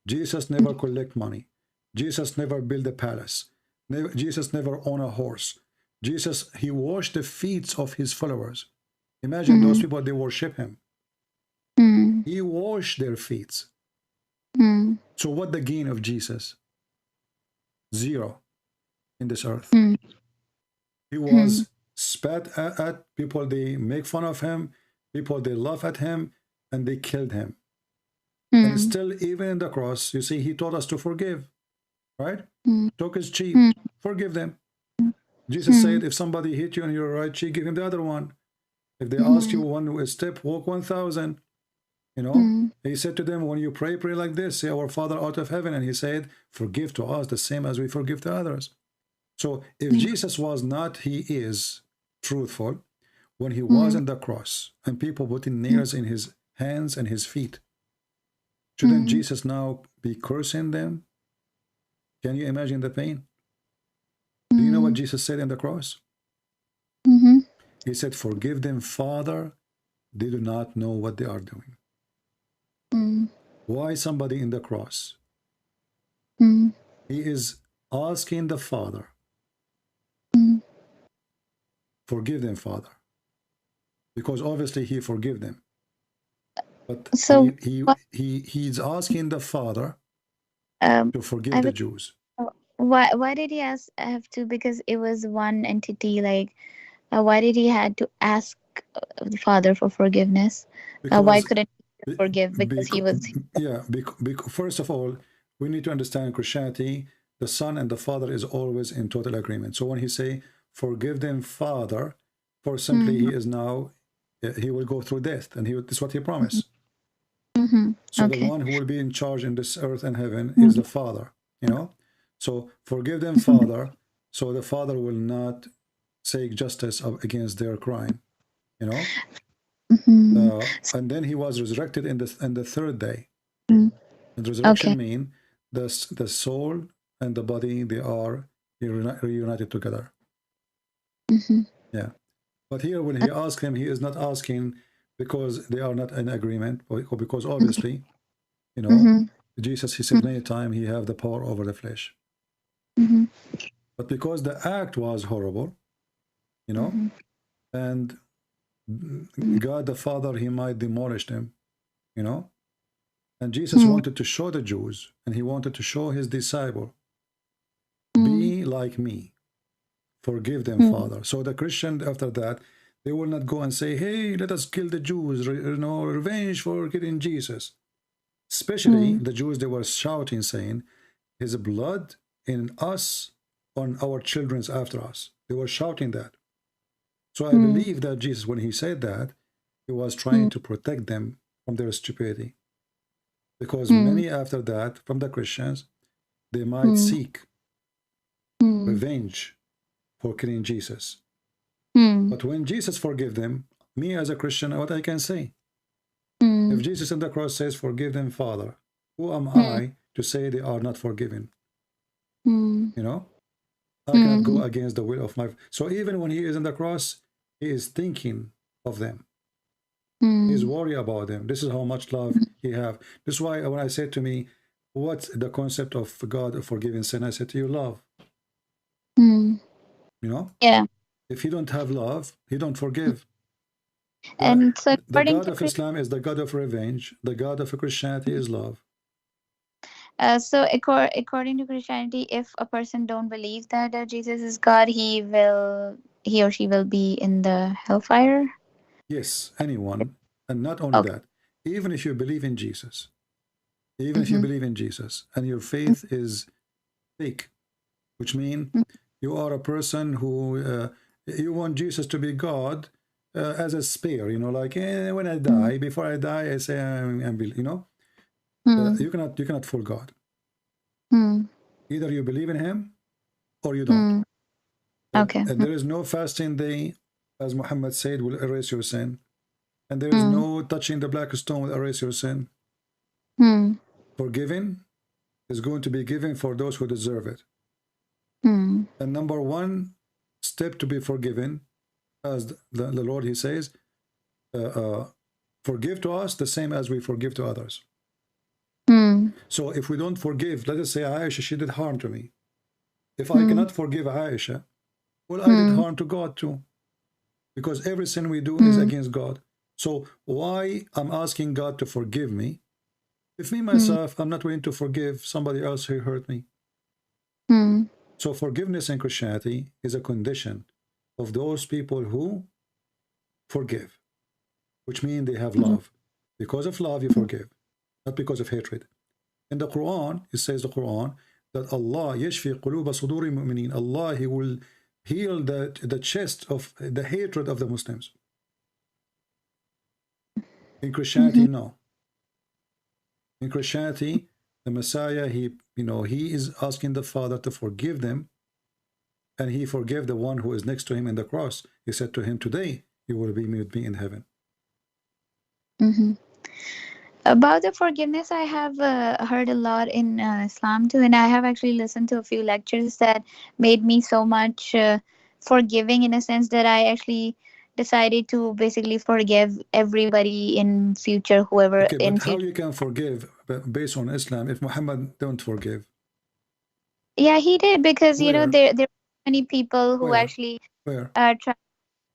Jesus never collect money. Jesus never build a palace. Jesus never own a horse. Jesus, he washed the feet of his followers. Imagine those people, they worship him. He washed their feet. So what the gain of Jesus? Zero in this earth. He was spat at, people, they make fun of him, people, they laugh at him, and they killed him. And still, even in the cross, you see, he told us to forgive, right? Talk is cheap. Forgive them. Jesus said, if somebody hit you on your right cheek, give him the other one. If they ask you one step, walk 1,000. You know, he said to them, when you pray, pray like this, say, our Father out of heaven. And he said, forgive to us the same as we forgive to others. So if Jesus was not, he is truthful, when he was on the cross and people putting nails in his hands and his feet, shouldn't Jesus now be cursing them? Can you imagine the pain? Do you know what Jesus said in the cross? He said, forgive them, Father, they do not know what they are doing. Why somebody in the cross? He is asking the Father, forgive them, Father. Because obviously he forgive them. But So he's asking the Father to forgive the Jews. Why did he have to? Because it was one entity. Like, why did he had to ask the Father for forgiveness? Why couldn't he forgive? Because he was. Yeah. First of all, we need to understand Christianity. The Son and the Father is always in total agreement. So when he say, "Forgive them, Father," for simply he is now, he will go through death, and this is what he promised. So the one who will be in charge in this earth and heaven is the Father. You know. So forgive them, Father, so the Father will not seek justice against their crime, you know. And then he was resurrected in the third day. And resurrection means the soul and the body, they are reunited together. Yeah. But here, when he asked him, he is not asking because they are not in agreement, or because obviously, you know, Jesus, he said many times, he have the power over the flesh. But because the act was horrible, you know, and God the Father, he might demolish them, you know. And Jesus wanted to show the Jews, and he wanted to show his disciple, be like me, forgive them, Father. So the Christian, after that, they will not go and say, hey, let us kill the Jews, you know, revenge for killing Jesus. Especially the Jews, they were shouting, saying, his blood in us, on our children's after us. They were shouting that. So I believe that Jesus, when he said that, he was trying to protect them from their stupidity. Because many after that, from the Christians, they might seek revenge for killing Jesus. But when Jesus forgive them, me as a Christian, what I can say? If Jesus on the cross says, forgive them, Father, who am I to say they are not forgiven? You know? I cannot go against the will of my... So even when he is on the cross, he is thinking of them. He's worried about them. This is how much love he have. This is why when I said to me, what's the concept of God of forgiving sin? I said to you, love. You know? Yeah. If he don't have love, he don't forgive. And so The according God to of Islam is the God of revenge. The God of Christianity is love. according to Christianity, if a person don't believe that Jesus is God, he or she will be in the hellfire. Yes, anyone. And not only Okay. that, even if you believe in Jesus, even if you Mm-hmm. believe in Jesus and your faith is fake, which means you are a person who you want Jesus to be God as a spare, you know, like when I die, before I die, I say you know, you cannot fool God. Either you believe in Him or you don't. Okay. And there is no fasting day, as Muhammad said, will erase your sin. And there is no touching the black stone will erase your sin. Forgiving is going to be given for those who deserve it. And number one step to be forgiven, as the Lord, He says, forgive to us the same as we forgive to others. So if we don't forgive, let us say Aisha, she did harm to me. If I cannot forgive Aisha, well, I did harm to God too. Because every sin we do is against God. So why I'm asking God to forgive me if me, myself, I'm not willing to forgive somebody else who hurt me? So forgiveness in Christianity is a condition of those people who forgive, which means they have love. Because of love, you forgive, not because of hatred. In the Quran, it says the Quran, that Allah yashfi quluba suduri mu'minin. Allah, He will heal the chest of the hatred of the Muslims. In Christianity, no. In Christianity, the Messiah, he is asking the Father to forgive them, and He forgave the one who is next to Him in the cross. He said to him, today you will be with me in heaven. About the forgiveness, I have heard a lot in Islam too, and I have actually listened to a few lectures that made me so much forgiving, in a sense that I actually decided to basically forgive everybody in future, whoever Okay, in but how future. you can forgive based on Islam if Muhammad don't forgive? Yeah, he did, because Where? there are many people who Where? actually Where? try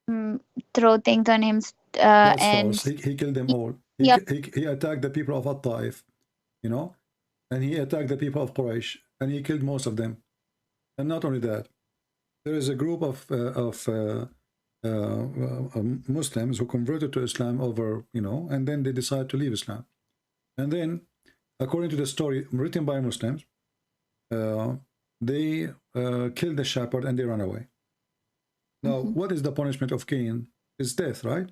to throw things on him, That's and false. He killed them all. yeah. He attacked the people of At-Taif, you know, and he attacked the people of Quraysh, and he killed most of them. And not only that, there is a group of Muslims who converted to Islam over, you know, and then they decided to leave Islam. And then, according to the story written by Muslims, they killed the shepherd and they ran away. Now, what is the punishment of Cain? It's death, right?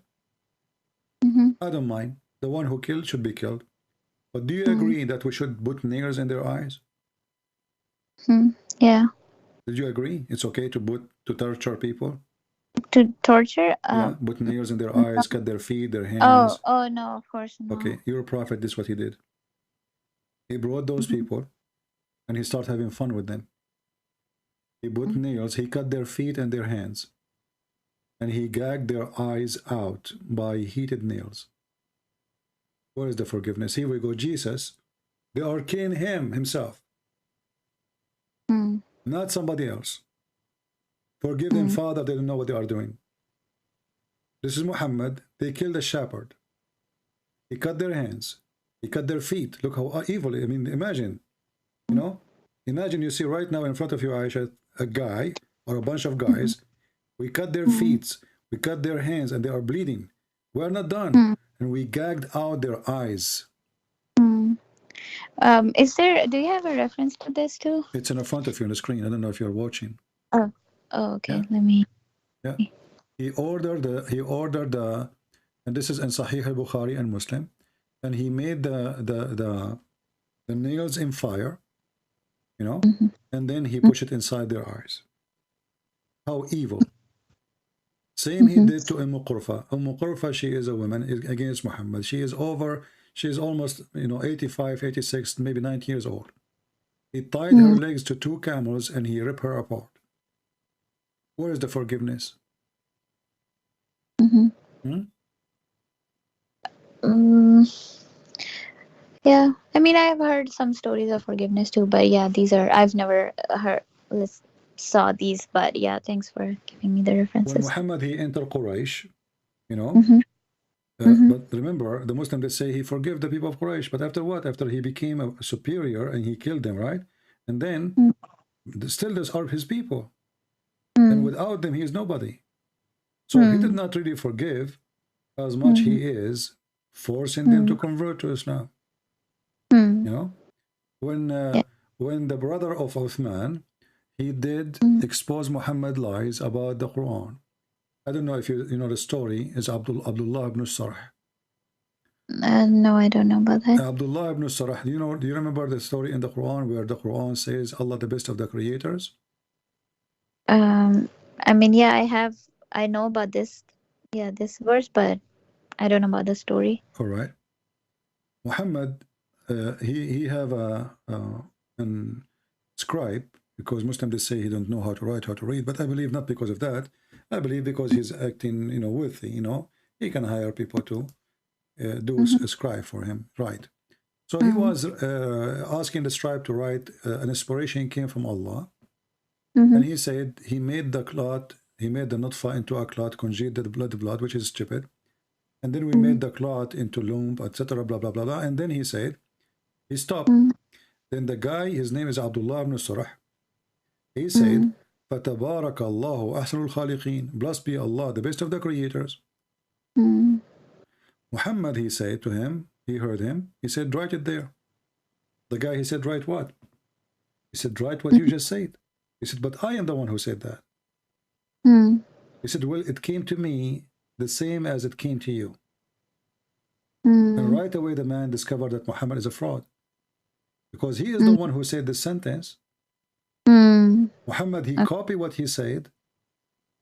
I don't mind. The one who killed should be killed. But do you agree that we should put nails in their eyes? Yeah. Did you agree? It's okay to torture people? To torture? Yeah, put nails in their eyes, cut their feet, their hands. Oh no, of course not. Okay, your prophet, this is what he did. He brought those people and he started having fun with them. He put nails, he cut their feet and their hands. And he gagged their eyes out by heated nails. Where is the forgiveness? Here we go, Jesus. They are killing him himself. Not somebody else. Forgive them, Father, they don't know what they are doing. This is Muhammad. They killed a shepherd. He cut their hands. He cut their feet. Look how evil. I mean, imagine, you know? Imagine you see right now in front of you, Aisha, a guy or a bunch of guys. We cut their feet. We cut their hands and they are bleeding. We are not done. And we gagged out their eyes. Do you have a reference to this too? It's in front of you on the screen. I don't know if you're watching. Oh, okay. Yeah. Let me. Yeah. He ordered the, and this is in Sahih al-Bukhari and Muslim, and he made the nails in fire, you know, and then he pushed it inside their eyes. How evil. Same he did to Qurfa. Qurfa, she is a woman against Muhammad. She is almost, 85, 86, maybe 90 years old. He tied her legs to 2 camels and he ripped her apart. Where is the forgiveness? Yeah, I mean, I have heard some stories of forgiveness too, but yeah, I've never saw these, but yeah, thanks for giving me the references. When Muhammad, he entered Quraysh, But remember, the Muslim, they say he forgave the people of Quraysh. But after what? After he became a superior and he killed them, right? And then still those are his people. And without them, he is nobody. So he did not really forgive as much he is forcing them to convert to Islam. You know, when the brother of Uthman, he did expose Muhammad lies about the Quran. I don't know if you know the story. Is Abdullah ibn Sarh. No, I don't know about that. Abdullah ibn Sarh. Do you remember the story in the Quran where the Quran says Allah the best of the creators? I mean, yeah, I know about this, this verse, but I don't know about the story. All right. Muhammad, he have an scribe, because Muslims, they say he don't know how to write, how to read, but I believe not because of that. I believe because he's acting, wealthy, he can hire people to do a scribe for him, right? So he was asking the scribe to write, an inspiration came from Allah. And he said he made the clot, he made the nutfa into a clot, congealed the blood, which is stupid. And then we made the clot into lump, etc., blah, blah, blah, blah. And then he said, he stopped. Then the guy, his name is Abdullah ibn Sarh. He said, فَتَبَارَكَ اللَّهُ أَحْسَنُ الْخَالِقِينَ. Blessed be Allah, the best of the creators. Muhammad, he said to him, he heard him, he said, write it there. The guy, he said, write what? He said, write what you just said. He said, but I am the one who said that. He said, well, it came to me the same as it came to you. And right away the man discovered that Muhammad is a fraud, because he is the one who said this sentence. Muhammad, he copied what he said,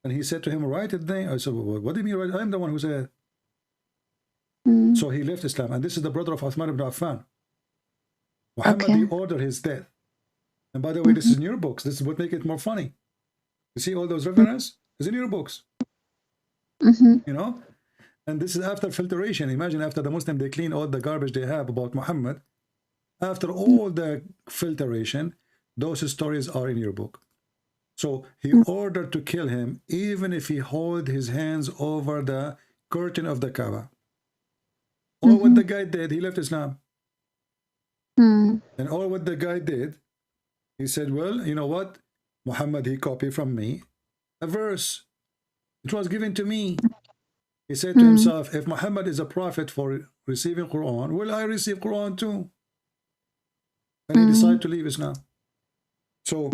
and he said to him, write it there. I said, well, what do you mean write? I'm the one who said it. So he left Islam, and this is the brother of Uthman ibn Affan. Muhammad, he ordered his death. And by the way, this is in your books. This is what makes it more funny. You see all those references? It's in your books. And this is after filtration. Imagine after the Muslim, they clean all the garbage they have about Muhammad. After all the filtration, those stories are in your book. So he ordered to kill him, even if he held his hands over the curtain of the Kaaba. All what the guy did, he left Islam. And all what the guy did, he said, well, you know what? Muhammad, he copied from me a verse. It was given to me. He said to himself, if Muhammad is a prophet for receiving Quran, will I receive Quran too? And he decided to leave Islam. So,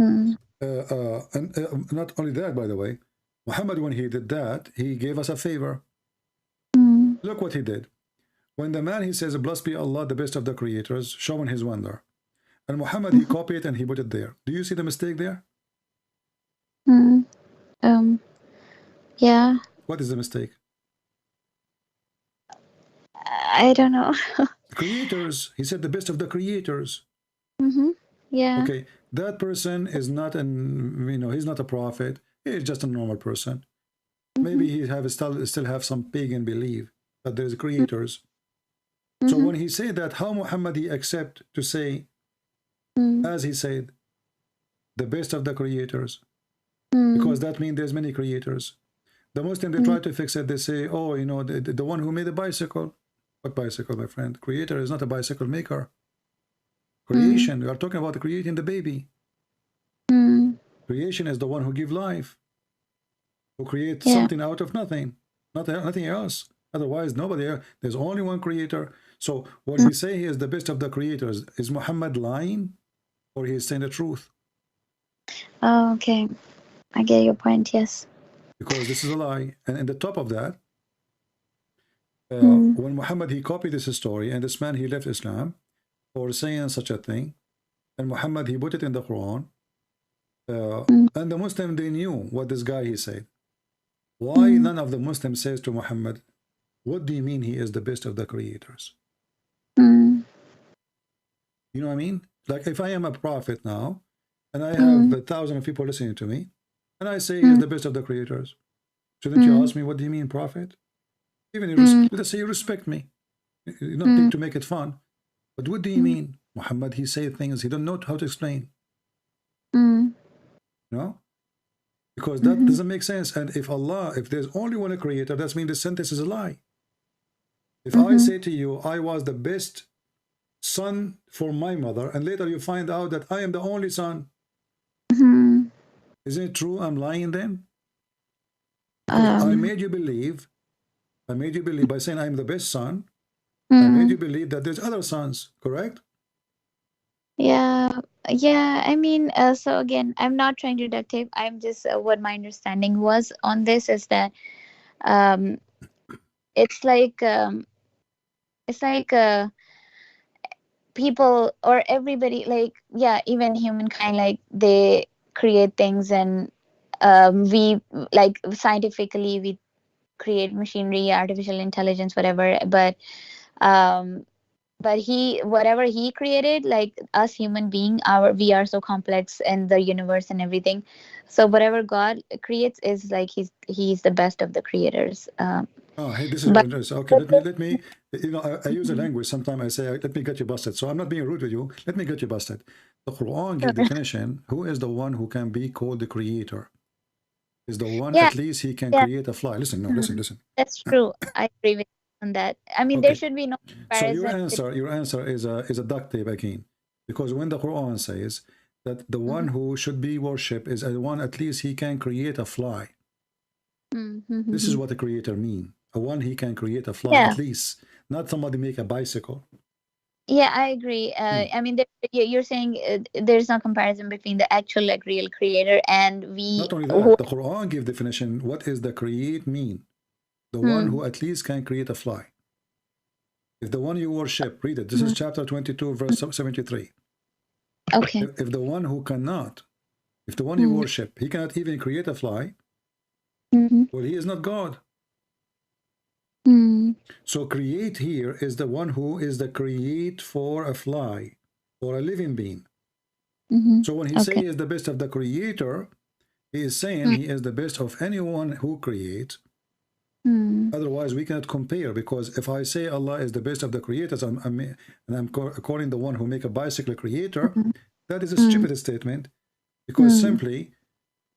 not only that, by the way, Muhammad, when he did that, he gave us a favor. Look what he did. When the man, he says, blessed be Allah, the best of the creators, showing his wonder. And Muhammad, he copied it and he put it there. Do you see the mistake there? Yeah. What is the mistake? I don't know. Creators. He said the best of the creators. Yeah. Okay. That person is not he's not a prophet. He's just a normal person. Maybe he still have some pagan belief that there's creators. So when he said that, how Muhammad he accept to say, as he said, the best of the creators? Because that means there's many creators. The Muslim, they try to fix it. They say, oh, the one who made a bicycle. What bicycle, my friend? Creator is not a bicycle maker. Creation, we are talking about creating the baby. Creation is the one who gives life, who creates something out of nothing, nothing else. Otherwise, nobody else. There's only one creator. So when we say he is the best of the creators, is Muhammad lying, or he is saying the truth? Oh, okay. I get your point, yes. Because this is a lie. And in the top of that, when Muhammad, he copied this story, and this man, he left Islam for saying such a thing, and Muhammad, he put it in the Quran, and the Muslim, they knew what this guy, he said. Why none of the Muslims says to Muhammad, what do you mean he is the best of the creators? You know what I mean? Like if I am a prophet now, and I have 1,000 people listening to me, and I say he's the best of the creators, shouldn't you ask me, what do you mean, prophet? Even let's say you respect me, you don't think to make it fun, but what do you mean? Muhammad, he say things he don't know how to explain. No? Because that doesn't make sense. And if there's only one creator, that means the sentence is a lie. If I say to you, I was the best son for my mother, and later you find out that I am the only son, isn't it true I'm lying then? I made you believe by saying I'm the best son, I made you believe that there's other sons, correct? Yeah, I mean, so again, I'm not trying to duct tape. I'm just what my understanding was on this is that um it's like people or everybody, like, yeah, even humankind, like they create things, and we, like, scientifically we create machinery, artificial intelligence, whatever, um he, whatever he created, like us human being, we are so complex in the universe and everything. So whatever God creates is like he's the best of the creators. Oh, hey, this is But very interesting. Okay, let me, you know, I use a language. Sometimes I say, let me get you busted. So I'm not being rude with you. Let me get you busted. The Quran gives definition. Who is the one who can be called the creator? Is the one, yeah, at least he can yeah, create a fly. Listen, no, listen. that's true. I agree with you on that. I mean, there Okay. should be no So comparison. your answer is a duct tape again, because when the Quran says that the one who should be worshipped is the one, at least he can create a fly. This is what a creator mean. A one he can create a fly, Yeah. at least, not somebody make a bicycle. Yeah, I agree. I mean, you're saying there's no comparison between the actual, like, real creator and we Not only who. that, the Quran give definition. What is the create mean? The one who at least can create a fly. If the one you worship, read it. This is chapter 22, verse 73. Okay. If the one who cannot, if the one you worship, he cannot even create a fly, well, he is not God. So create here is the one who is the create for a fly or a living being. So when he say he is the best of the creator, he is saying he is the best of anyone who creates. Otherwise, we cannot compare, because if I say Allah is the best of the creators, and I'm calling the one who make a bicycle creator, that is a stupid statement, because simply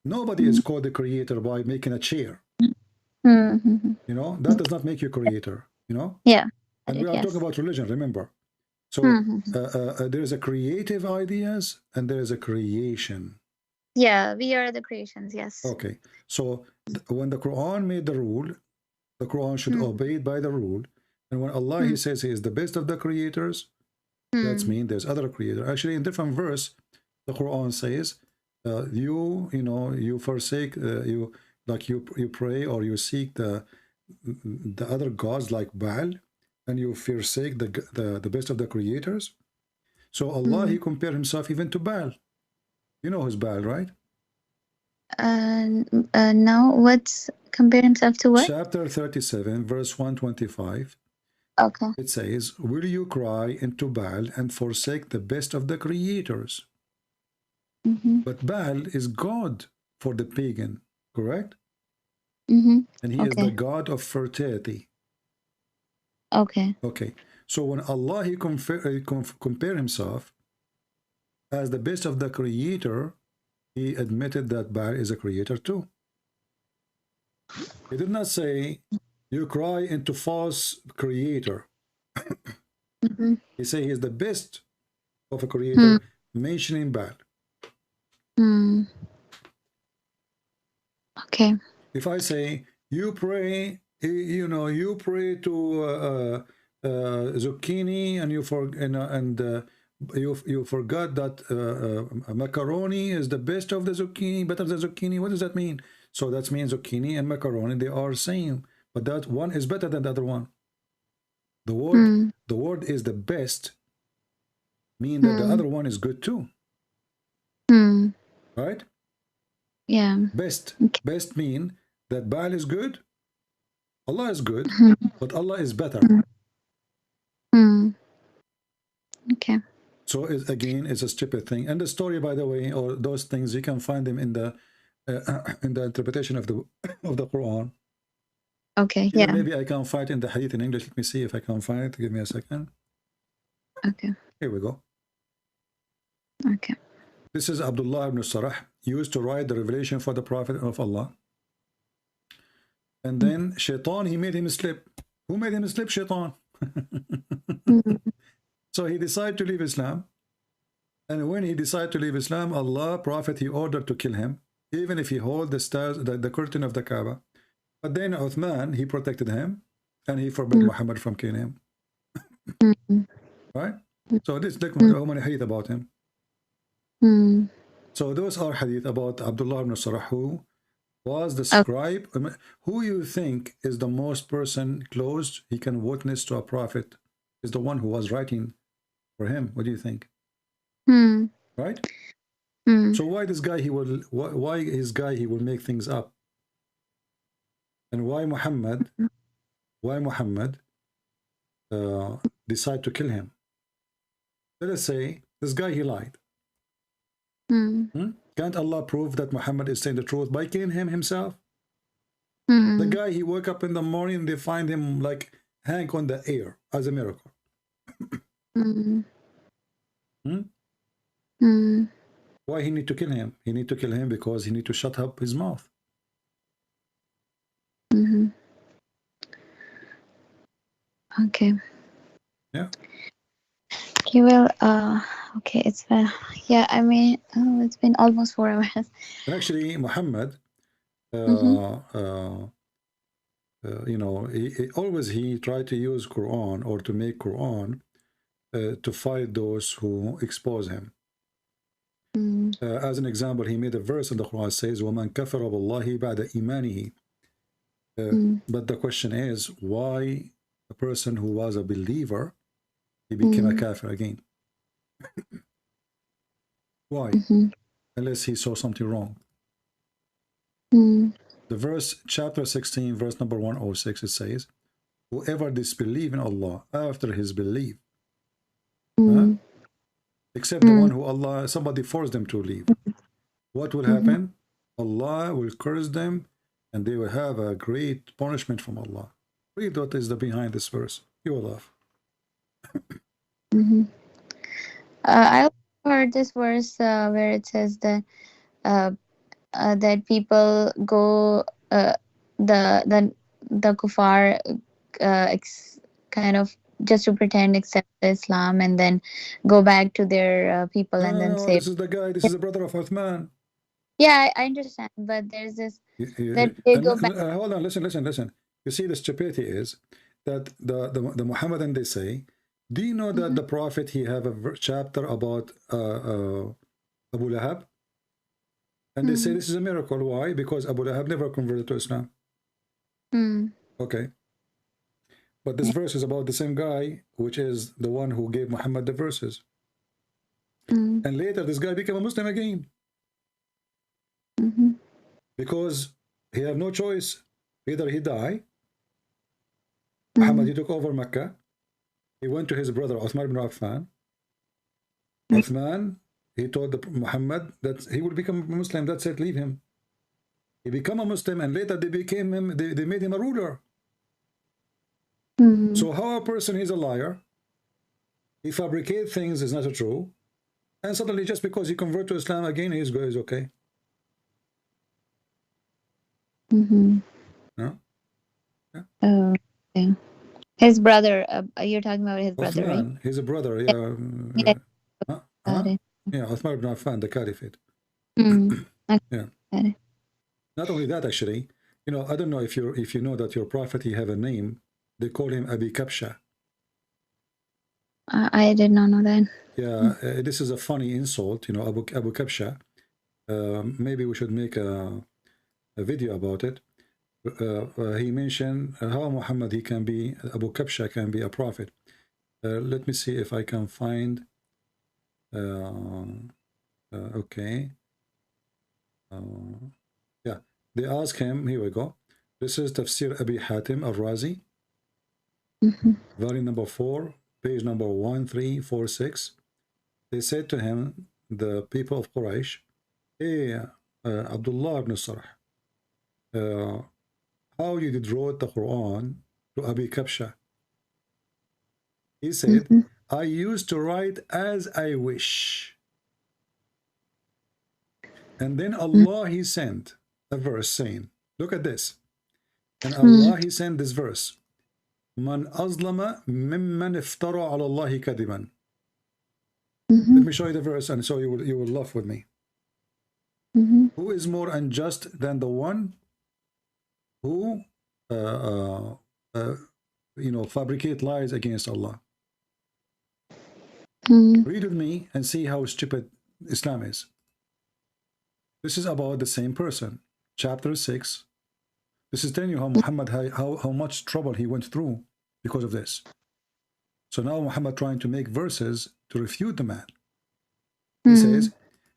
nobody is called the creator by making a chair. You know, that does not make you creator, you know? Yeah. And we are talking about religion, remember. So there is a creative ideas and there is a creation. Yeah, we are the creations, yes. Okay. So when the Quran made the rule, the Quran should obey by the rule. And when Allah, he says he is the best of the creators, that's mean there's other creator. Actually, in different verse, the Quran says, you forsake, you pray or you seek the other gods like Baal, and you forsake the best of the creators. So Allah, he compared himself even to Baal. You know who's Baal, right? No, what's compare himself to what? Chapter 37, verse 125. Okay. It says, will you cry into Baal and forsake the best of the creators? But Baal is God for the pagan, correct? And he is the God of fertility. Okay. Okay. So when Allah, he compare himself as the best of the creator, he admitted that Baal is a creator too. He did not say, you cry into false creator. He say he is the best of a creator, mentioning Baal. Okay. If I say, you pray, you pray to zucchini, and you forgot that macaroni is the best of the zucchini, better than zucchini. What does that mean? So that means zucchini and macaroni, they are same, but that one is better than the other one. The word is the best, mean that the other one is good too. Right? Yeah. Best mean that Baal is good, Allah is good, but Allah is better. Okay. So again, it's a stupid thing. And the story, by the way, or those things, you can find them in the interpretation of the Quran. Okay. Yeah, Yeah. maybe I can find in the Hadith in English. Let me see if I can find it. Give me a second. Okay. Here we go. Okay. This is Abdullah ibn Sarah, used to write the revelation for the Prophet of Allah. And then Shaitan, he made him slip. Who made him slip? Shaitan. Mm. So he decided to leave Islam. And when he decided to leave Islam, Allah, Prophet, he ordered to kill him, even if he hold the stairs, the curtain of the Kaaba. But then Uthman, he protected him, and he forbid Muhammad from killing him. Mm. Right? So this is how many hadith about him. Mm. So those are hadith about Abdullah ibn Sarah, who was the scribe. Who you think is the most person close he can witness to a prophet is the one who was writing for him. What do you think? Mm. Right? Mm. So why this guy he will make things up? And why Muhammad decide to kill him? Let us say this guy he lied. Mm. Can't Allah prove that Muhammad is saying the truth by killing him himself? Mm. The guy he woke up in the morning and they find him like hang on the air as a miracle. Mm. Hmm? Mm. Why he need to kill him? He need to kill him because he need to shut up his mouth. Mm-hmm. Okay. Yeah. Okay, well, okay, it's been, yeah, I mean, it's been almost 4 hours. And actually, Muhammad, you know, he tried to use Quran or to make Quran to fight those who expose him. Mm. As an example, he made a verse in the Quran that says, وَمَنْ كَفَرَ بِاللَّهِ بَعْدَ إِيمَانِهِ. But the question is, why a person who was a believer, he became a kafir again? Why? Unless he saw something wrong. The verse, chapter 16, verse number 106, it says, whoever disbelieves in Allah after his belief, except the one who Allah, somebody forced them to leave, what will happen? Allah will curse them and they will have a great punishment from Allah. Read what is the behind this verse. You will laugh. I heard this verse where it says that that people go the kuffar kind of just to pretend accept Islam and then go back to their people and then say, this is the guy, this is the brother of Uthman. Yeah, I understand, but there's this that they go back. Hold on, listen. You see, the stupidity is that the Muhammadan, they say, do you know that the Prophet, he have a chapter about Abu Lahab? And they say this is a miracle. Why? Because Abu Lahab never converted to Islam. Okay. But this verse is about the same guy, which is the one who gave Muhammad the verses. And later, this guy became a Muslim again. Because he had no choice. Either he died, Muhammad, he took over Mecca, he went to his brother Uthman ibn Affan. Uthman, he told Muhammad that he will become a Muslim, that's it, leave him. He became a Muslim, and later they became him, they made him a ruler. So how a person is a liar, he fabricates things is not true, and suddenly just because he converted to Islam again, he's okay. No? Yeah. Oh, okay. His brother, you're talking about his brother, Uthman, right? he's a brother, Yeah, yeah, Uthman ibn Affan, the Caliphate. Yeah. Not only that, actually, you know, I don't know if you know that your prophet, he have a name. They call him Abi Kabsha. I did not know that. Yeah, this is a funny insult, you know, Abu Kabsha. Maybe we should make a video about it. He mentioned how Muhammad, he can be, Abu Kabsha can be a prophet. Let me see if I can find. Okay. Yeah, they ask him, here we go. This is Tafsir Abi Hatim al-Razi, volume number 4, page number 1346. They said to him, the people of Quraysh, hey, Abdullah ibn Sarh, how you did wrote the Quran to Abi Kabsha? He said, I used to write as I wish. And then Allah, he sent a verse saying, look at this. And Allah, he sent this verse. من أظلم ممن افترى على الله كذبا. Mm-hmm. Let me show you the verse, and so you will laugh with me. Mm-hmm. Who is more unjust than the one who fabricate lies against Allah? Mm-hmm. Read with me and see how stupid Islam is. This is about the same person. Chapter 6. This is telling you how Muhammad, how much trouble he went through because of this. So now Muhammad trying to make verses to refute the man. He says,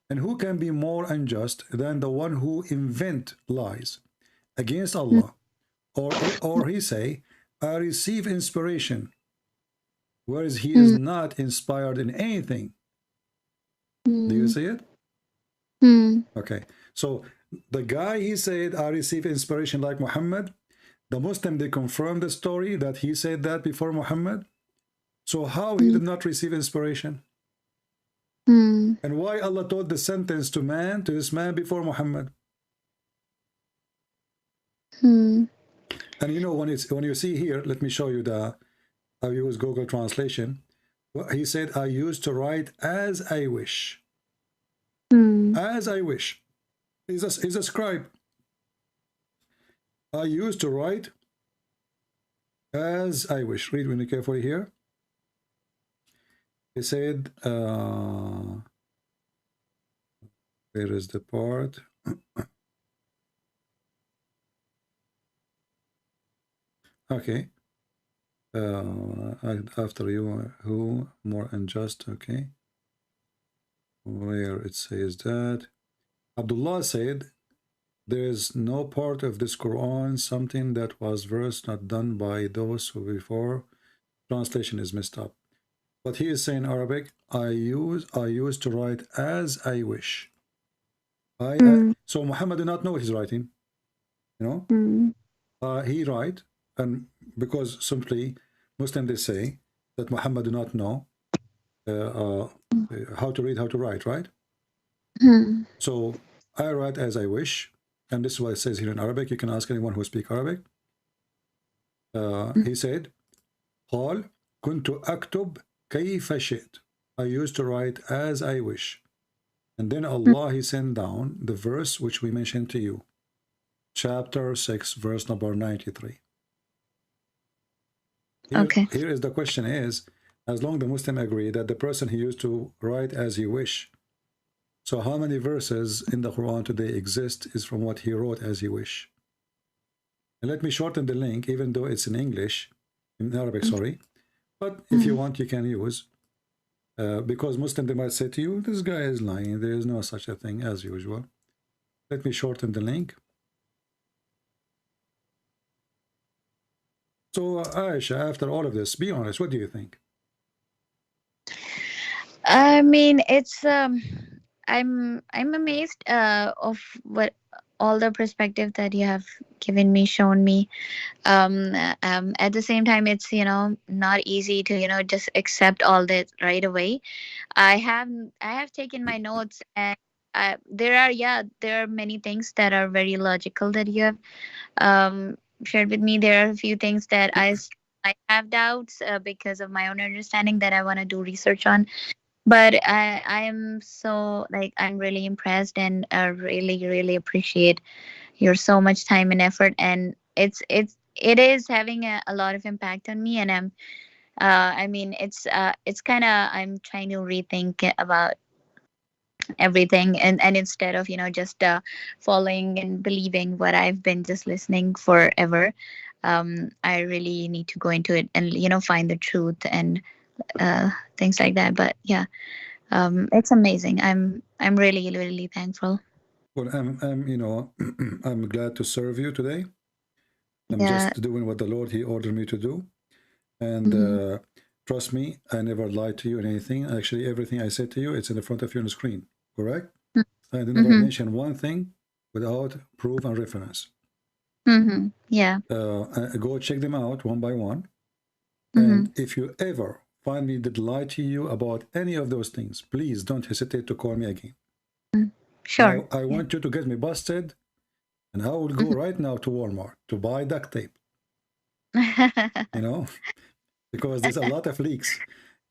and who can be more unjust than the one who invent lies against Allah? Or he say, I receive inspiration, whereas he is not inspired in anything. Do you see it? Okay. So the guy, he said, I receive inspiration like Muhammad. The Muslim, they confirm the story that he said that before Muhammad. So how he did not receive inspiration? And why Allah told the sentence to this man before Muhammad? And you know, when you see here, let me show you I use Google Translation. He said, I used to write as I wish. As I wish. He's a scribe. I used to write as I wish. Read with me carefully here. He said, where is the part? Okay. After you, who more unjust? Okay. Where it says that Abdullah said, there is no part of this Quran, something that was verse not done by those who before. Translation is messed up. But he is saying Arabic, I used to write as I wish. So Muhammad did not know what he's writing. You know? He write, and because simply Muslim they say that Muhammad do not know how to read, how to write, right? So I write as I wish, and this is what it says here in Arabic. You can ask anyone who speaks Arabic. He said, قال كنت أكتب كيف شئت. I used to write as I wish. And then Allah, he sent down the verse which we mentioned to you. Chapter 6, verse number 93. Here is the question is, as long the Muslim agree that the person he used to write as he wish, so how many verses in the Quran today exist is from what he wrote as he wish? And let me shorten the link, even though it's in English, in Arabic, sorry. But if you want, you can use, because Muslim, they might say to you, this guy is lying. There is no such a thing as usual. Let me shorten the link. So Aisha, after all of this, be honest, what do you think? I mean, it's I'm amazed of what all the perspective that you have given me, shown me. At the same time, it's not easy to just accept all that right away. I have taken my notes, and there are many things that are very logical that you have shared with me. There are a few things that I have doubts because of my own understanding that I want to do research on. But I am so I'm really impressed, and really appreciate your so much time and effort, and it is having a lot of impact on me. And I mean, it's kind of, I'm trying to rethink about everything, and instead of just following and believing what I've been just listening forever, I really need to go into it and find the truth and things like that. But yeah, it's amazing. I'm really thankful. Well, I'm I'm glad to serve you today. I'm Yeah. just doing what the Lord, he ordered me to do. And trust me, I never lied to you in anything. Actually, everything I said to you, it's in the front of you on the screen, correct? I did never mention one thing without proof and reference. Yeah. Go check them out one by one. And if you ever find me did lie to you about any of those things, please don't hesitate to call me again. Sure. I want you to get me busted, and I will go right now to Walmart to buy duct tape. you know, because there's a lot of leaks.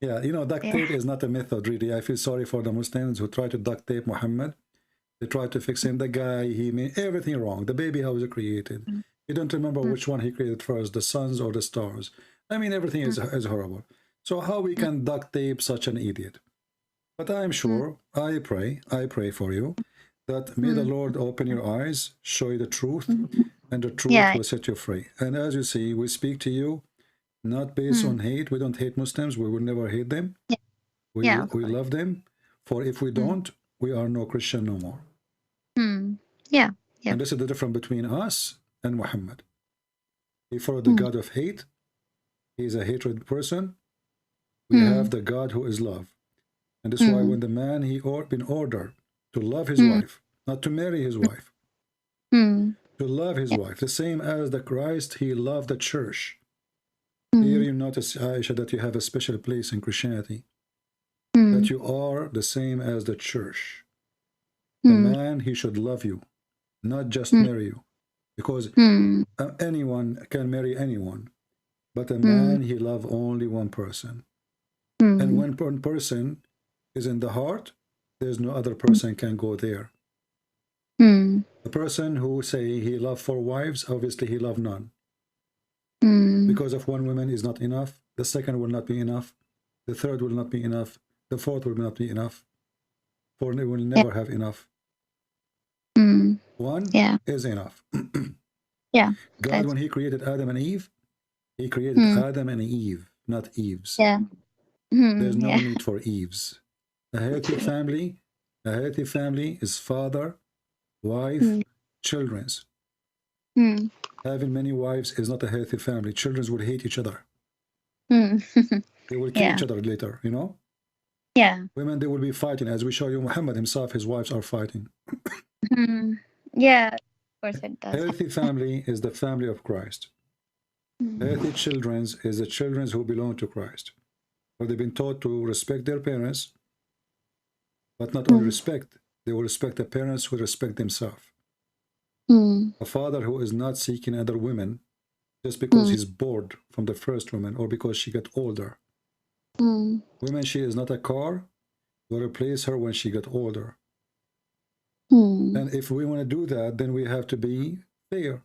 Yeah, you know, duct Yeah. tape is not a method, really. I feel sorry for the Muslims who try to duct tape Muhammad. They try to fix him. The guy, he made everything wrong. The baby, how was it created? You don't remember which one he created first, the suns or the stars. I mean, everything is horrible. So how we can duct tape such an idiot? But I'm sure, I pray for you, that may the Lord open your eyes, show you the truth, and the truth Yeah. will set you free. And as you see, we speak to you not based on hate. We don't hate Muslims. We will never hate them. Yeah. We, Yeah, of we course. love them. For if we don't, we are no Christian no more. Yeah. Yep. And this is the difference between us and Muhammad. He followed the God of hate. He is a hatred person. We have the God who is love. And that's why when the man, he been ordered to love his wife, not to marry his wife, to love his wife, the same as the Christ, he loved the church. Here you notice, Aisha, that you have a special place in Christianity, that you are the same as the church. The man, he should love you, not just marry you, because anyone can marry anyone, but a man, he love only one person. And when one person is in the heart, there's no other person can go there. The person who say he love 4 wives, obviously he love none. Because of one woman is not enough, the second will not be enough, the third will not be enough, the fourth will not be enough, for they will never have enough. One is enough. Yeah. God, when he created Adam and Eve, he created Adam and Eve, not Eves. Yeah. There's no need for Eves. A healthy family is father, wife, children's. Having many wives is not a healthy family. Children will hate each other. They will kill each other later, you know? Yeah. Women, they will be fighting. As we show you, Muhammad himself, his wives are fighting. Yeah, of course it does. Healthy family is the family of Christ. Healthy children is the children who belong to Christ. Where they've been taught to respect their parents, but not only respect, they will respect the parents who respect themselves. A father who is not seeking other women just because he's bored from the first woman or because she got older. Women, she is not a car. We'll replace her when she got older. And if we want to do that, then we have to be fair.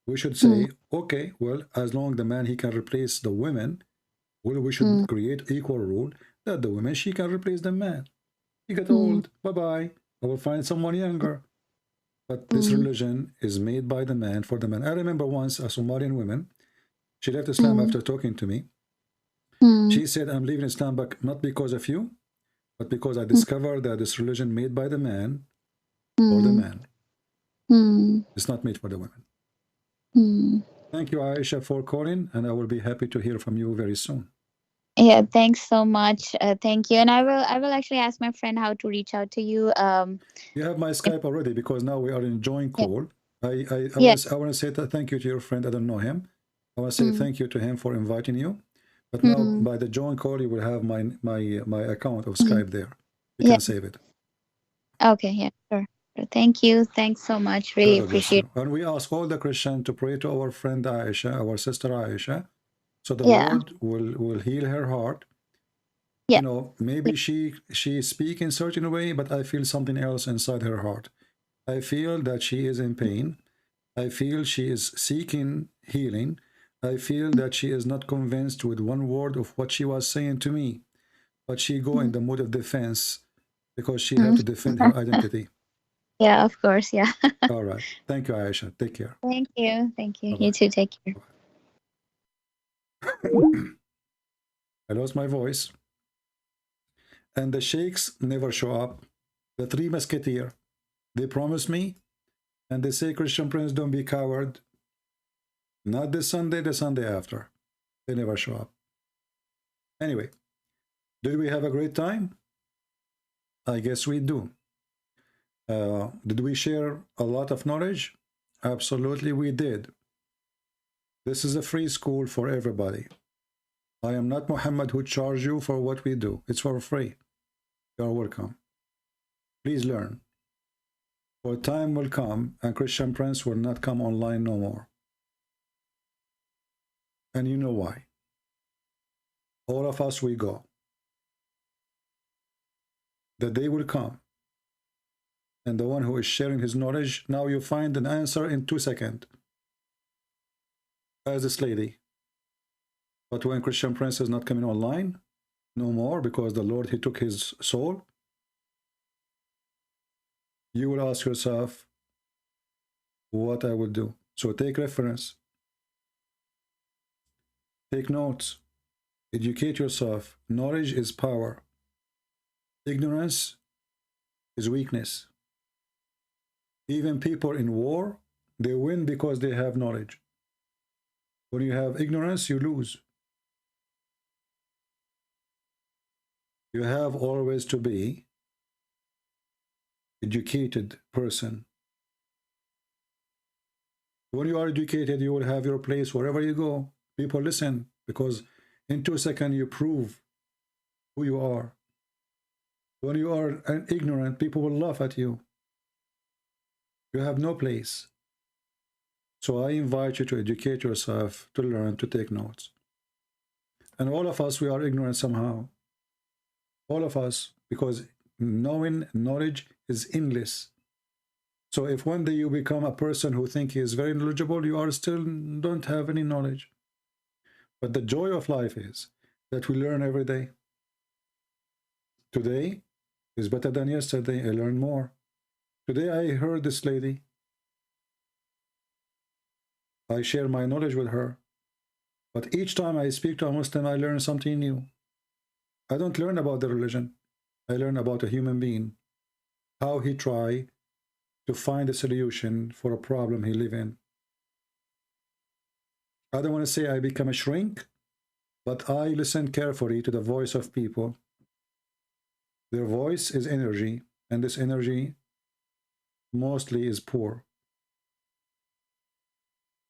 We should say, okay, well, as long the man, he can replace the women, well, we should create equal rule that the woman, she can replace the man. He got old, bye-bye. I will find someone younger. But this religion is made by the man for the man. I remember once a Somalian woman, she left Islam after talking to me. She said, I'm leaving Islam but not because of you, but because I discovered that this religion made by the man for the man. It's not made for the women. Thank you, Aisha, for calling, and I will be happy to hear from you very soon. Yeah, thanks so much. Thank you. And I will actually ask my friend how to reach out to you. You have my Skype already because now we are in joint call. I want to say thank you to your friend. I don't know him. I want to say thank you to him for inviting you. But now by the joint call, you will have my account of Skype there. You can save it. Okay, yeah, sure. Thank you. Thanks so much. Really appreciate it. And we ask all the Christians to pray to our friend Aisha, our sister Aisha, so the Lord will heal her heart. You know, maybe she speaks in a certain way, but I feel something else inside her heart. I feel that she is in pain. I feel she is seeking healing. I feel that she is not convinced with one word of what she was saying to me, but she go in the mood of defense because she had to defend her identity. Yeah, of course. Yeah. All right. Thank you, Aisha. Take care. Thank you. Thank you. Bye-bye. You too. Take care. I lost my voice. And the sheikhs never show up. The 3 musketeers, they promise me, and they say, Christian Prince, don't be coward. Not this Sunday, the Sunday after. They never show up. Anyway, did we have a great time? I guess we do. Did we share a lot of knowledge? Absolutely, we did. This is a free school for everybody. I am not Muhammad who charge you for what we do. It's for free. You are welcome. Please learn. For time will come and Christian Prince will not come online no more. And you know why. All of us, we go. The day will come. And the one who is sharing his knowledge, now you find an answer in 2 seconds. As this lady. But when Christian Prince is not coming online, no more, because the Lord, he took his soul, you will ask yourself what I will do. So take reference. Take notes. Educate yourself. Knowledge is power. Ignorance is weakness. Even people in war, they win because they have knowledge. When you have ignorance, you lose. You have always to be educated person. When you are educated, you will have your place wherever you go. People listen, because in 2 seconds you prove who you are. When you are ignorant, people will laugh at you. You have no place. So I invite you to educate yourself, to learn, to take notes. And all of us, we are ignorant somehow. All of us, because knowledge is endless. So if one day you become a person who think he is very knowledgeable, you are still don't have any knowledge. But the joy of life is that we learn every day. Today is better than yesterday. I learned more. Today I heard this lady. I share my knowledge with her. But each time I speak to a Muslim, I learn something new. I don't learn about the religion. I learn about a human being. How he try to find a solution for a problem he live in. I don't want to say I become a shrink, but I listen carefully to the voice of people. Their voice is energy, and this energy mostly is poor.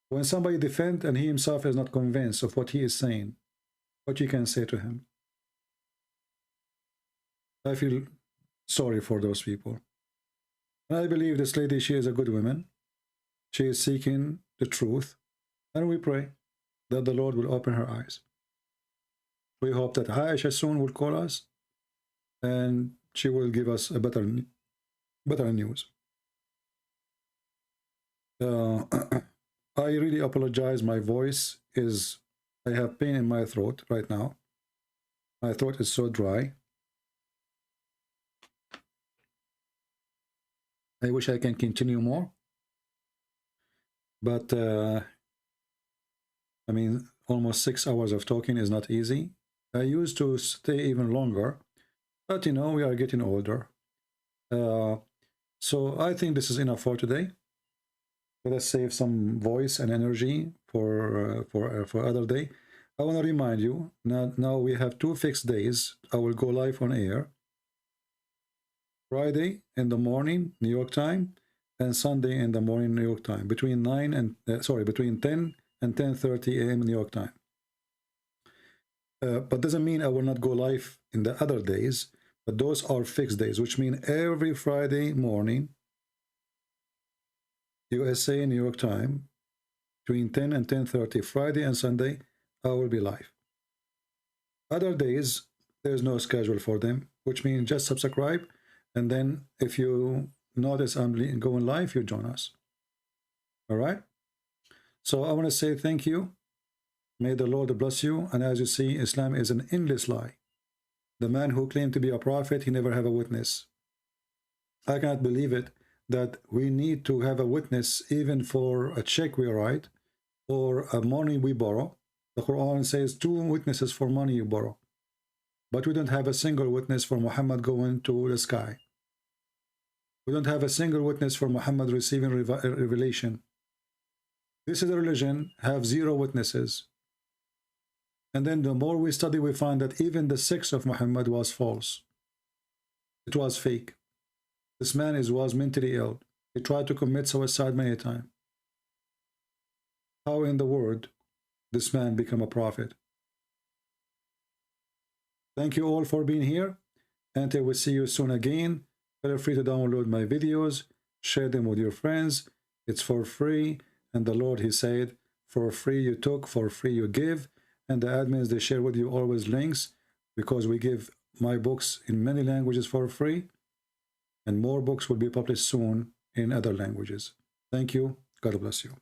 When somebody defends and he himself is not convinced of what he is saying, what you can say to him? I feel sorry for those people. And I believe this lady, she is a good woman. She is seeking the truth. And we pray that the Lord will open her eyes. We hope that Aisha soon will call us and she will give us a better news. I really apologize. My voice is, I have pain in my throat right now. My throat is so dry. I wish I can continue more. But, I mean, almost 6 hours of talking is not easy. I used to stay even longer. But, you know, we are getting older. So I think this is enough for today. Let us save some voice and energy for other day. I want to remind you, now we have 2 fixed days. I will go live on air. Friday in the morning, New York time, and Sunday in the morning, New York time, between 10 and 10:30 a.m. New York time. But doesn't mean I will not go live in the other days, but those are fixed days, which mean every Friday morning, USA, New York time, between 10 and 10:30, Friday and Sunday, I will be live. Other days, there's no schedule for them, which means just subscribe, and then if you notice I'm going live, you join us. All right? So I want to say thank you. May the Lord bless you. And as you see, Islam is an endless lie. The man who claimed to be a prophet, he never have a witness. I cannot believe it, that we need to have a witness even for a check we write or a money we borrow. The Quran says 2 witnesses for money you borrow. But we don't have a single witness for Muhammad going to the sky. We don't have a single witness for Muhammad receiving revelation. This is a religion, have 0 witnesses. And then the more we study, we find that even the sex of Muhammad was false. It was fake. This man was mentally ill. He tried to commit suicide many times. How in the world this man become a prophet? Thank you all for being here. Until we see you soon again. Feel free to download my videos, share them with your friends. It's for free. And the Lord, he said, For free you took, for free you give. And the admins, they share with you always links, because we give my books in many languages for free. And more books will be published soon in other languages. Thank you. God bless you.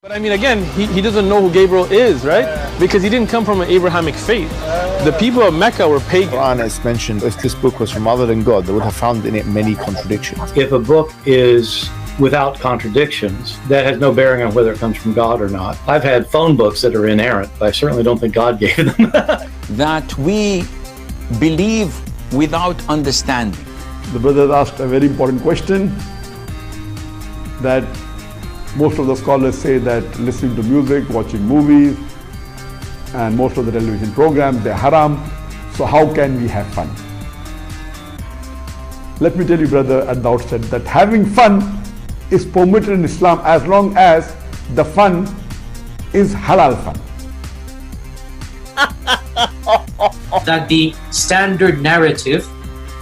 But I mean, again, he doesn't know who Gabriel is, right? Because he didn't come from an Abrahamic faith. The people of Mecca were pagan. Quran is mentioned, if this book was from other than God, they would have found in it many contradictions. If a book is without contradictions, that has no bearing on whether it comes from God or not. I've had phone books that are inerrant, but I certainly don't think God gave them. That we believe without understanding. The brother asked a very important question, that most of the scholars say that listening to music, watching movies, and most of the television programs, they're haram. So how can we have fun? Let me tell you, brother, at the outset, that having fun is permitted in Islam as long as the fun is halal fun. That the standard narrative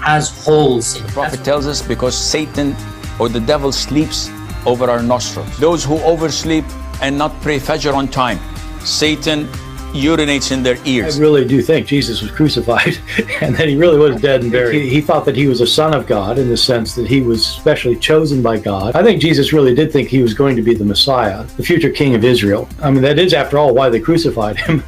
has holes in it. The Prophet tells us because Satan or the devil sleeps over our nostrils. Those who oversleep and not pray Fajr on time, Satan urinates in their ears. I really do think Jesus was crucified and that he really was dead and buried. He thought that he was a son of God in the sense that he was specially chosen by God. I think Jesus really did think he was going to be the Messiah, the future king of Israel. I mean, that is, after all, why they crucified him,